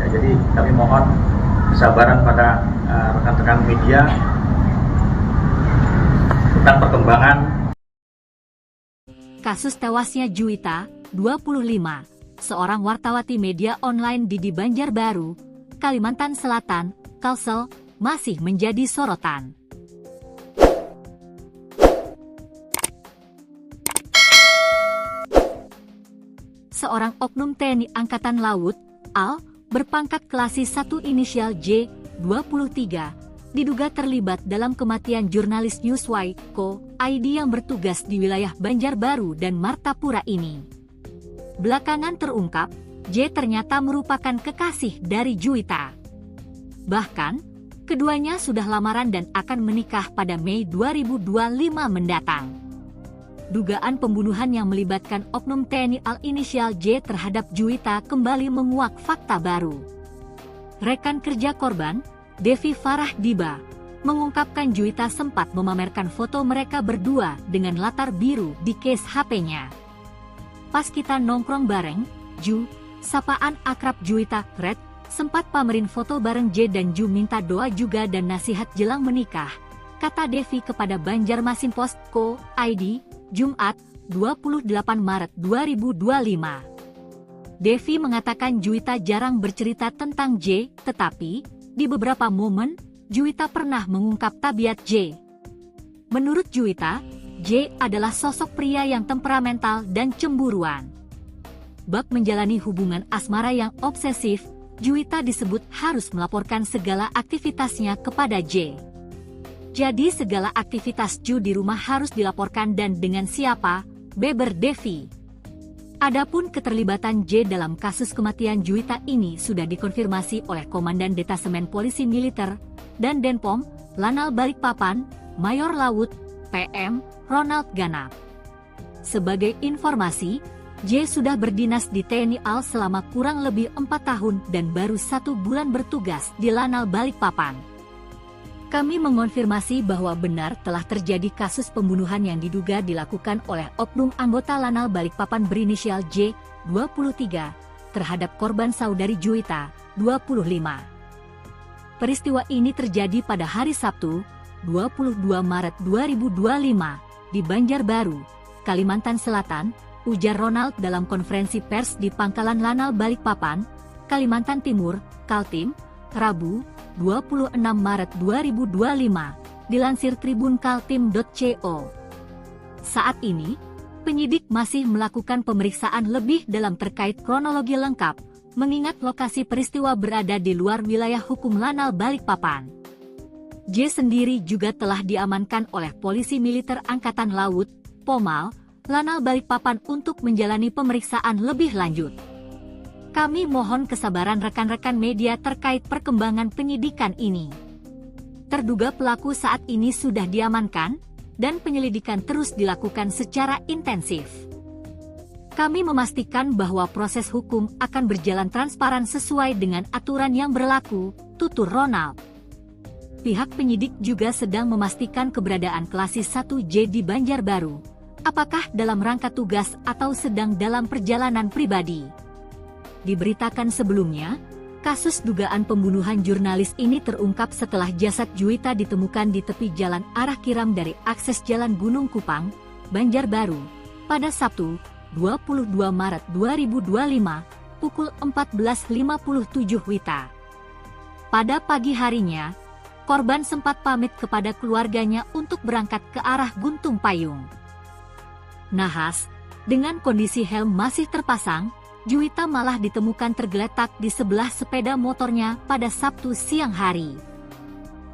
S3: Ya, jadi kami mohon kesabaran pada rekan-rekan media tentang perkembangan.
S1: Kasus tewasnya Juwita, 25, seorang wartawati media online di Banjarbaru, Kalimantan Selatan, Kalsel, masih menjadi sorotan. Seorang oknum TNI Angkatan Laut, AL, berpangkat Kelasi 1 inisial J, 23, diduga terlibat dalam kematian jurnalis Newsway, Co. ID yang bertugas di wilayah Banjarbaru dan Martapura ini. Belakangan terungkap, J ternyata merupakan kekasih dari Juwita. Bahkan, keduanya sudah lamaran dan akan menikah pada Mei 2025 mendatang. Dugaan pembunuhan yang melibatkan oknum TNI AL inisial J terhadap Juwita kembali menguak fakta baru. Rekan kerja korban, Devi Farah Diba, mengungkapkan Juwita sempat memamerkan foto mereka berdua dengan latar biru di case HP-nya. Pas kita nongkrong bareng, Ju, sapaan akrab Juwita, Red, sempat pamerin foto bareng J dan Ju minta doa juga dan nasihat jelang menikah, kata Devi kepada Banjarmasin Post, Co. ID, Jumat, 28 Maret 2025. Devi mengatakan Juwita jarang bercerita tentang J, tetapi di beberapa momen, Juwita pernah mengungkap tabiat J. Menurut Juwita, J adalah sosok pria yang temperamental dan cemburuan. Bab menjalani hubungan asmara yang obsesif, Juwita disebut harus melaporkan segala aktivitasnya kepada J. Jadi segala aktivitas Ju di rumah harus dilaporkan dan dengan siapa, beber Devi. Adapun keterlibatan J dalam kasus kematian Juwita ini sudah dikonfirmasi oleh Komandan Detasemen Polisi Militer dan Denpom, Lanal Balikpapan, Mayor Laut, PM, Ronald Ganap. Sebagai informasi, J sudah berdinas di TNI AL selama kurang lebih 4 tahun dan baru 1 bulan bertugas di Lanal Balikpapan. Kami mengonfirmasi bahwa benar telah terjadi kasus pembunuhan yang diduga dilakukan oleh oknum anggota Lanal Balikpapan berinisial J, 23, terhadap korban saudari Juwita, 25. Peristiwa ini terjadi pada hari Sabtu, 22 Maret 2025, di Banjarbaru, Kalimantan Selatan, ujar Ronald dalam konferensi pers di Pangkalan Lanal Balikpapan, Kalimantan Timur, Kaltim, Rabu, 26 Maret 2025, dilansir Tribun Kaltim.co. Saat ini, penyidik masih melakukan pemeriksaan lebih dalam terkait kronologi lengkap, mengingat lokasi peristiwa berada di luar wilayah hukum Lanal Balikpapan. J sendiri juga telah diamankan oleh Polisi Militer Angkatan Laut, Pomal, Lanal Balikpapan untuk menjalani pemeriksaan lebih lanjut. Kami mohon kesabaran rekan-rekan media terkait perkembangan penyidikan ini. Terduga pelaku saat ini sudah diamankan, dan penyelidikan terus dilakukan secara intensif. Kami memastikan bahwa proses hukum akan berjalan transparan sesuai dengan aturan yang berlaku, tutur Ronald. Pihak penyidik juga sedang memastikan keberadaan Klasis 1J di Banjarbaru, apakah dalam rangka tugas atau sedang dalam perjalanan pribadi. Diberitakan sebelumnya, kasus dugaan pembunuhan jurnalis ini terungkap setelah jasad Juwita ditemukan di tepi jalan arah Kiram dari akses Jalan Gunung Kupang, Banjarbaru, pada Sabtu, 22 Maret 2025, pukul 14.57 WITA. Pada pagi harinya, korban sempat pamit kepada keluarganya untuk berangkat ke arah Guntung Payung. Nahas, dengan kondisi helm masih terpasang, Juwita malah ditemukan tergeletak di sebelah sepeda motornya pada Sabtu siang hari.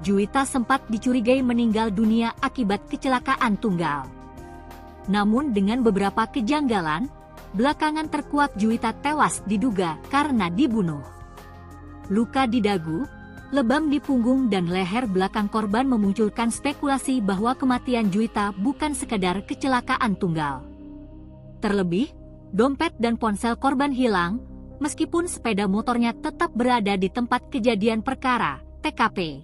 S1: Juwita sempat dicurigai meninggal dunia akibat kecelakaan tunggal. Namun dengan beberapa kejanggalan, belakangan terkuak Juwita tewas diduga karena dibunuh. Luka di dagu, lebam di punggung dan leher belakang korban memunculkan spekulasi bahwa kematian Juwita bukan sekadar kecelakaan tunggal. Terlebih, dompet dan ponsel korban hilang, meskipun sepeda motornya tetap berada di tempat kejadian perkara, TKP.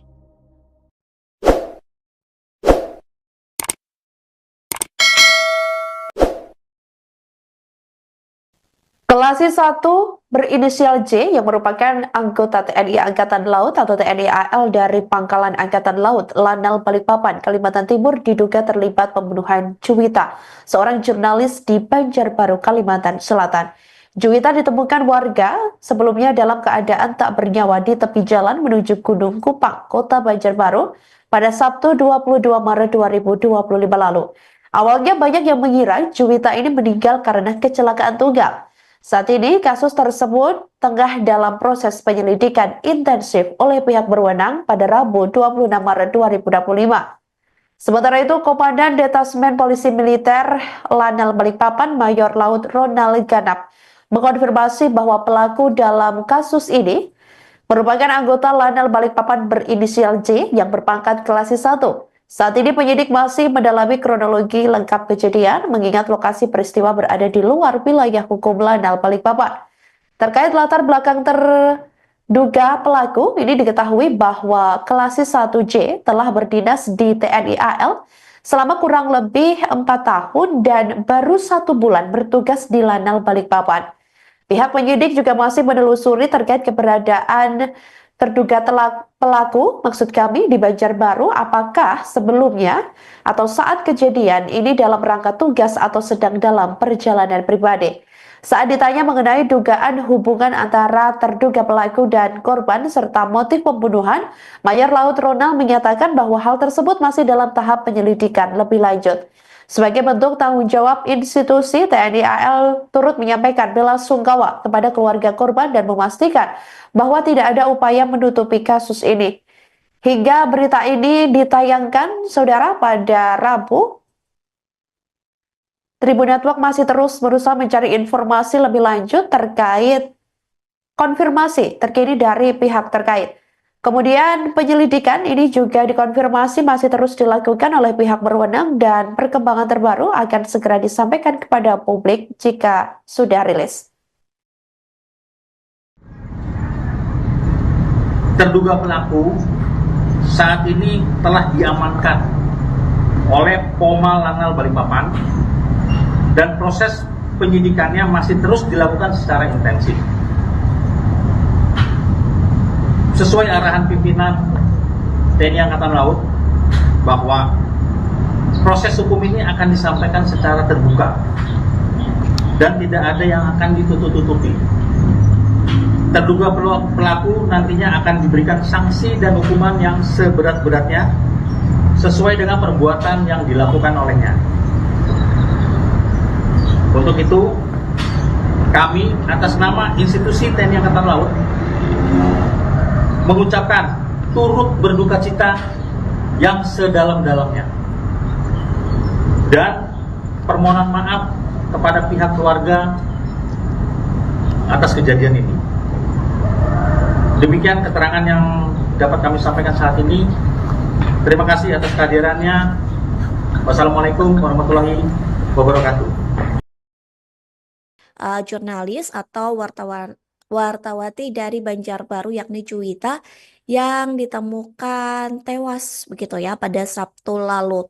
S2: Klasis 1 berinisial J yang merupakan anggota TNI Angkatan Laut atau TNI AL dari Pangkalan Angkatan Laut Lanal Balikpapan, Kalimantan Timur diduga terlibat pembunuhan Juwita, seorang jurnalis di Banjarbaru, Kalimantan Selatan. Juwita ditemukan warga sebelumnya dalam keadaan tak bernyawa di tepi jalan menuju Gunung Kupang, Kota Banjarbaru pada Sabtu 22 Maret 2025 lalu. Awalnya banyak yang mengira Juwita ini meninggal karena kecelakaan tunggal. Saat ini kasus tersebut tengah dalam proses penyelidikan intensif oleh pihak berwenang pada Rabu 26 Maret 2025. Sementara itu, Komandan Detasmen Polisi Militer Lanal Balikpapan Mayor Laut Ronald Ganap mengkonfirmasi bahwa pelaku dalam kasus ini merupakan anggota Lanal Balikpapan berinisial J yang berpangkat Klasis 1. Saat ini penyidik masih mendalami kronologi lengkap kejadian mengingat lokasi peristiwa berada di luar wilayah hukum Lanal Balikpapan. Terkait latar belakang terduga pelaku, ini diketahui bahwa Klasis 1J telah berdinas di TNI AL selama kurang lebih 4 tahun dan baru 1 bulan bertugas di Lanal Balikpapan. Pihak penyidik juga masih menelusuri terkait keberadaan terduga pelaku, maksud kami di Banjarbaru, apakah sebelumnya atau saat kejadian ini dalam rangka tugas atau sedang dalam perjalanan pribadi. Saat ditanya mengenai dugaan hubungan antara terduga pelaku dan korban serta motif pembunuhan, Mayor Laut Ronald menyatakan bahwa hal tersebut masih dalam tahap penyelidikan lebih lanjut. Sebagai bentuk tanggung jawab institusi, TNI AL turut menyampaikan bela sungkawa kepada keluarga korban dan memastikan bahwa tidak ada upaya menutupi kasus ini. Hingga berita ini ditayangkan, saudara, pada Rabu, Tribun Network masih terus berusaha mencari informasi lebih lanjut terkait konfirmasi terkini dari pihak terkait. Kemudian penyelidikan ini juga dikonfirmasi masih terus dilakukan oleh pihak berwenang dan perkembangan terbaru akan segera disampaikan kepada publik jika sudah rilis.
S3: Terduga pelaku saat ini telah diamankan oleh Pomal Lanal Balikpapan dan proses penyidikannya masih terus dilakukan secara intensif. sesuai arahan pimpinan TNI Angkatan Laut bahwa proses hukum ini akan disampaikan secara terbuka dan tidak ada yang akan ditutup-tutupi. Terduga pelaku nantinya akan diberikan sanksi dan hukuman yang seberat-beratnya sesuai dengan perbuatan yang dilakukan olehnya. Untuk itu, kami atas nama institusi TNI Angkatan Laut mengucapkan turut berduka cita yang sedalam-dalamnya dan permohonan maaf kepada pihak keluarga atas kejadian ini. Demikian keterangan yang dapat kami sampaikan saat ini. Terima kasih atas kehadirannya. Wassalamualaikum warahmatullahi wabarakatuh.
S4: Jurnalis atau wartawati dari Banjarbaru yakni Juwita yang ditemukan tewas begitu ya pada Sabtu lalu.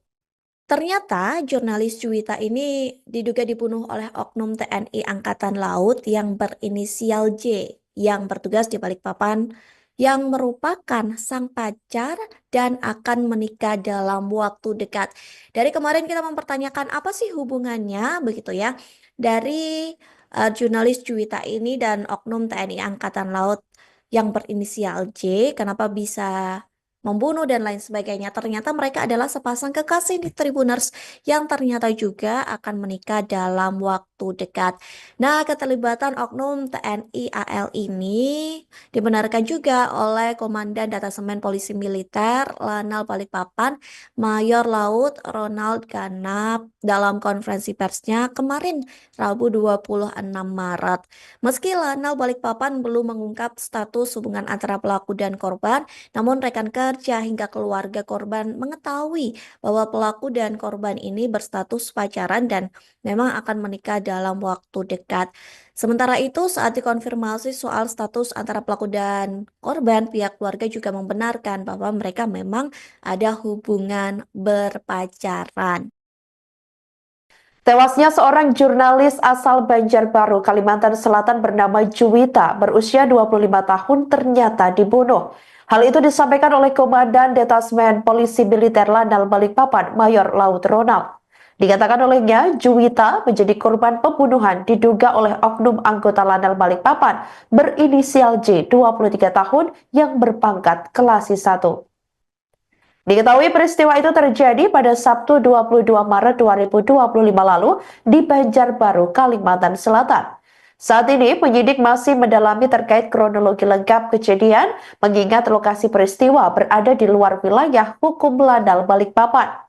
S4: Ternyata jurnalis Juwita ini diduga dibunuh oleh oknum TNI Angkatan Laut yang berinisial J yang bertugas di Balikpapan yang merupakan sang pacar dan akan menikah dalam waktu dekat. Dari kemarin kita mempertanyakan apa sih hubungannya begitu ya dari jurnalis Juwita ini dan oknum TNI Angkatan Laut yang berinisial J, kenapa bisa membunuh dan lain sebagainya. Ternyata mereka adalah sepasang kekasih di Tribuners yang ternyata juga akan menikah dalam waktu dekat. Nah, keterlibatan oknum TNI AL ini dibenarkan juga oleh Komandan Datasemen Polisi Militer Lanal Balikpapan, Mayor Laut Ronald Ganap dalam konferensi persnya kemarin, Rabu 26 Maret. Meski Lanal Balikpapan belum mengungkap status hubungan antara pelaku dan korban, namun rekan kerja hingga keluarga korban mengetahui bahwa pelaku dan korban ini berstatus pacaran dan memang akan menikah dalam waktu dekat. Sementara itu, saat dikonfirmasi soal status antara pelaku dan korban, pihak keluarga juga membenarkan bahwa mereka memang ada hubungan berpacaran.
S2: Tewasnya seorang jurnalis asal Banjarbaru, Kalimantan Selatan bernama Juwita, berusia 25 tahun ternyata dibunuh. Hal itu disampaikan oleh Komandan Detasmen Polisi Militer Lanal Balikpapan, Mayor Laut Ronald. Dikatakan olehnya, Juwita menjadi korban pembunuhan diduga oleh oknum anggota Lanal Balikpapan berinisial J, 23 tahun, yang berpangkat Kelasi 1. Diketahui peristiwa itu terjadi pada Sabtu 22 Maret 2025 lalu di Banjarbaru, Kalimantan Selatan. Saat ini penyidik masih mendalami terkait kronologi lengkap kejadian mengingat lokasi peristiwa berada di luar wilayah hukum Lanal Balikpapan.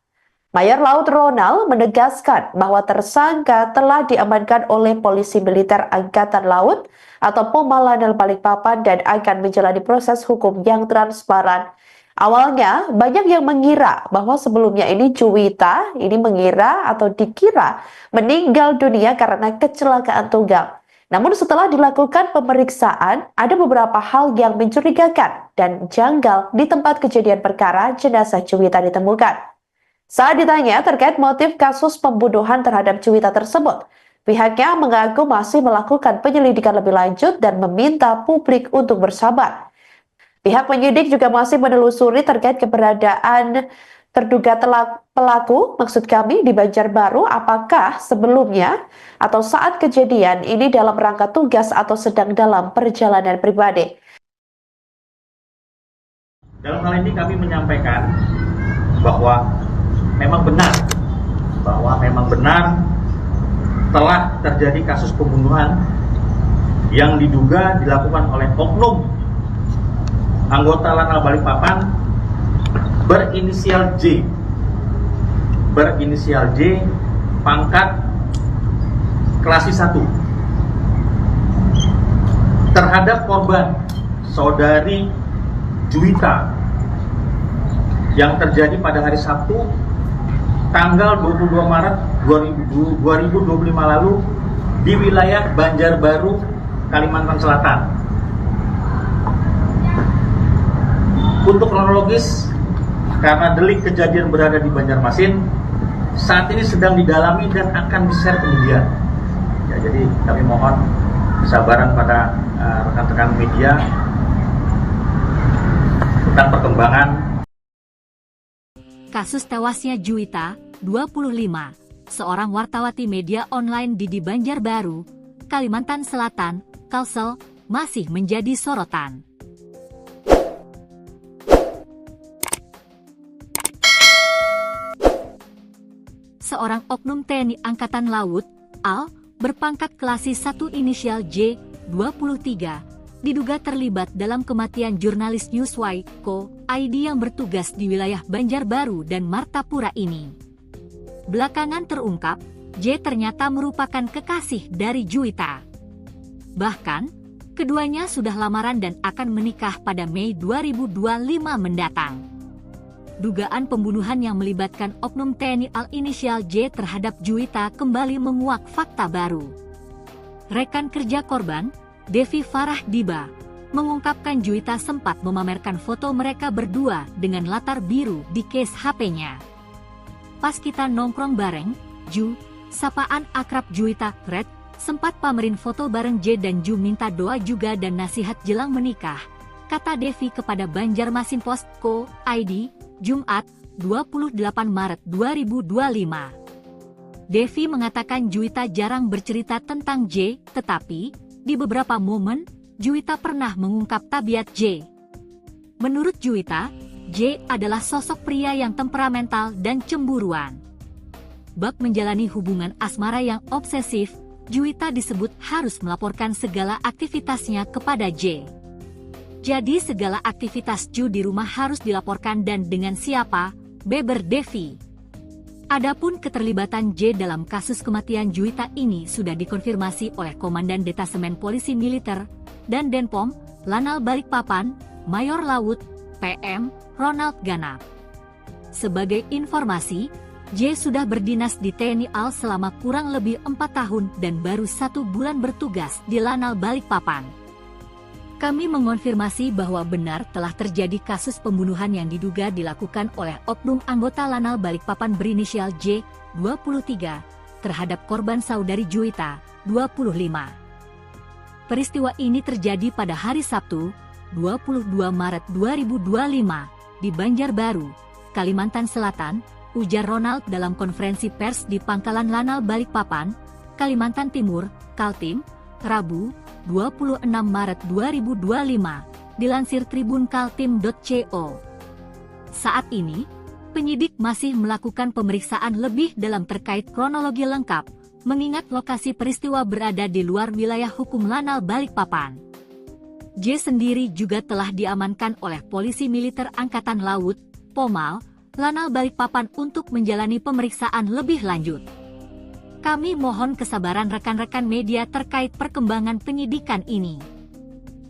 S2: Mayor Laut Ronald menegaskan bahwa tersangka telah diamankan oleh Polisi Militer Angkatan Laut atau POMA Lanal Balikpapan dan akan menjalani proses hukum yang transparan. Awalnya banyak yang mengira bahwa sebelumnya ini Juwita ini mengira atau dikira meninggal dunia karena kecelakaan tunggal. Namun setelah dilakukan pemeriksaan, ada beberapa hal yang mencurigakan dan janggal di tempat kejadian perkara jenazah Juwita ditemukan. Saat ditanya terkait motif kasus pembunuhan terhadap Juwita tersebut, pihaknya mengaku masih melakukan penyelidikan lebih lanjut dan meminta publik untuk bersabar. Pihak penyidik juga masih menelusuri terkait keberadaan terduga pelaku, maksud kami di Banjarbaru, apakah sebelumnya atau saat kejadian ini dalam rangka tugas atau sedang dalam perjalanan pribadi.
S3: Dalam hal ini kami menyampaikan bahwa memang benar telah terjadi kasus pembunuhan yang diduga dilakukan oleh oknum anggota Lanal Balikpapan berinisial J, pangkat Kelasi 1, terhadap korban saudari Juwita yang terjadi pada hari Sabtu tanggal 22 Maret 2025 lalu di wilayah Banjarbaru, Kalimantan Selatan. Untuk kronologis, karena delik kejadian berada di Banjarmasin, saat ini sedang didalami dan akan di-share ke media. Ya, jadi kami mohon kesabaran pada rekan-rekan media tentang perkembangan
S1: Kasus tewasnya Juwita, 25, seorang wartawati media online di Banjarbaru, Kalimantan Selatan, Kalsel, masih menjadi sorotan. Seorang oknum TNI Angkatan Laut, AL, berpangkat Klasik 1 inisial J, 23, diduga terlibat dalam kematian jurnalis Newsway, Co. ID yang bertugas di wilayah Banjarbaru dan Martapura ini. Belakangan terungkap, J ternyata merupakan kekasih dari Juwita. Bahkan, keduanya sudah lamaran dan akan menikah pada Mei 2025 mendatang. Dugaan pembunuhan yang melibatkan oknum TNI AL inisial J terhadap Juwita kembali menguak fakta baru. Rekan kerja korban, Devi Farah Diba, mengungkapkan Juwita sempat memamerkan foto mereka berdua dengan latar biru di case HP-nya. Pas kita nongkrong bareng, Ju, sapaan akrab Juwita, Red, sempat pamerin foto bareng J dan Ju minta doa juga dan nasihat jelang menikah, kata Devi kepada Banjarmasin Post, Co. ID, Jumat, 28 Maret 2025. Devi mengatakan Juwita jarang bercerita tentang J, tetapi, di beberapa momen, Juwita pernah mengungkap tabiat J. Menurut Juwita, J adalah sosok pria yang temperamental dan cemburuan. Bak menjalani hubungan asmara yang obsesif, Juwita disebut harus melaporkan segala aktivitasnya kepada J. Jadi segala aktivitas Ju di rumah harus dilaporkan dan dengan siapa, beber Devi. Adapun keterlibatan J dalam kasus kematian Juwita ini sudah dikonfirmasi oleh Komandan Detasemen Polisi Militer dan Denpom, Lanal Balikpapan, Mayor Laut, PM, Ronald Ganap. Sebagai informasi, J sudah berdinas di TNI AL selama kurang lebih 4 tahun dan baru 1 bulan bertugas di Lanal Balikpapan. Kami mengonfirmasi bahwa benar telah terjadi kasus pembunuhan yang diduga dilakukan oleh oknum anggota Lanal Balikpapan berinisial J, 23, terhadap korban saudari Juwita, 25. Peristiwa ini terjadi pada hari Sabtu, 22 Maret 2025, di Banjarbaru, Kalimantan Selatan, ujar Ronald dalam konferensi pers di Pangkalan Lanal Balikpapan, Kalimantan Timur, Kaltim, Rabu, 26 Maret 2025, dilansir Tribun Kaltim.co. Saat ini, penyidik masih melakukan pemeriksaan lebih dalam terkait kronologi lengkap, mengingat lokasi peristiwa berada di luar wilayah hukum Lanal Balikpapan. J sendiri juga telah diamankan oleh Polisi Militer Angkatan Laut, Pomal, Lanal Balikpapan untuk menjalani pemeriksaan lebih lanjut. Kami mohon kesabaran rekan-rekan media terkait perkembangan penyidikan ini.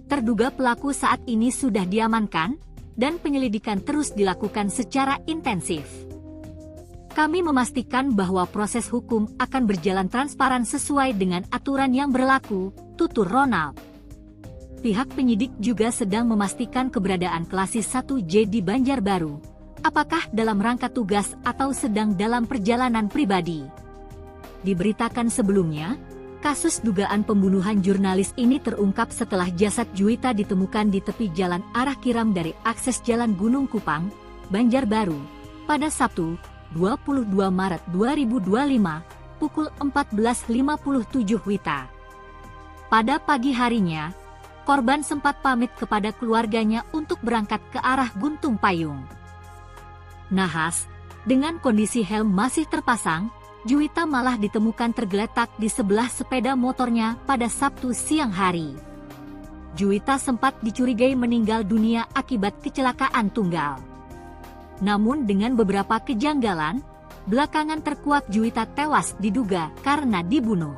S1: Terduga pelaku saat ini sudah diamankan, dan penyelidikan terus dilakukan secara intensif. Kami memastikan bahwa proses hukum akan berjalan transparan sesuai dengan aturan yang berlaku, tutur Ronald. Pihak penyidik juga sedang memastikan keberadaan Klasik 1J di Banjarbaru, apakah dalam rangka tugas atau sedang dalam perjalanan pribadi. Diberitakan sebelumnya, kasus dugaan pembunuhan jurnalis ini terungkap setelah jasad Juwita ditemukan di tepi jalan arah Kiram dari akses Jalan Gunung Kupang, Banjarbaru, pada Sabtu, 22 Maret 2025, pukul 14.57 WITA. Pada pagi harinya, korban sempat pamit kepada keluarganya untuk berangkat ke arah Guntung Payung. Nahas, dengan kondisi helm masih terpasang, Juwita malah ditemukan tergeletak di sebelah sepeda motornya pada Sabtu siang hari. Juwita sempat dicurigai meninggal dunia akibat kecelakaan tunggal. Namun dengan beberapa kejanggalan, belakangan terkuak Juwita tewas diduga karena dibunuh.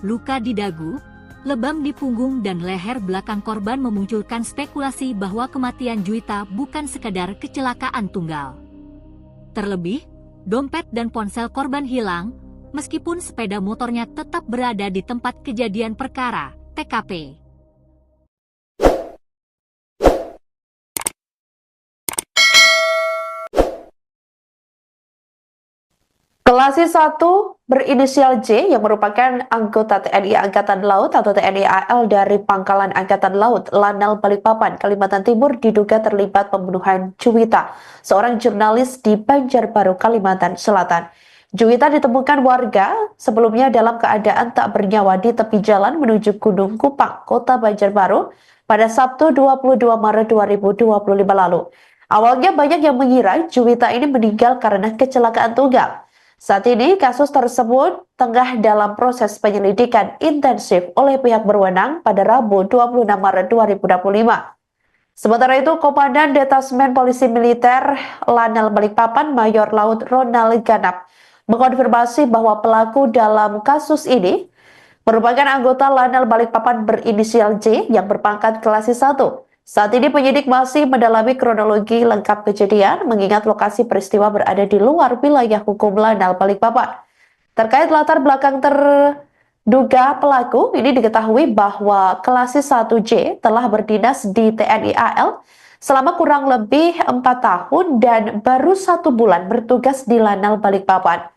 S1: Luka di dagu, lebam di punggung dan leher belakang korban memunculkan spekulasi bahwa kematian Juwita bukan sekadar kecelakaan tunggal. Terlebih, dompet dan ponsel korban hilang, meskipun sepeda motornya tetap berada di tempat kejadian perkara, TKP.
S2: Klasik 1 berinisial J yang merupakan anggota TNI Angkatan Laut atau TNI AL dari Pangkalan Angkatan Laut Lanal Balikpapan, Kalimantan Timur diduga terlibat pembunuhan Juwita, seorang jurnalis di Banjarbaru, Kalimantan Selatan. Juwita ditemukan warga sebelumnya dalam keadaan tak bernyawa di tepi jalan menuju Gunung Kupang, Kota Banjarbaru pada Sabtu 22 Maret 2025 lalu. Awalnya banyak yang mengira Juwita ini meninggal karena kecelakaan tunggal. Saat ini kasus tersebut tengah dalam proses penyelidikan intensif oleh pihak berwenang pada Rabu 26 Maret 2025. Sementara itu, Komandan Detasmen Polisi Militer Lanal Balikpapan Mayor Laut Ronald Ganap mengkonfirmasi bahwa pelaku dalam kasus ini merupakan anggota Lanal Balikpapan berinisial J yang berpangkat Klasik 1. Saat ini penyidik masih mendalami kronologi lengkap kejadian mengingat lokasi peristiwa berada di luar wilayah hukum Lanal Balikpapan. Terkait latar belakang terduga pelaku, ini diketahui bahwa Klasik 1J telah berdinas di TNI AL selama kurang lebih 4 tahun dan baru 1 bulan bertugas di Lanal Balikpapan.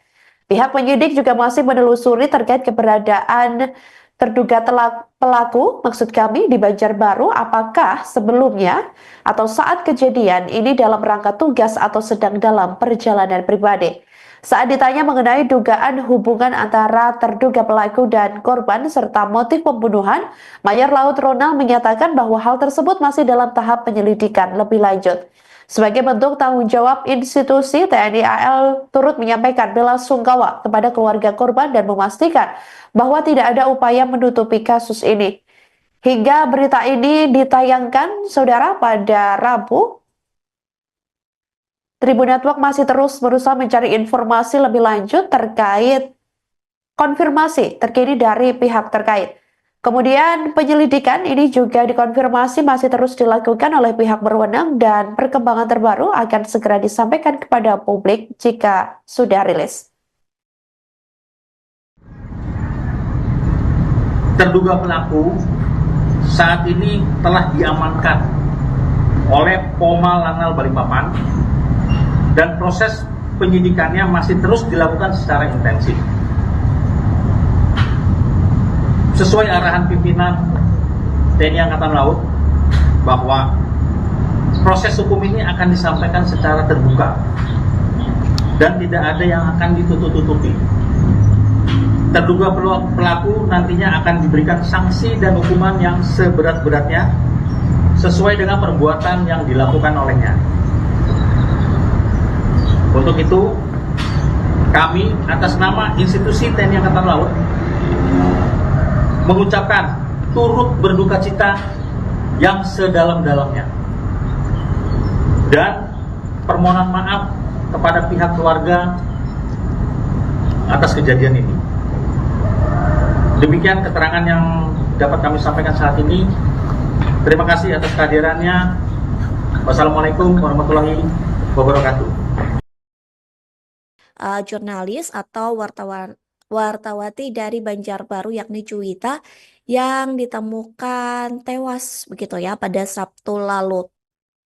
S2: Pihak penyidik juga masih menelusuri terkait keberadaan terduga pelaku, maksud kami di Banjarbaru, apakah sebelumnya atau saat kejadian ini dalam rangka tugas atau sedang dalam perjalanan pribadi. Saat ditanya mengenai dugaan hubungan antara terduga pelaku dan korban serta motif pembunuhan, Mayor Laut Ronald menyatakan bahwa hal tersebut masih dalam tahap penyelidikan lebih lanjut. Sebagai bentuk tanggung jawab institusi, TNI AL turut menyampaikan bela sungkawa kepada keluarga korban dan memastikan bahwa tidak ada upaya menutupi kasus ini. Hingga berita ini ditayangkan, saudara, pada Rabu, Tribun Network masih terus berusaha mencari informasi lebih lanjut terkait konfirmasi terkini dari pihak terkait. Kemudian penyelidikan ini juga dikonfirmasi masih terus dilakukan oleh pihak berwenang dan perkembangan terbaru akan segera disampaikan kepada publik jika sudah rilis.
S3: Terduga pelaku saat ini telah diamankan oleh Poma Lanal Balikpapan dan proses penyidikannya masih terus dilakukan secara intensif. Sesuai arahan pimpinan TNI Angkatan Laut bahwa proses hukum ini akan disampaikan secara terbuka dan tidak ada yang akan ditutup-tutupi. Terduga pelaku nantinya akan diberikan sanksi dan hukuman yang seberat-beratnya sesuai dengan perbuatan yang dilakukan olehnya. Untuk itu, kami atas nama institusi TNI Angkatan Laut mengucapkan turut berduka cita yang sedalam-dalamnya dan permohonan maaf kepada pihak keluarga atas kejadian ini. Demikian keterangan yang dapat kami sampaikan saat ini. Terima kasih atas kehadirannya. Wassalamualaikum warahmatullahi wabarakatuh.
S4: Jurnalis atau wartawati dari Banjarbaru yakni Juwita yang ditemukan tewas begitu ya pada Sabtu lalu.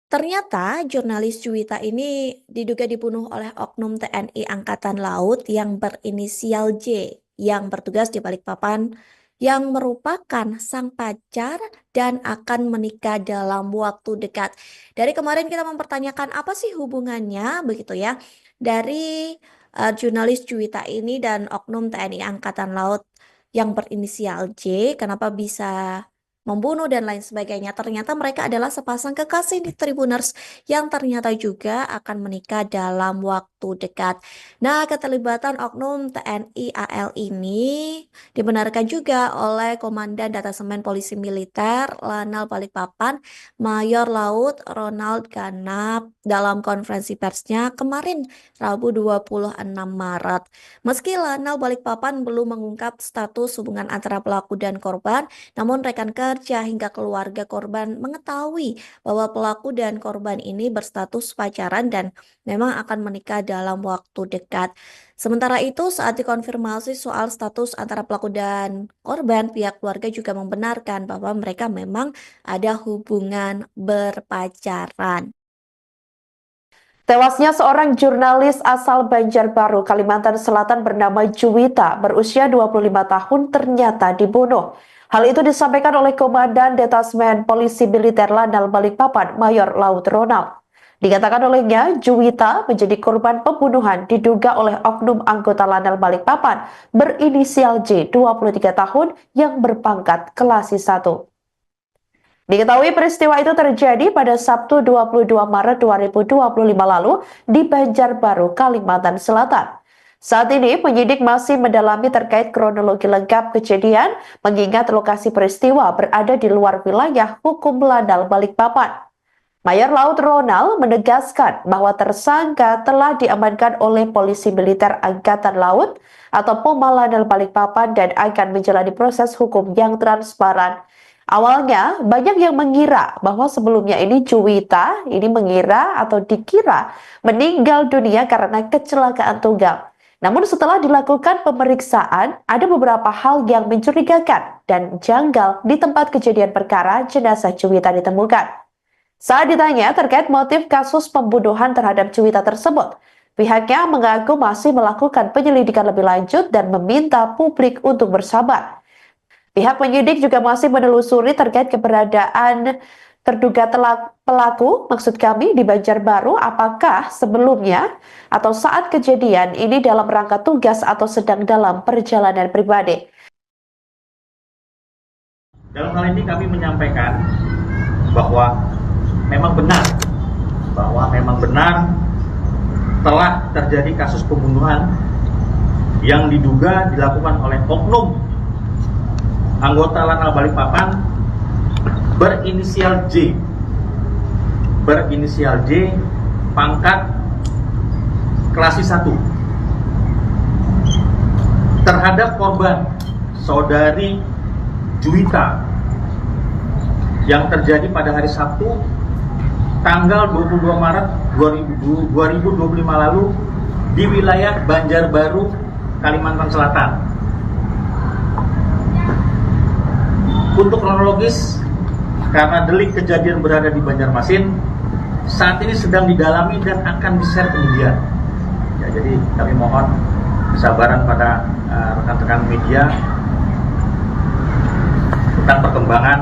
S4: Ternyata jurnalis Juwita ini diduga dibunuh oleh oknum TNI Angkatan Laut yang berinisial J yang bertugas di Balikpapan yang merupakan sang pacar dan akan menikah dalam waktu dekat. Dari kemarin kita mempertanyakan apa sih hubungannya begitu ya dari jurnalis Juwita ini dan oknum TNI Angkatan Laut yang berinisial J, kenapa bisa membunuh dan lain sebagainya. Ternyata mereka adalah sepasang kekasih di Tribuners yang ternyata juga akan menikah dalam waktu dekat. Nah, keterlibatan oknum TNI AL ini dibenarkan juga oleh Komandan Detasemen Polisi Militer Lanal Balikpapan Mayor Laut Ronald Ganap dalam konferensi persnya kemarin Rabu 26 Maret. Meski Lanal Balikpapan belum mengungkap status hubungan antara pelaku dan korban, namun rekan kerja hingga keluarga korban mengetahui bahwa pelaku dan korban ini berstatus pacaran dan memang akan menikah dalam waktu dekat. Sementara itu, saat dikonfirmasi soal status antara pelaku dan korban, pihak keluarga juga membenarkan bahwa mereka memang ada hubungan berpacaran.
S2: Tewasnya seorang jurnalis asal Banjarbaru, Kalimantan Selatan bernama Juwita berusia 25 tahun ternyata dibunuh. Hal itu disampaikan oleh Komandan Detasmen Polisi Militer Lanal Balikpapan, Mayor Laut Ronald. Dikatakan olehnya, Juwita menjadi korban pembunuhan diduga oleh oknum anggota Lanal Balikpapan berinisial J, 23 tahun yang berpangkat Klasi 1. Diketahui peristiwa itu terjadi pada Sabtu 22 Maret 2025 lalu di Banjarbaru, Kalimantan Selatan. Saat ini penyidik masih mendalami terkait kronologi lengkap kejadian mengingat lokasi peristiwa berada di luar wilayah hukum Lanal Balikpapan. Mayor Laut Ronald menegaskan bahwa tersangka telah diamankan oleh Polisi Militer Angkatan Laut atau POMA Lanal Balikpapan dan akan menjalani proses hukum yang transparan. Awalnya, banyak yang mengira bahwa sebelumnya ini Juwita mengira atau dikira meninggal dunia karena kecelakaan tunggal. Namun setelah dilakukan pemeriksaan, ada beberapa hal yang mencurigakan dan janggal di tempat kejadian perkara jenazah Juwita ditemukan. Saat ditanya terkait motif kasus pembunuhan terhadap Juwita tersebut, pihaknya mengaku masih melakukan penyelidikan lebih lanjut dan meminta publik untuk bersabar. Pihak penyidik juga masih menelusuri terkait keberadaan terduga pelaku, maksud kami di Banjarbaru, apakah sebelumnya atau saat kejadian ini dalam rangka tugas atau sedang dalam perjalanan pribadi.
S3: Dalam hal ini kami menyampaikan bahwa memang benar telah terjadi kasus pembunuhan yang diduga dilakukan oleh oknum anggota Lanal Balikpapan berinisial J, pangkat Klasi 1, terhadap korban saudari Juwita yang terjadi pada hari Sabtu tanggal 22 Maret 2025 lalu di wilayah Banjarbaru, Kalimantan Selatan. Untuk kronologis, karena delik kejadian berada di Banjarmasin, saat ini sedang didalami dan akan di-share kemudian. Ya, jadi kami mohon kesabaran pada rekan-rekan media tentang perkembangan.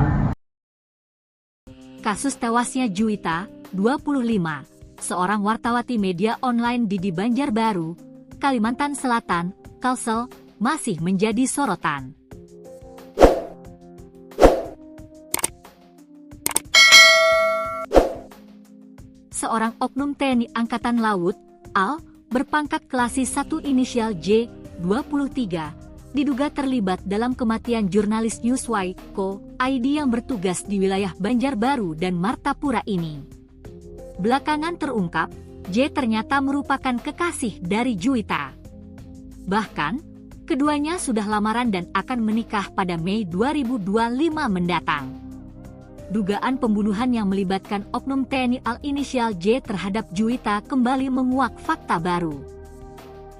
S1: Kasus tewasnya Juwita, 25, seorang wartawati media online di Banjarbaru, Kalimantan Selatan, Kalsel, masih menjadi sorotan. Seorang oknum TNI Angkatan Laut, AL, berpangkat Klasi 1 inisial J, 23, diduga terlibat dalam kematian jurnalis Newsway, Co.id yang bertugas di wilayah Banjarbaru dan Martapura ini. Belakangan terungkap, J ternyata merupakan kekasih dari Juwita. Bahkan, keduanya sudah lamaran dan akan menikah pada Mei 2025 mendatang. Dugaan pembunuhan yang melibatkan oknum TNI AL inisial J terhadap Juwita kembali menguak fakta baru.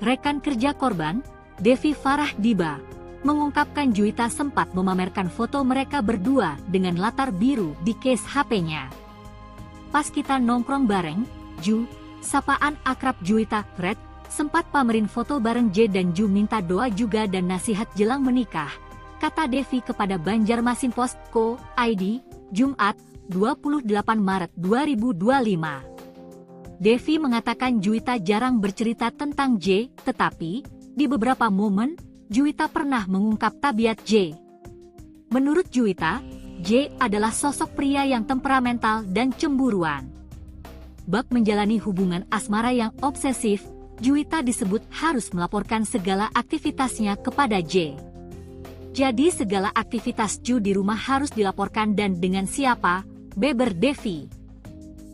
S1: Rekan kerja korban, Devi Farah Diba, mengungkapkan Juwita sempat memamerkan foto mereka berdua dengan latar biru di case HP-nya. Pas kita nongkrong bareng, Ju, sapaan akrab Juwita, Red, sempat pamerin foto bareng J dan Ju minta doa juga dan nasihat jelang menikah, kata Devi kepada Banjarmasin Post Co.id, Jumat, 28 Maret 2025. Devi mengatakan Juwita jarang bercerita tentang J, tetapi di beberapa momen, Juwita pernah mengungkap tabiat J. Menurut Juwita, J adalah sosok pria yang temperamental dan cemburuan. Bak menjalani hubungan asmara yang obsesif, Juwita disebut harus melaporkan segala aktivitasnya kepada J. Jadi segala aktivitas Ju di rumah harus dilaporkan dan dengan siapa, beber Devi.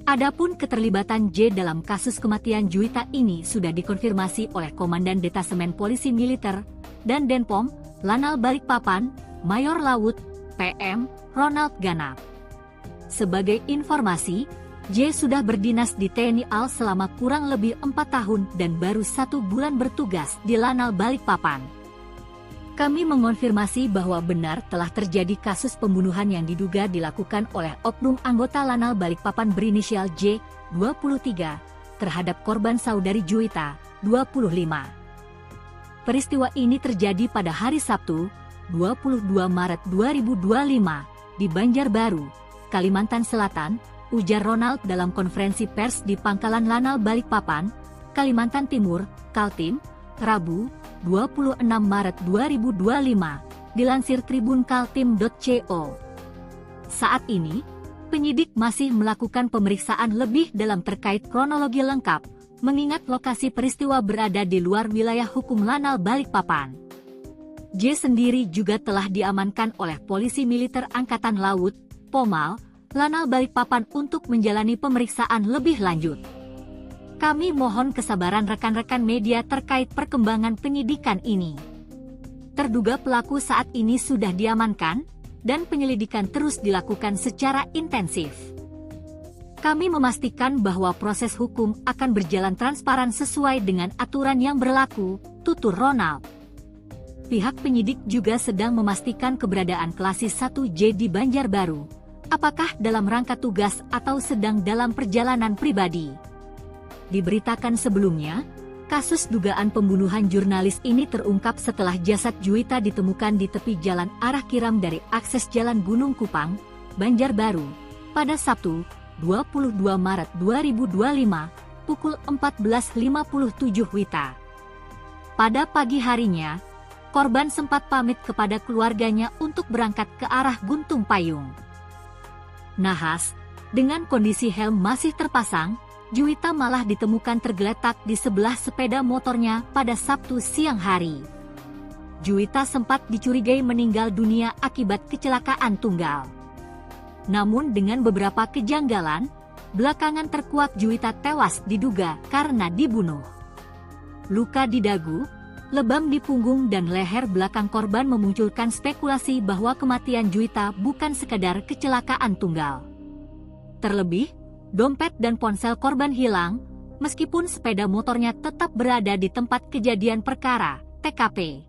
S1: Adapun keterlibatan J dalam kasus kematian Juwita ini sudah dikonfirmasi oleh Komandan Detasemen Polisi Militer dan Denpom, Lanal Balikpapan, Mayor Laut, PM, Ronald Ganap. Sebagai informasi, J sudah berdinas di TNI AL selama kurang lebih 4 tahun dan baru 1 bulan bertugas di Lanal Balikpapan. Kami mengonfirmasi bahwa benar telah terjadi kasus pembunuhan yang diduga dilakukan oleh oknum anggota Lanal Balikpapan berinisial J, 23, terhadap korban saudari Juwita, 25. Peristiwa ini terjadi pada hari Sabtu, 22 Maret 2025, di Banjarbaru, Kalimantan Selatan, ujar Ronald dalam konferensi pers di Pangkalan Lanal Balikpapan, Kalimantan Timur, Kaltim, Rabu, 26 Maret 2025, dilansir Tribun Kaltim.co. Saat ini, penyidik masih melakukan pemeriksaan lebih dalam terkait kronologi lengkap, mengingat lokasi peristiwa berada di luar wilayah hukum Lanal Balikpapan. J sendiri juga telah diamankan oleh Polisi Militer Angkatan Laut, Pomal, Lanal Balikpapan untuk menjalani pemeriksaan lebih lanjut. Kami mohon kesabaran rekan-rekan media terkait perkembangan penyidikan ini. Terduga pelaku saat ini sudah diamankan, dan penyelidikan terus dilakukan secara intensif. Kami memastikan bahwa proses hukum akan berjalan transparan sesuai dengan aturan yang berlaku, tutur Ronald. Pihak penyidik juga sedang memastikan keberadaan Klasis 1J di Banjarbaru, apakah dalam rangka tugas atau sedang dalam perjalanan pribadi. Diberitakan sebelumnya, kasus dugaan pembunuhan jurnalis ini terungkap setelah jasad Juwita ditemukan di tepi jalan arah Kiram dari akses Jalan Gunung Kupang, Banjarbaru, pada Sabtu, 22 Maret 2025, pukul 14.57 WITA. Pada pagi harinya, korban sempat pamit kepada keluarganya untuk berangkat ke arah Guntung Payung. Nahas, dengan kondisi helm masih terpasang, Juwita malah ditemukan tergeletak di sebelah sepeda motornya pada Sabtu siang hari. Juwita sempat dicurigai meninggal dunia akibat kecelakaan tunggal. Namun dengan beberapa kejanggalan, belakangan terkuak Juwita tewas diduga karena dibunuh. Luka di dagu, lebam di punggung dan leher belakang korban memunculkan spekulasi bahwa kematian Juwita bukan sekadar kecelakaan tunggal. Terlebih, dompet dan ponsel korban hilang, meskipun sepeda motornya tetap berada di tempat kejadian perkara, TKP.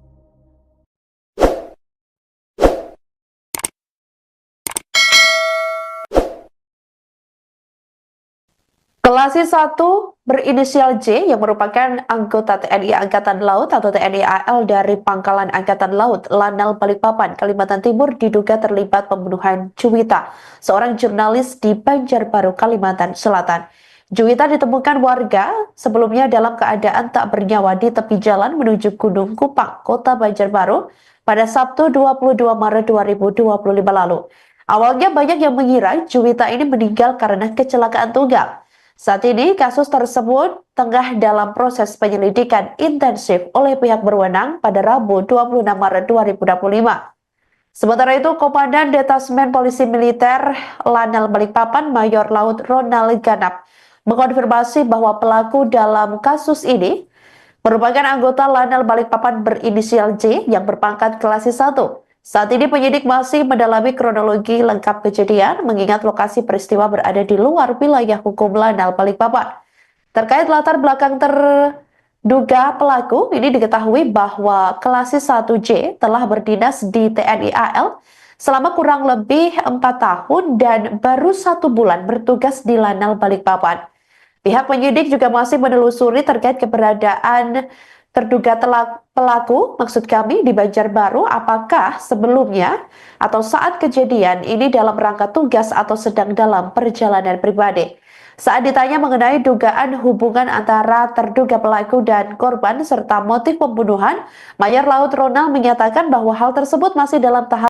S2: Klasis 1 berinisial J yang merupakan anggota TNI Angkatan Laut atau TNI AL dari Pangkalan Angkatan Laut Lanal Balikpapan, Kalimantan Timur diduga terlibat pembunuhan Juwita, seorang jurnalis di Banjarbaru, Kalimantan Selatan. Juwita ditemukan warga sebelumnya dalam keadaan tak bernyawa di tepi jalan menuju Gunung Kupang, Kota Banjarbaru pada Sabtu 22 Maret 2025 lalu. Awalnya banyak yang mengira Juwita ini meninggal karena kecelakaan tunggal. Saat ini kasus tersebut tengah dalam proses penyelidikan intensif oleh pihak berwenang pada Rabu 26 Maret 2025. Sementara itu, Komandan Detasmen Polisi Militer Lanal Balikpapan Mayor Laut Ronald Ganap mengkonfirmasi bahwa pelaku dalam kasus ini merupakan anggota Lanal Balikpapan berinisial J yang berpangkat Klasis 1. Saat ini penyidik masih mendalami kronologi lengkap kejadian mengingat lokasi peristiwa berada di luar wilayah hukum Lanal Balikpapan. Terkait latar belakang terduga pelaku, ini diketahui bahwa Klasis 1J telah berdinas di TNI AL selama kurang lebih 4 tahun dan baru 1 bulan bertugas di Lanal Balikpapan. Pihak penyidik juga masih menelusuri terkait keberadaan terduga pelaku, maksud kami di Banjarbaru, apakah sebelumnya atau saat kejadian ini dalam rangka tugas atau sedang dalam perjalanan pribadi. Saat ditanya mengenai dugaan hubungan antara terduga pelaku dan korban serta motif pembunuhan, Mayor Laut Ronald menyatakan bahwa hal tersebut masih dalam tahap